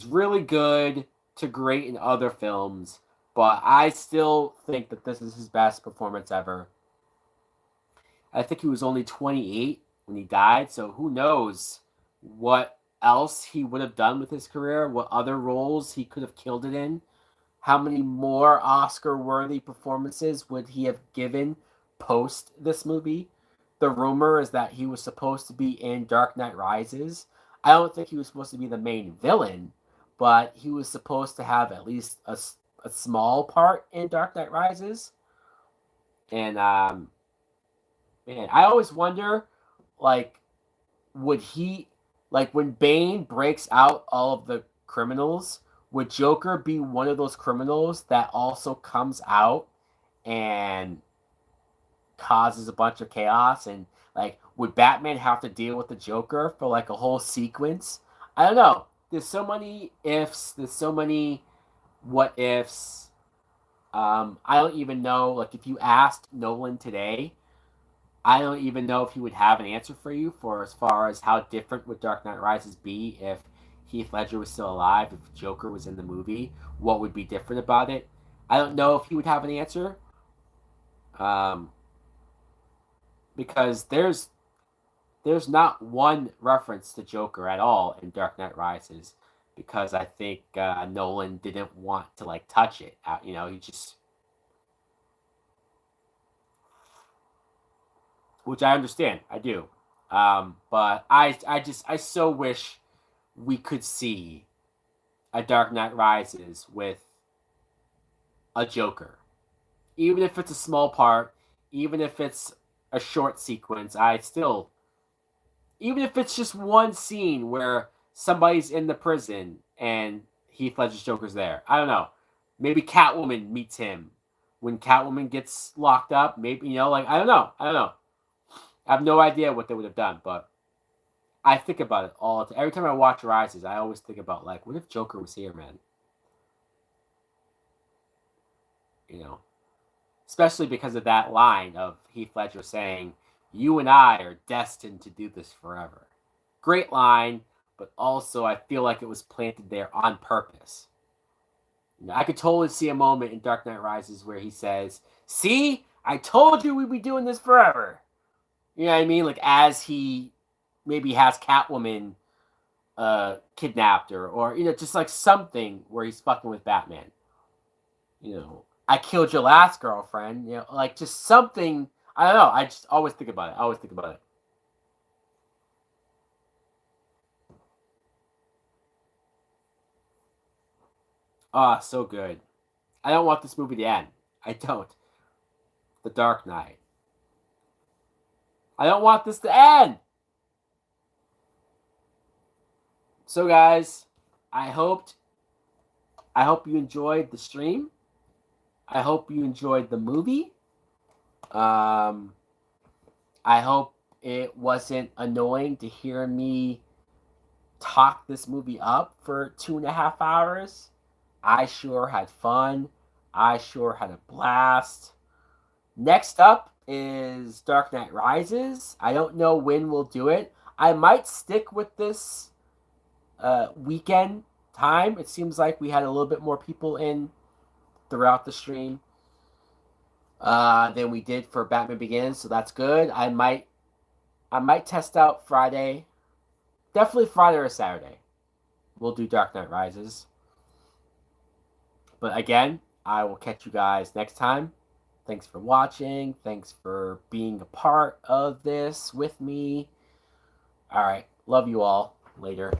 S1: really good to great in other films, but I still think that this is his best performance ever. I think he was only 28 when he died, so who knows what else he would have done with his career, what other roles he could have killed it in. How many more Oscar-worthy performances would he have given post this movie? The rumor is that he was supposed to be in Dark Knight Rises. I don't think he was supposed to be the main villain, but he was supposed to have at least a small part in Dark Knight Rises. And man, I always wonder, like, would he, like, when Bane breaks out all of the criminals, would Joker be one of those criminals that also comes out and causes a bunch of chaos? And, like, would Batman have to deal with the Joker for, like, a whole sequence? I don't know. There's so many ifs. There's so many what ifs. I don't even know. Like, if you asked Nolan today, I don't even know if he would have an answer for you for as far as how different would Dark Knight Rises be if Heath Ledger was still alive, if Joker was in the movie. What would be different about it? I don't know if he would have an answer. Because there's not one reference to Joker at all in Dark Knight Rises, because I think Nolan didn't want to, like, touch it. You know, he just, which I understand, I do. But I so wish we could see a Dark Knight Rises with a Joker, even if it's a small part, even if it's a short sequence. Even if it's just one scene where somebody's in the prison and Heath Ledger's Joker's there. I don't know. Maybe Catwoman meets him when Catwoman gets locked up. Maybe, you know, like, I don't know. I have no idea what they would have done, but I think about it all the time. Every time I watch Rises, I always think about, like, what if Joker was here, man? You know, especially because of that line of Heath Ledger saying, "You and I are destined to do this forever." Great line, but also I feel like it was planted there on purpose. You know, I could totally see a moment in Dark Knight Rises where he says, "See, I told you we'd be doing this forever." You know what I mean? Like, as he maybe has Catwoman kidnapped her, or, you know, just like something where he's fucking with Batman. You know, I killed your last girlfriend. You know, like, just something. I don't know. I just always think about it. I always think about it. Ah, so good. I don't want this movie to end. I don't. The Dark Knight. I don't want this to end. So, guys, I hope you enjoyed the stream. I hope you enjoyed the movie. I hope it wasn't annoying to hear me talk this movie up for 2.5 hours. I sure had fun. I sure had a blast. Next up is Dark Knight Rises. I don't know when we'll do it. I might stick with this weekend time. It seems like we had a little bit more people in throughout the stream than we did for Batman Begins, so that's good. I might test out Friday. Definitely Friday or Saturday. We'll do Dark Knight Rises. But again, I will catch you guys next time. Thanks for watching. Thanks for being a part of this with me. All right. Love you all. Later.